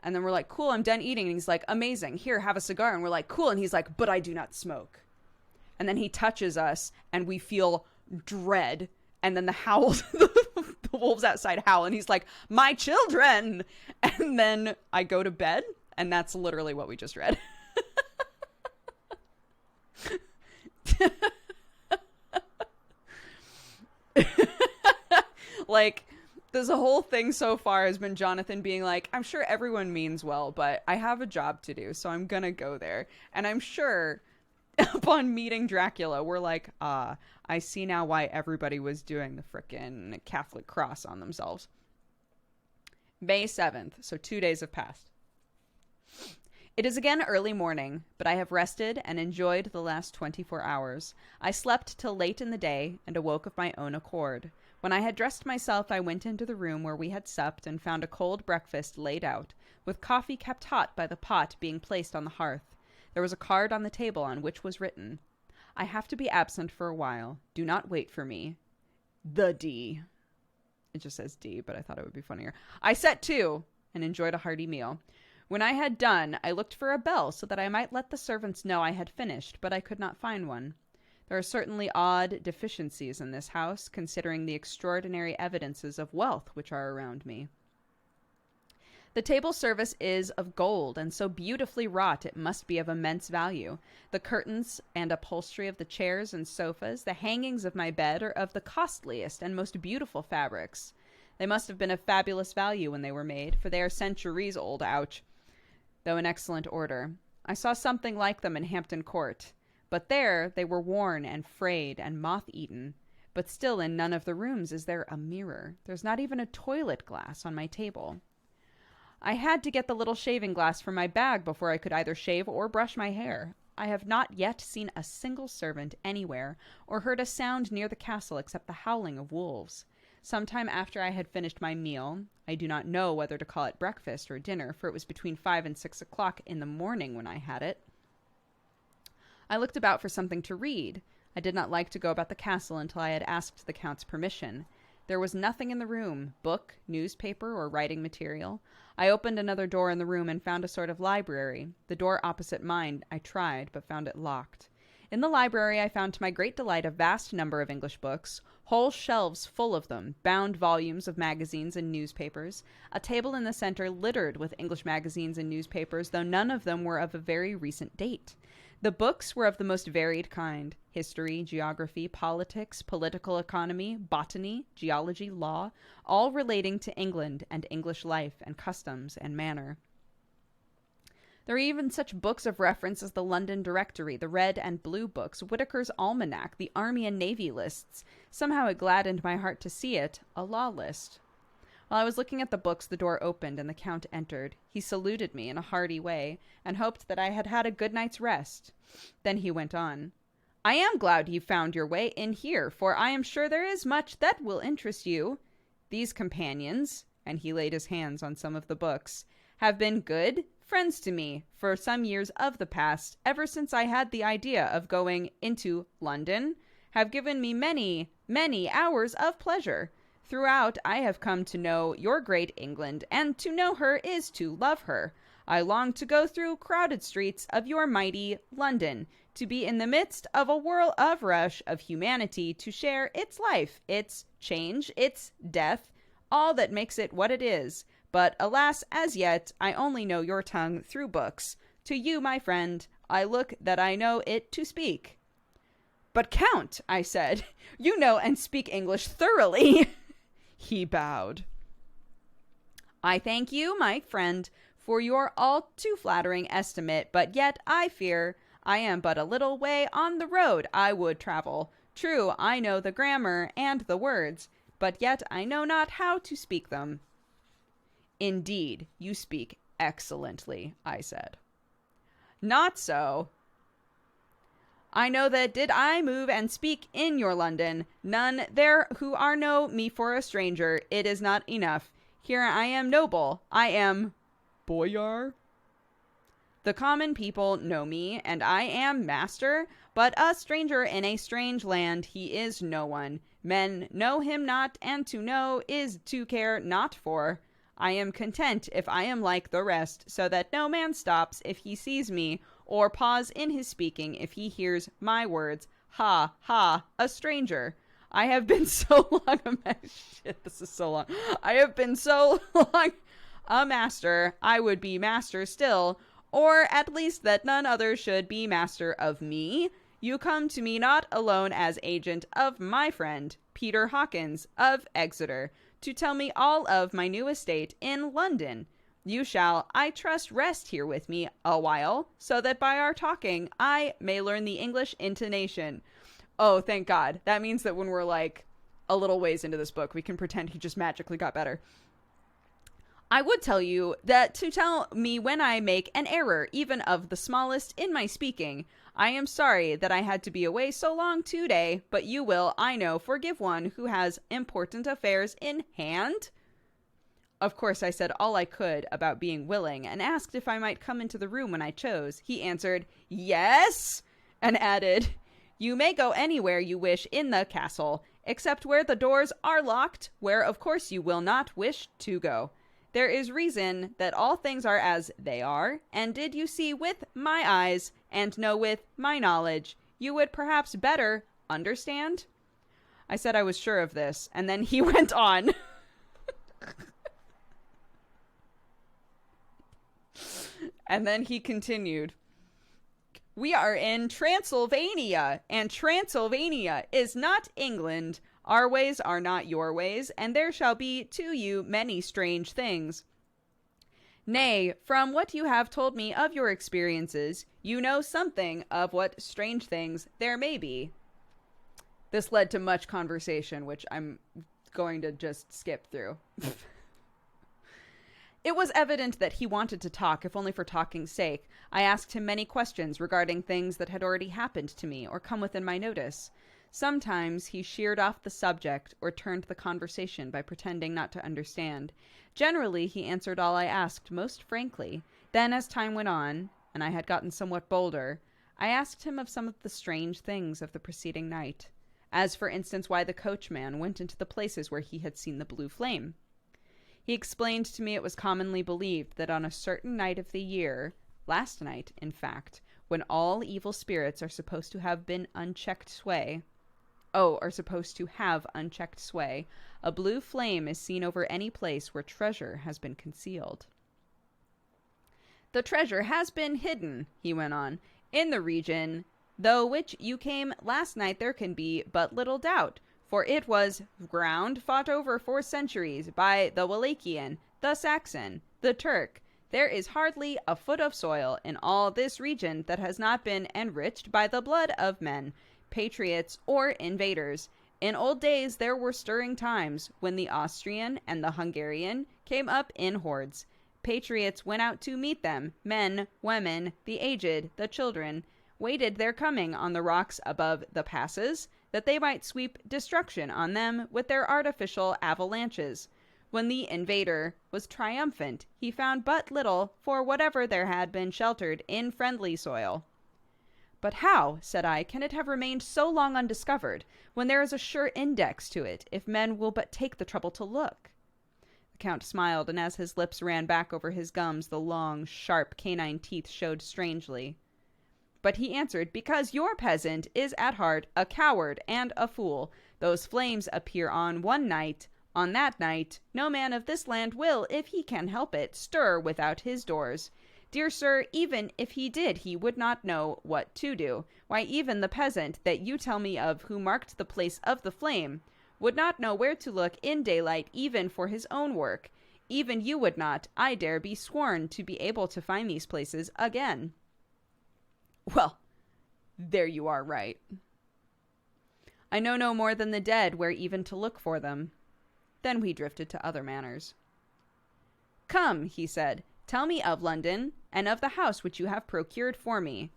And then we're like, "Cool, I'm done eating." And he's like, "Amazing. Here, have a cigar." And we're like, "Cool." And he's like, "But I do not smoke." And then he touches us, and we feel dread. And then the howls, the wolves outside howl, and he's like, "My children!" And then I go to bed, and that's literally what we just read. Like, this whole thing so far has been Jonathan being like, "I'm sure everyone means well, but I have a job to do, so I'm gonna go there." And I'm sure upon meeting Dracula, we're like, I see now why everybody was doing the frickin' Catholic cross on themselves. May 7th, so 2 days have passed. It is again early morning, but I have rested and enjoyed the last 24 hours. I slept till late in the day and awoke of my own accord. When I had dressed myself, I went into the room where we had supped and found a cold breakfast laid out, with coffee kept hot by the pot being placed on the hearth. There was a card on the table on which was written, "I have to be absent for a while. Do not wait for me. The D." It just says D, but I thought it would be funnier. I set to and enjoyed a hearty meal. When I had done, I looked for a bell so that I might let the servants know I had finished, but I could not find one. There are certainly odd deficiencies in this house, considering the extraordinary evidences of wealth which are around me. The table service is of gold, and so beautifully wrought it must be of immense value. The curtains and upholstery of the chairs and sofas, the hangings of my bed, are of the costliest and most beautiful fabrics. They must have been of fabulous value when they were made, for they are centuries old, ouch, though in excellent order. I saw something like them in Hampton Court, but there they were worn and frayed and moth-eaten. But still in none of the rooms is there a mirror. There's not even a toilet glass on my table. I had to get the little shaving glass from my bag before I could either shave or brush my hair. I have not yet seen a single servant anywhere, or heard a sound near the castle except the howling of wolves. Some time after I had finished my meal, I do not know whether to call it breakfast or dinner, for it was between 5 and 6 o'clock in the morning when I had it, I looked about for something to read. I did not like to go about the castle until I had asked the Count's permission. There was nothing in the room, book, newspaper, or writing material. I opened another door in the room and found a sort of library. The door opposite mine I tried, but found it locked. In the library I found to my great delight a vast number of English books, whole shelves full of them, bound volumes of magazines and newspapers, a table in the center littered with English magazines and newspapers, though none of them were of a very recent date. The books were of the most varied kind: history, geography, politics, political economy, botany, geology, law, all relating to England and English life and customs and manner. There are even such books of reference as the London Directory, the Red and Blue Books, Whitaker's Almanac, the Army and Navy lists. Somehow it gladdened my heart to see it, a law list. While I was looking at the books, the door opened and the Count entered. He saluted me in a hearty way and hoped that I had had a good night's rest. Then he went on. I am glad you found your way in here, for I am sure there is much that will interest you. These companions, and he laid his hands on some of the books, have been good friends to me for some years of the past, ever since I had the idea of going into London, have given me many, many hours of pleasure. Throughout, I have come to know your great England, and to know her is to love her. I long to go through crowded streets of your mighty London, to be in the midst of a whirl of rush of humanity, to share its life, its change, its death, all that makes it what it is. But alas, as yet, I only know your tongue through books. To you, my friend, I look that I know it to speak. But Count, I said, you know and speak English thoroughly. He bowed. I thank you, my friend, for your all too flattering estimate, but yet I fear I am but a little way on the road I would travel. True, I know the grammar and the words, but yet I know not how to speak them. Indeed, you speak excellently, I said. Not so. I know that did I move and speak in your London, none there who are know me for a stranger, it is not enough. Here I am noble, I am boyar. The common people know me, and I am master, but a stranger in a strange land, he is no one. Men know him not, and to know is to care not for. I am content if I am like the rest, so that no man stops if he sees me, or pause in his speaking if he hears my words. Ha, ha, a stranger. I have been so long this is so long. I have been so long a master, I would be master still, or at least that none other should be master of me. You come to me not alone as agent of my friend, Peter Hawkins of Exeter, to tell me all of my new estate in London. You shall, I trust, rest here with me a while, so that by our talking I may learn the English intonation. Oh, thank God. That means that when we're like a little ways into this book, we can pretend he just magically got better. I would tell you that to tell me when I make an error, even of the smallest, in my speaking. I am sorry that I had to be away so long today, but you will, I know, forgive one who has important affairs in hand. Of course, I said all I could about being willing, and asked if I might come into the room when I chose. He answered, yes, and added, you may go anywhere you wish in the castle, except where the doors are locked, where of course you will not wish to go. There is reason that all things are as they are, and did you see with my eyes, and know with my knowledge, you would perhaps better understand? I said I was sure of this, and then he went on. And then he continued. We are in Transylvania, and Transylvania is not England. Our ways are not your ways, and there shall be to you many strange things. Nay, from what you have told me of your experiences, you know something of what strange things there may be. This led to much conversation, which I'm going to just skip through. It was evident that he wanted to talk, if only for talking's sake. I asked him many questions regarding things that had already happened to me or come within my notice. Sometimes he sheered off the subject or turned the conversation by pretending not to understand. Generally, he answered all I asked most frankly. Then, as time went on, and I had gotten somewhat bolder, I asked him of some of the strange things of the preceding night, as for instance why the coachman went into the places where he had seen the blue flame. He explained to me it was commonly believed that on a certain night of the year, last night, in fact, when all evil spirits are supposed to have unchecked sway, a blue flame is seen over any place where treasure has been concealed. The treasure has been hidden, he went on, in the region, though which you came last night there can be but little doubt, for it was ground fought over for centuries by the Wallachian, the Saxon, the Turk. There is hardly a foot of soil in all this region that has not been enriched by the blood of men, patriots or invaders. In old days there were stirring times when the Austrian and the Hungarian came up in hordes. Patriots went out to meet them. Men, women, the aged, the children, waited their coming on the rocks above the passes, that they might sweep destruction on them with their artificial avalanches. When the invader was triumphant, he found but little for whatever there had been sheltered in friendly soil. But how, said I, can it have remained so long undiscovered, when there is a sure index to it, if men will but take the trouble to look? The Count smiled, and as his lips ran back over his gums, the long, sharp canine teeth showed strangely. But he answered, because your peasant is at heart a coward and a fool. Those flames appear on one night. On that night, no man of this land will, if he can help it, stir without his doors. Dear sir, even if he did, he would not know what to do. Why, even the peasant that you tell me of, who marked the place of the flame, would not know where to look in daylight even for his own work. Even you would not, I dare be sworn, to be able to find these places again. Well, there you are right. I know no more than the dead where even to look for them. Then we drifted to other matters. Come, he said, tell me of London, and of the house which you have procured for me.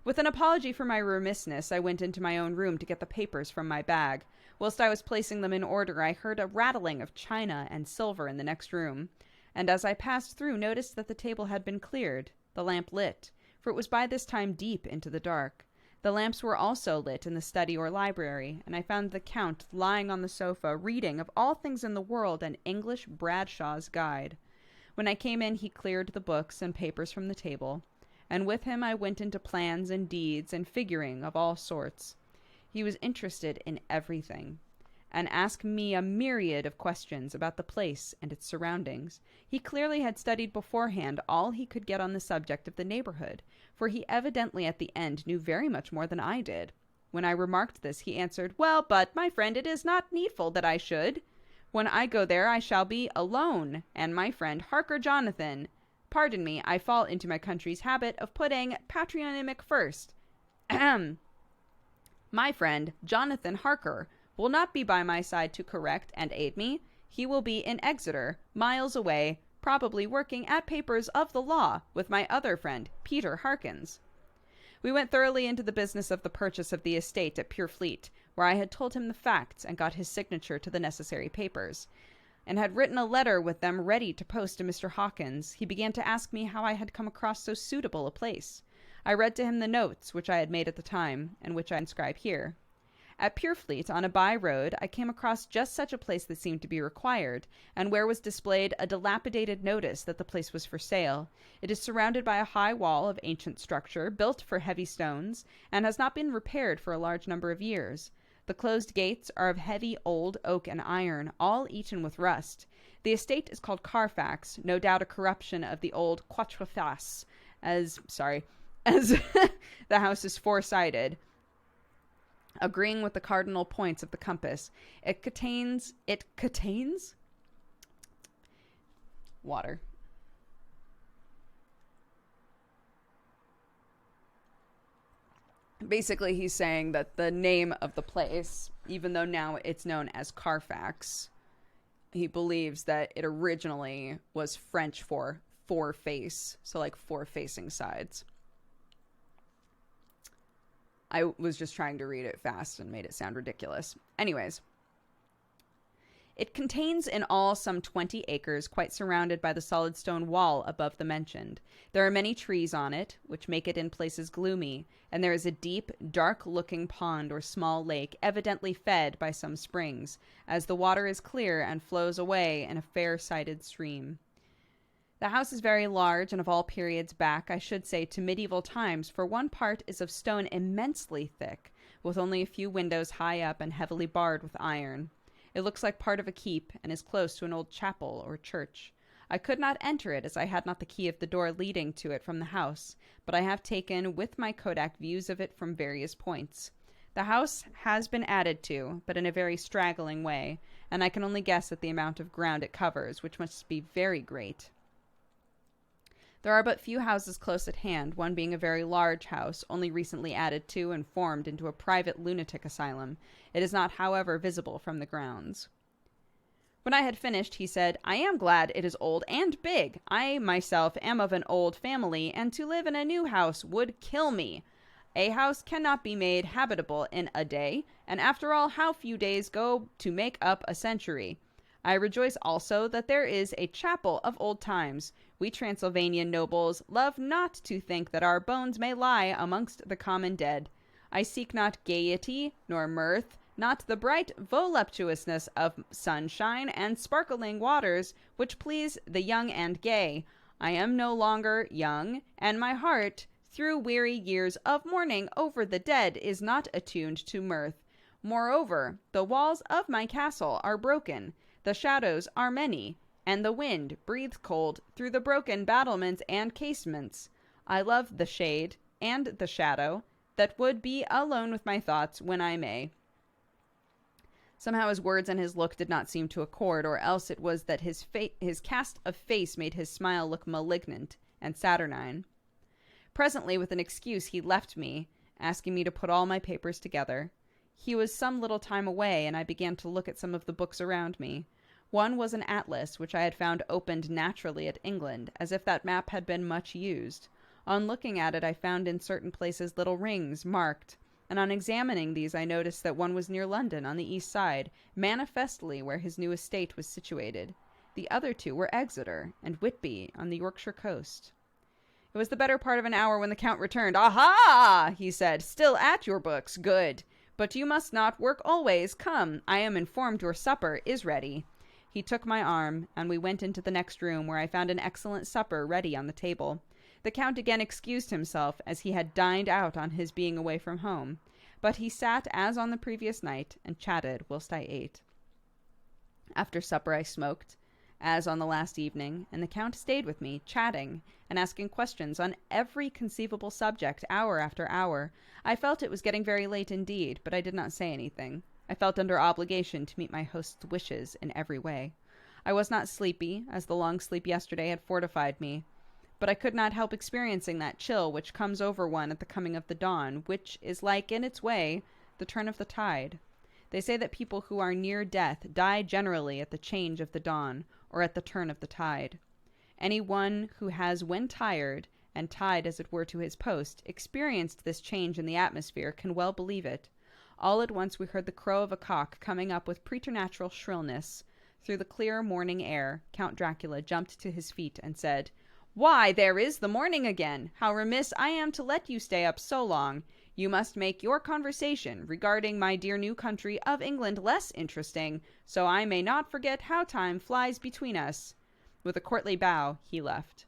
With an apology for my remissness, I went into my own room to get the papers from my bag. Whilst I was placing them in order, I heard a rattling of china and silver in the next room, and as I passed through, noticed that the table had been cleared, the lamp lit, for it was by this time deep into the dark. The lamps were also lit in the study or library, and I found the Count lying on the sofa, reading, of all things in the world, an English Bradshaw's Guide. When I came in, he cleared the books and papers from the table, and with him I went into plans and deeds and figuring of all sorts. He was interested in everything, and asked me a myriad of questions about the place and its surroundings. He clearly had studied beforehand all he could get on the subject of the neighborhood, for he evidently at the end knew very much more than I did. When I remarked this, he answered, well, but, my friend, it is not needful that I should. When I go there, I shall be alone, and my friend Harker Jonathan. Pardon me, I fall into my country's habit of putting patronymic first. Ahem. My friend, Jonathan Harker, will not be by my side to correct and aid me. He will be in Exeter, miles away, probably working at papers of the law with my other friend, Peter Harkins. We went thoroughly into the business of the purchase of the estate at Purefleet, where I had told him the facts and got his signature to the necessary papers, and had written a letter with them ready to post to Mr. Hawkins. He began to ask me how I had come across so suitable a place. I read to him the notes which I had made at the time, and which I inscribe here. At Purefleet, on a by-road, I came across just such a place that seemed to be required, and where was displayed a dilapidated notice that the place was for sale. It is surrounded by a high wall of ancient structure, built for heavy stones, and has not been repaired for a large number of years. The closed gates are of heavy old oak and iron, all eaten with rust. The estate is called Carfax, no doubt a corruption of the old Quatreface, as the house is four-sided, agreeing with the cardinal points of the compass. It contains water. Basically, he's saying that the name of the place, even though now it's known as Carfax, he believes that it originally was French for four face, so like four facing sides. I was just trying to read it fast and made it sound ridiculous. Anyways, it contains in all some 20 acres, quite surrounded by the solid stone wall above the mentioned. There are many trees on it, which make it in places gloomy, and there is a deep, dark-looking pond or small lake, evidently fed by some springs, as the water is clear and flows away in a fair-sided stream. The house is very large and of all periods back, I should say, to medieval times, for one part is of stone immensely thick, with only a few windows high up and heavily barred with iron. It looks like part of a keep, and is close to an old chapel or church. I could not enter it, as I had not the key of the door leading to it from the house, but I have taken with my kodak views of it from various points. The house has been added to, but in a very straggling way, and I can only guess at the amount of ground it covers, which must be very great. There are but few houses close at hand, one being a very large house, only recently added to and formed into a private lunatic asylum. It is not, however, visible from the grounds. When I had finished, he said, I am glad it is old and big. I myself am of an old family, and to live in a new house would kill me. A house cannot be made habitable in a day, and after all, how few days go to make up a century. I rejoice also that there is a chapel of old times. We Transylvanian nobles love not to think that our bones may lie amongst the common dead. I seek not gaiety, nor mirth, not the bright voluptuousness of sunshine and sparkling waters, which please the young and gay. I am no longer young, and my heart, through weary years of mourning over the dead, is not attuned to mirth. Moreover, the walls of my castle are broken. The shadows are many, and the wind breathes cold through the broken battlements and casements. I love the shade and the shadow, that would be alone with my thoughts when I may. Somehow his words and his look did not seem to accord, or else it was that his cast of face made his smile look malignant and saturnine. Presently, with an excuse, he left me, asking me to put all my papers together. He was some little time away, and I began to look at some of the books around me. One was an atlas, which I had found opened naturally at England, as if that map had been much used. On looking at it, I found in certain places little rings marked, and on examining these I noticed that one was near London, on the east side, manifestly where his new estate was situated. The other two were Exeter and Whitby, on the Yorkshire coast. It was the better part of an hour when the Count returned. "Aha!" he said. "Still at your books. Good. But you must not work always. Come, I am informed your supper is ready." He took my arm, and we went into the next room, where I found an excellent supper ready on the table. The Count again excused himself, as he had dined out on his being away from home. But he sat as on the previous night, and chatted whilst I ate. After supper I smoked, as on the last evening, and the Count stayed with me, chatting, and asking questions on every conceivable subject, hour after hour. I felt it was getting very late indeed, but I did not say anything. I felt under obligation to meet my host's wishes in every way. I was not sleepy, as the long sleep yesterday had fortified me, but I could not help experiencing that chill which comes over one at the coming of the dawn, which is like, in its way, the turn of the tide. They say that people who are near death die generally at the change of the dawn, or at the turn of the tide. Any one who has, when tired, and tied as it were to his post, experienced this change in the atmosphere, can well believe it. All at once we heard the crow of a cock coming up with preternatural shrillness. Through the clear morning air, Count Dracula jumped to his feet and said, "Why, there is the morning again! How remiss I am to let you stay up so long! You must make your conversation regarding my dear new country of England less interesting, so I may not forget how time flies between us." With a courtly bow, he left.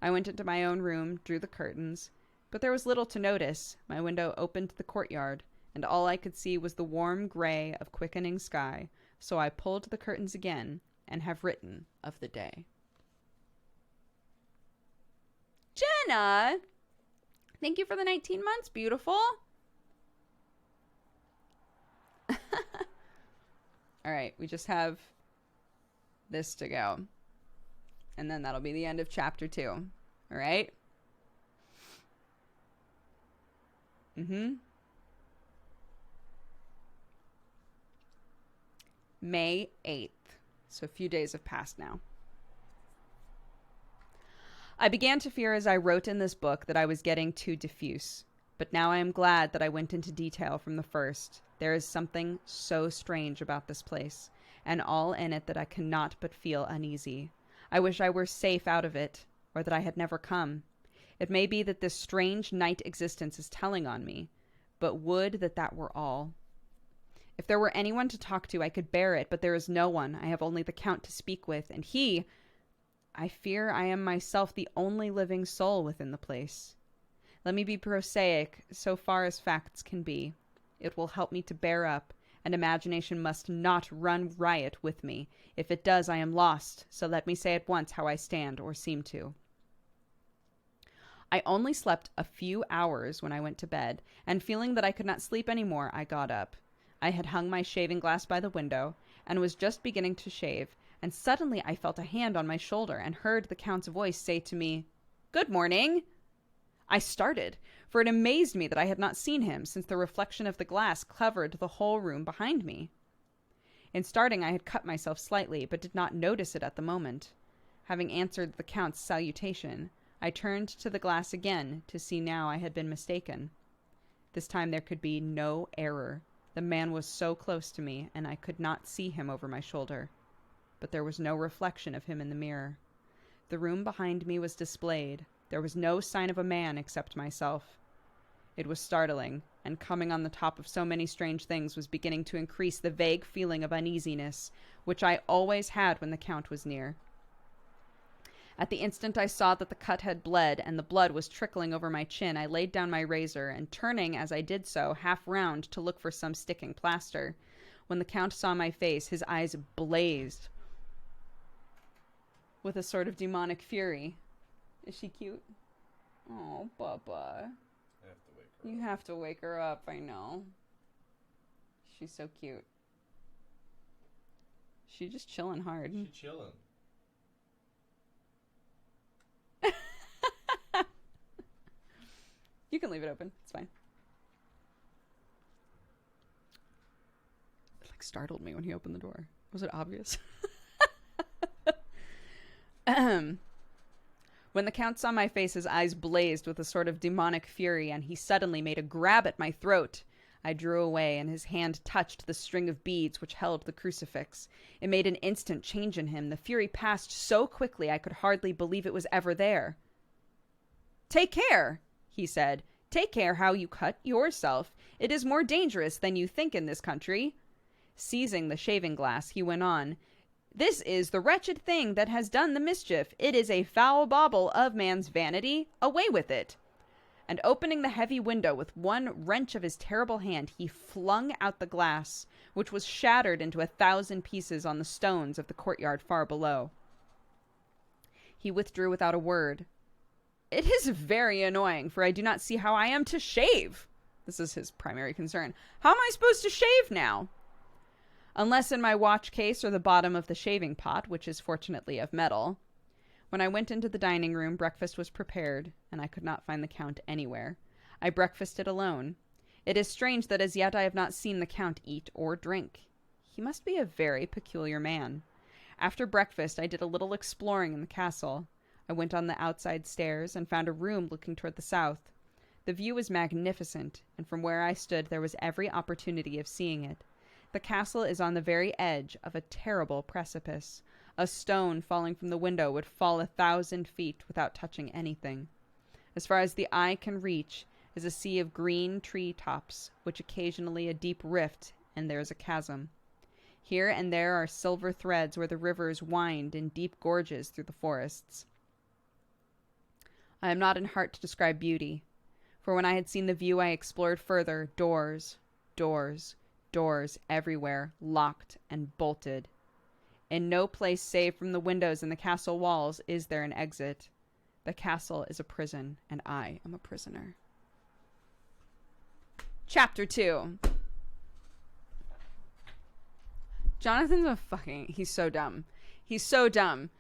I went into my own room, drew the curtains, but there was little to notice. My window opened to the courtyard, and all I could see was the warm gray of quickening sky, so I pulled the curtains again, and have written of the day. Jenna! Thank you for the 19 months, beautiful. All right, we just have this to go. And then that'll be the end of chapter 2. All right? May 8th. So a few days have passed now. I began to fear as I wrote in this book that I was getting too diffuse. But now I am glad that I went into detail from the first. There is something so strange about this place, and all in it that I cannot but feel uneasy. I wish I were safe out of it, or that I had never come. It may be that this strange night existence is telling on me, but would that that were all. If there were anyone to talk to, I could bear it, but there is no one. I have only the Count to speak with, and he... I fear I am myself the only living soul within the place. Let me be prosaic, so far as facts can be. It will help me to bear up, and imagination must not run riot with me. If it does, I am lost, so let me say at once how I stand, or seem to. I only slept a few hours when I went to bed, and feeling that I could not sleep any more, I got up. I had hung my shaving glass by the window, and was just beginning to shave, and suddenly I felt a hand on my shoulder, and heard the Count's voice say to me, "Good morning!" I started, for it amazed me that I had not seen him, since the reflection of the glass covered the whole room behind me. In starting, I had cut myself slightly, but did not notice it at the moment. Having answered the Count's salutation, I turned to the glass again, to see now I had been mistaken. This time there could be no error. The man was so close to me, and I could not see him over my shoulder. But there was no reflection of him in the mirror. The room behind me was displayed. There was no sign of a man except myself. It was startling, and coming on the top of so many strange things was beginning to increase the vague feeling of uneasiness, which I always had when the Count was near. At the instant I saw that the cut had bled, and the blood was trickling over my chin, I laid down my razor, and turning as I did so, half round to look for some sticking plaster. When the Count saw my face, his eyes blazed with a sort of demonic fury. Is she cute? Oh, Bubba. You have to wake her up, I know. She's so cute. She's just chilling hard. She's chilling. You can leave it open. It's fine. It like startled me when he opened the door. Was it obvious? When the Count saw my face, his eyes blazed with a sort of demonic fury, and he suddenly made a grab at my throat. I drew away, and his hand touched the string of beads which held the crucifix. It made an instant change in him. The fury passed so quickly I could hardly believe it was ever there. "Take care," he said. "Take care how you cut yourself. It is more dangerous than you think in this country." Seizing the shaving glass, he went on, "This is the wretched thing that has done the mischief. It is a foul bauble of man's vanity. Away with it." And opening the heavy window with one wrench of his terrible hand, he flung out the glass, which was shattered into 1,000 pieces on the stones of the courtyard far below. He withdrew without a word. "It is very annoying, for I do not see how I am to shave." This is his primary concern. "How am I supposed to shave now?" "Unless in my watch case or the bottom of the shaving pot, which is fortunately of metal." When I went into the dining room, breakfast was prepared, and I could not find the Count anywhere. I breakfasted alone. It is strange that as yet I have not seen the Count eat or drink. He must be a very peculiar man. After breakfast, I did a little exploring in the castle. I went on the outside stairs and found a room looking toward the south. The view was magnificent, and from where I stood there was every opportunity of seeing it. The castle is on the very edge of a terrible precipice. A stone falling from the window would fall 1,000 feet without touching anything. As far as the eye can reach is a sea of green tree tops, with occasionally a deep rift, and there is a chasm. Here and there are silver threads where the rivers wind in deep gorges through the forests. I am not in heart to describe beauty, for when I had seen the view I explored further, doors, doors, doors everywhere, locked and bolted. In no place save from the windows in the castle walls is there an exit. The castle is a prison, and I am a prisoner. Chapter 2. Jonathan's he's so dumb. He's so dumb.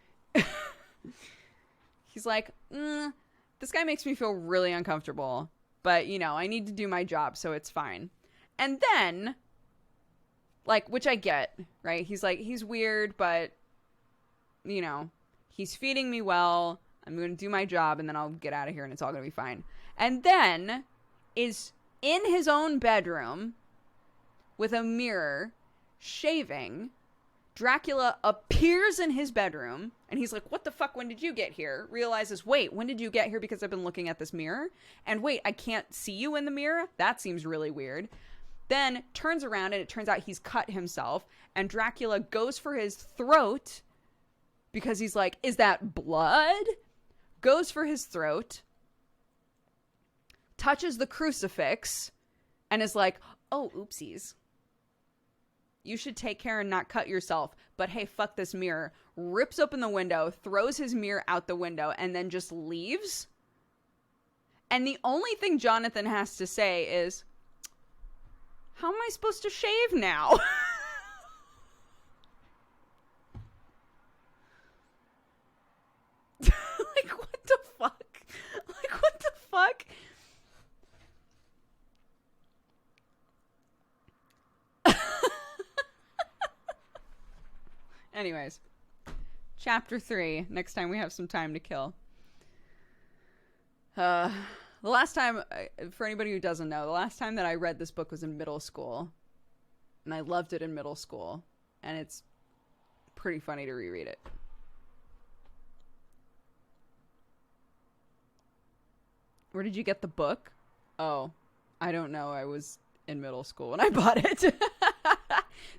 He's like, this guy makes me feel really uncomfortable, but, I need to do my job, so it's fine. And then, which I get, right? He's like, he's weird, but you know, he's feeding me well. I'm going to do my job, and then I'll get out of here, and it's all going to be fine. And then is in his own bedroom with a mirror, shaving. Dracula appears in his bedroom, and he's like, what the fuck, when did you get here? Realizes, wait, when did you get here? Because I've been looking at this mirror. And wait, I can't see you in the mirror? That seems really weird. Then turns around, and it turns out he's cut himself, and Dracula goes for his throat because he's like, is that blood? Goes for his throat, touches the crucifix, and is like, oh, oopsies. You should take care and not cut yourself. But hey, fuck this mirror. Rips open the window, throws his mirror out the window, and then just leaves. And the only thing Jonathan has to say is, how am I supposed to shave now? Like, what the fuck? Like, what the fuck? Anyways, chapter 3, next time we have some time to kill. The last time, for anybody who doesn't know, the last time that I read this book was in middle school. And I loved it in middle school. And it's pretty funny to reread it. Where did you get the book? Oh, I don't know. I was in middle school when I bought it.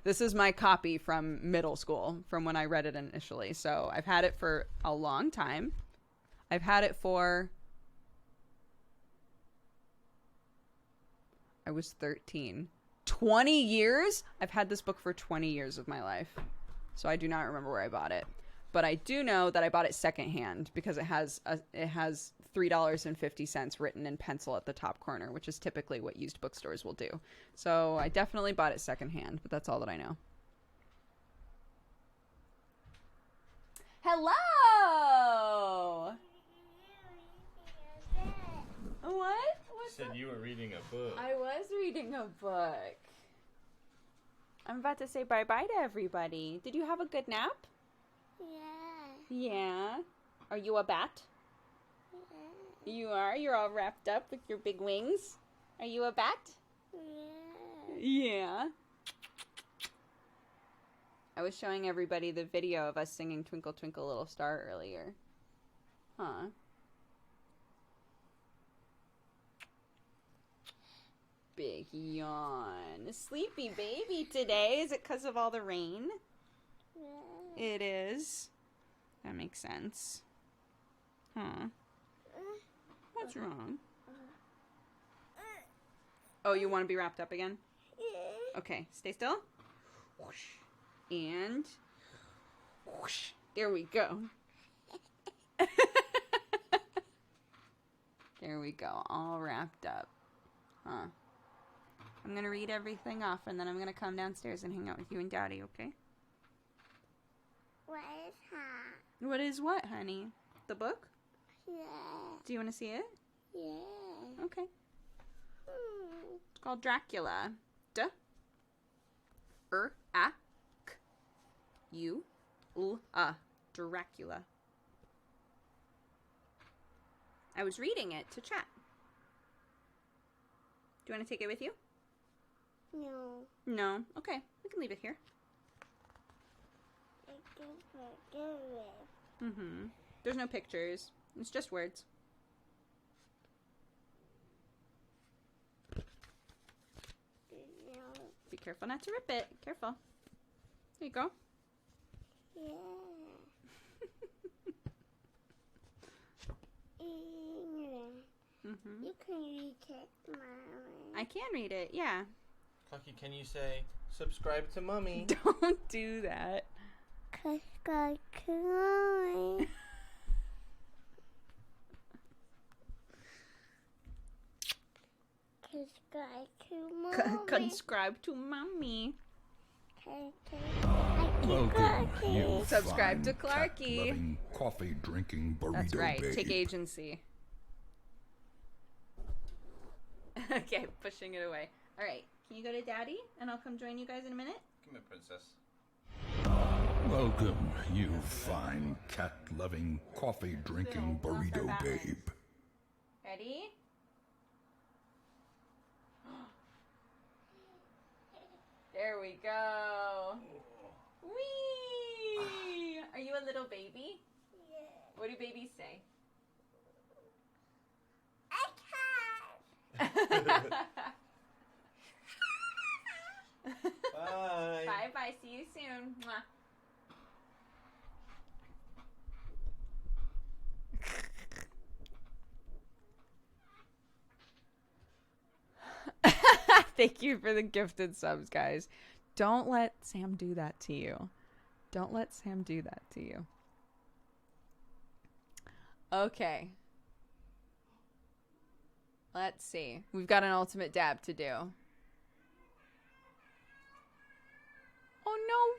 This is my copy from middle school, from when I read it initially. So I've had it for a long time. I've had it for... I was 13. 20 years? I've had this book for 20 years of my life. So I do not remember where I bought it. But I do know that I bought it secondhand because it has $3.50 written in pencil at the top corner, which is typically what used bookstores will do. So I definitely bought it secondhand, but that's all that I know. Hello! What? What's Said up? you were reading a book. I was reading a book. I'm about to say bye-bye to everybody. Did you have a good nap? Yeah. Are you a bat? You are? You're all wrapped up with your big wings? Are you a bat? Yeah. I was showing everybody the video of us singing Twinkle Twinkle Little Star earlier. Huh. Big yawn. Sleepy baby today. Is it because of all the rain? It is. That makes sense. Huh. What's wrong? Oh, you want to be wrapped up again? Okay, stay still. Whoosh. And whoosh. There we go. There we go. All wrapped up. Huh. I'm going to read everything off, and then I'm going to come downstairs and hang out with you and Daddy, okay? What is that? What is what, honey? The book? Yeah. Do you want to see it? Yeah. Okay. It's called Dracula. D-R-A-C-U-L-A. Dracula. I was reading it to chat. Do you want to take it with you? No. No? Okay. We can leave it here. I can forget it. Mm-hmm. There's no pictures. It's just words. No. Be careful not to rip it. Careful. There you go. Yeah. Mm-hmm. You can read it, Mommy. I can read it, yeah. Clucky, can you say, subscribe to Mummy? Don't do that. Subscribe to Mommy. Subscribe to Mommy. Subscribe to Mommy. Welcome, you Subscribe to fine Clarky. cat-loving, coffee-drinking burrito That's right. babe. Take agency. Okay, pushing it away. All right. Can you go to Daddy? And I'll come join you guys in a minute? Come here, princess. Welcome, you fine cat-loving, coffee-drinking burrito babe. Ready? There we go. Whee! Are you a little baby? Yeah. What do babies say? I can't. Bye. Bye-bye. See you soon. Mwah. Thank you for the gifted subs, guys. Don't let Sam do that to you. Don't let Sam do that to you. Okay. Let's see. We've got an ultimate dab to do. Oh no.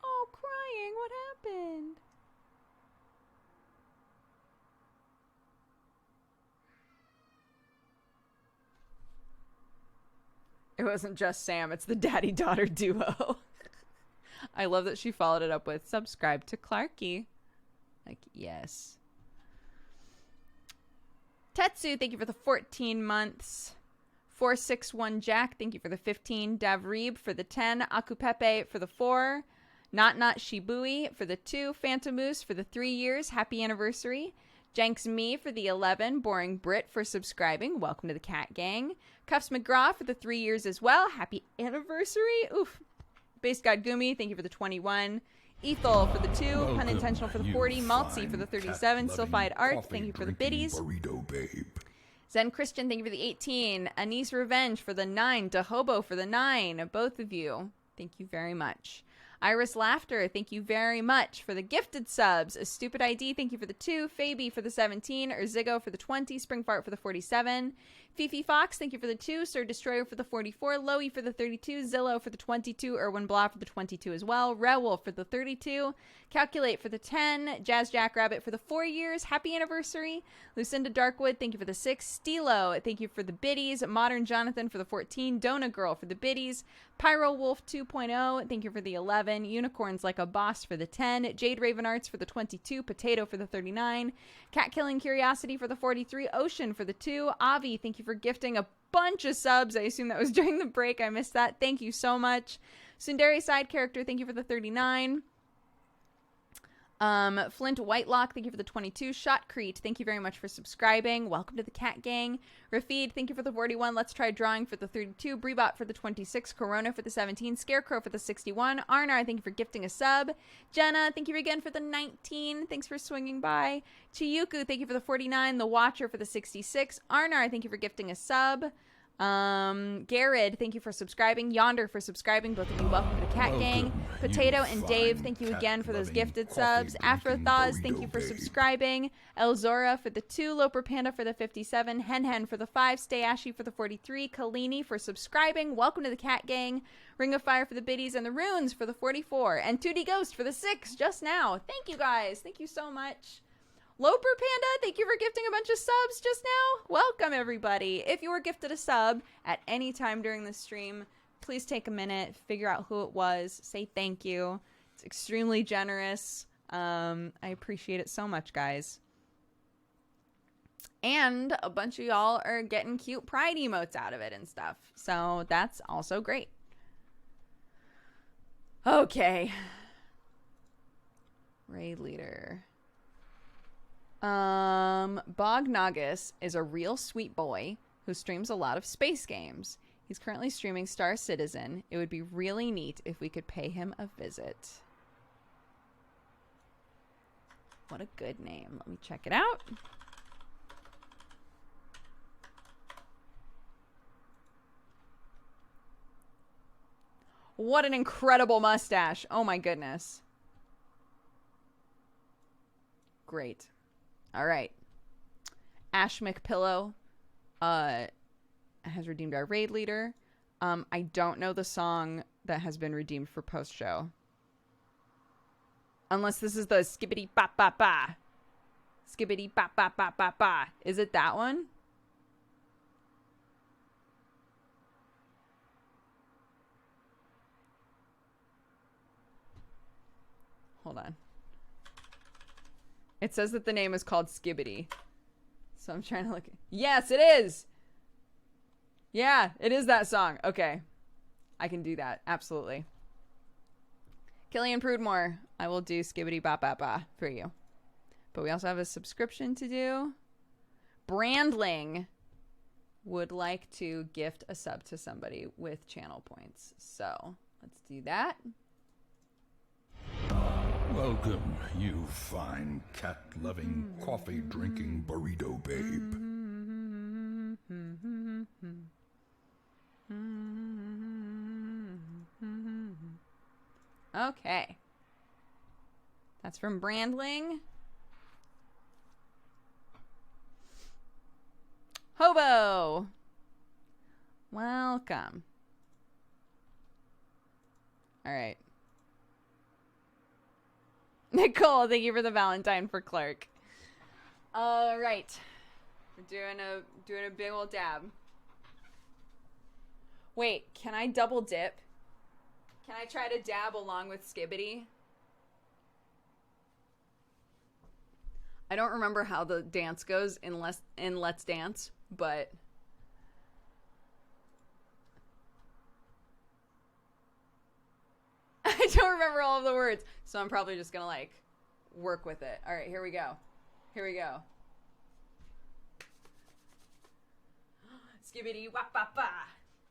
Oh, crying. What happened? It wasn't just Sam, it's the daddy-daughter duo. I love that she followed it up with subscribe to Clarky. Like, yes. Tetsu, thank you for the 14 months. 461 Jack, thank you for the 15. Davreeb for the 10. Akupepe for the 4. Not Shibui for the 2. Phantomoose for the 3 years. Happy anniversary. Jenks Me for the 11. Boring Brit for subscribing. Welcome to the Cat Gang. Cuffs McGraw for the 3 years as well. Happy anniversary. Oof. Base God Gumi, thank you for the 21. Ethel for the 2. Welcome, Unintentional for the 40. Maltzy for the 37. Sulfide Art, thank you for the biddies. Burrito babe. Zen Christian, thank you for the 18. Anise Revenge for the 9. Dahobo for the 9. Both of you, thank you very much. Iris Laughter, thank you very much for the gifted subs. A Stupid ID, thank you for the 2. Fabi for the 17. Urzigo for the 20. Springfart for the 47. Fifi Fox, thank you for the 2. Sir Destroyer for the 44. Loey for the 32. Zillow for the 22. Erwin Blah for the 22 as well. Rewolf for the 32. Calculate for the 10. Jazz Jackrabbit for the 4 years. Happy anniversary. Lucinda Darkwood, thank you for the 6. Stilo, thank you for the biddies. Modern Jonathan for the 14. Dona Girl for the biddies. Pyro Wolf 2.0, thank you for the 11. Unicorns Like a Boss for the 10. Jade Raven Arts for the 22. Potato for the 39. Cat Killing Curiosity for the 43. Ocean for the 2. Avi, thank you for gifting a bunch of subs. I assume that was during the break. I missed that. Thank you so much. Sundari Side Character, thank you for the 39. Flint Whitelock, thank you for the 22. Shotcrete, thank you very much for subscribing. Welcome to the Cat Gang. Rafid, thank you for the 41. Let's Try Drawing for the 32. Breebot for the 26. Corona for the 17. Scarecrow for the 61. Arnar, thank you for gifting a sub. Jenna, thank you again for the 19. Thanks for swinging by. Chiyuku, thank you for the 49. The Watcher for the 66. Arnar, thank you for gifting a sub. Garrett, thank you for subscribing. Yonder for subscribing. Both of you, welcome to the Cat Gang. Potato and Dave, thank you again for those gifted subs. Afrothaws, thank you for subscribing. Elzora for the 2. Loper Panda for the 57. Hen for the 5. Stay Ashy for the 43. Kalini for subscribing. Welcome to the Cat Gang. Ring of Fire for the biddies. And the Runes for the 44. And 2D Ghost for the 6 just now. Thank you guys. Thank you so much. Loper Panda, thank you for gifting a bunch of subs just now. Welcome, everybody. If you were gifted a sub at any time during the stream, please take a minute, figure out who it was, say thank you. It's extremely generous. I appreciate it so much, guys. And a bunch of y'all are getting cute pride emotes out of it and stuff. So that's also great. Okay. Raid leader. Bognagus is a real sweet boy who streams a lot of space games. He's currently streaming Star Citizen. It would be really neat if we could pay him a visit. What a good name. Let me check it out. What an incredible mustache. Oh my goodness. Great. All right. Ash McPillow has redeemed our raid leader. I don't know the song that has been redeemed for post-show. Unless this is the skibbity ba ba ba. Skibbity ba ba ba ba ba. Is it that one? Hold on. It says that the name is called Skibbity. So I'm trying to look. Yes, it is. Yeah, it is that song. Okay. I can do that. Absolutely. Killian Prudmore, I will do Skibbity Bop Bop Ba for you. But we also have a subscription to do. Brandling would like to gift a sub to somebody with channel points. So let's do that. Welcome, you fine cat-loving, coffee-drinking burrito babe. Okay. That's from Brandling. Hobo. Welcome. All right. Nicole, thank you for the Valentine for Clark. All right. We're doing a big old dab. Wait, can I double dip? Can I try to dab along with Skibbity? I don't remember how the dance goes in Let's Dance, but I don't remember all of the words, so I'm probably just gonna like work with it. All right, here we go. Here we go. Skibbity wap ba ba.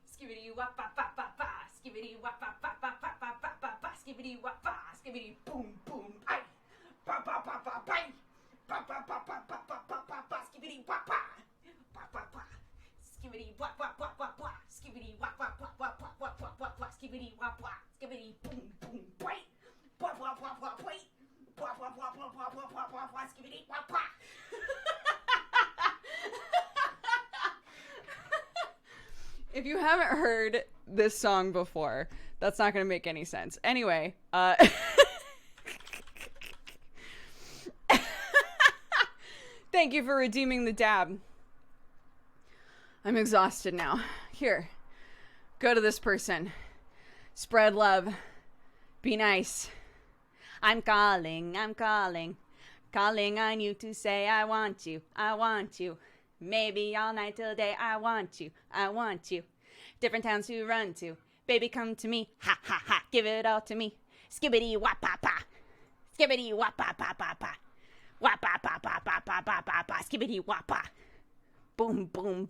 Skibbity wap ba ba ba ba. Skibbity wap ba ba ba ba ba ba ba ba. Skibbity wap ba. Skibbity boom boom. Ay. Ba ba ba ba ba. Ba ba ba ba ba ba ba ba ba. Skibbity wap ba. Ba ba ba. Skibbity wap ba ba ba ba. Skibbity wap ba ba ba ba ba ba ba ba. Skibbity wap ba. Skibbity boom boom. Bite. Ba ba ba ba bite. Ba ba ba ba ba ba ba ba ba. Skibbity wap ba. If you haven't heard this song before, that's not going to make any sense. Anyway, thank you for redeeming the dab. I'm exhausted now. Here, go to this person. Spread love. Be nice. I'm calling calling on you to say I want you, I want you. Maybe all night till day, I want you, I want you. Different towns to run to. Baby, come to me. Ha, ha, ha. Give it all to me. Skibbity wap pa pa. Skibbity wap pa pa pa pa. Wap pa pa pa pa pa pa pa pa. Skibbity wap pa. Boom, boom,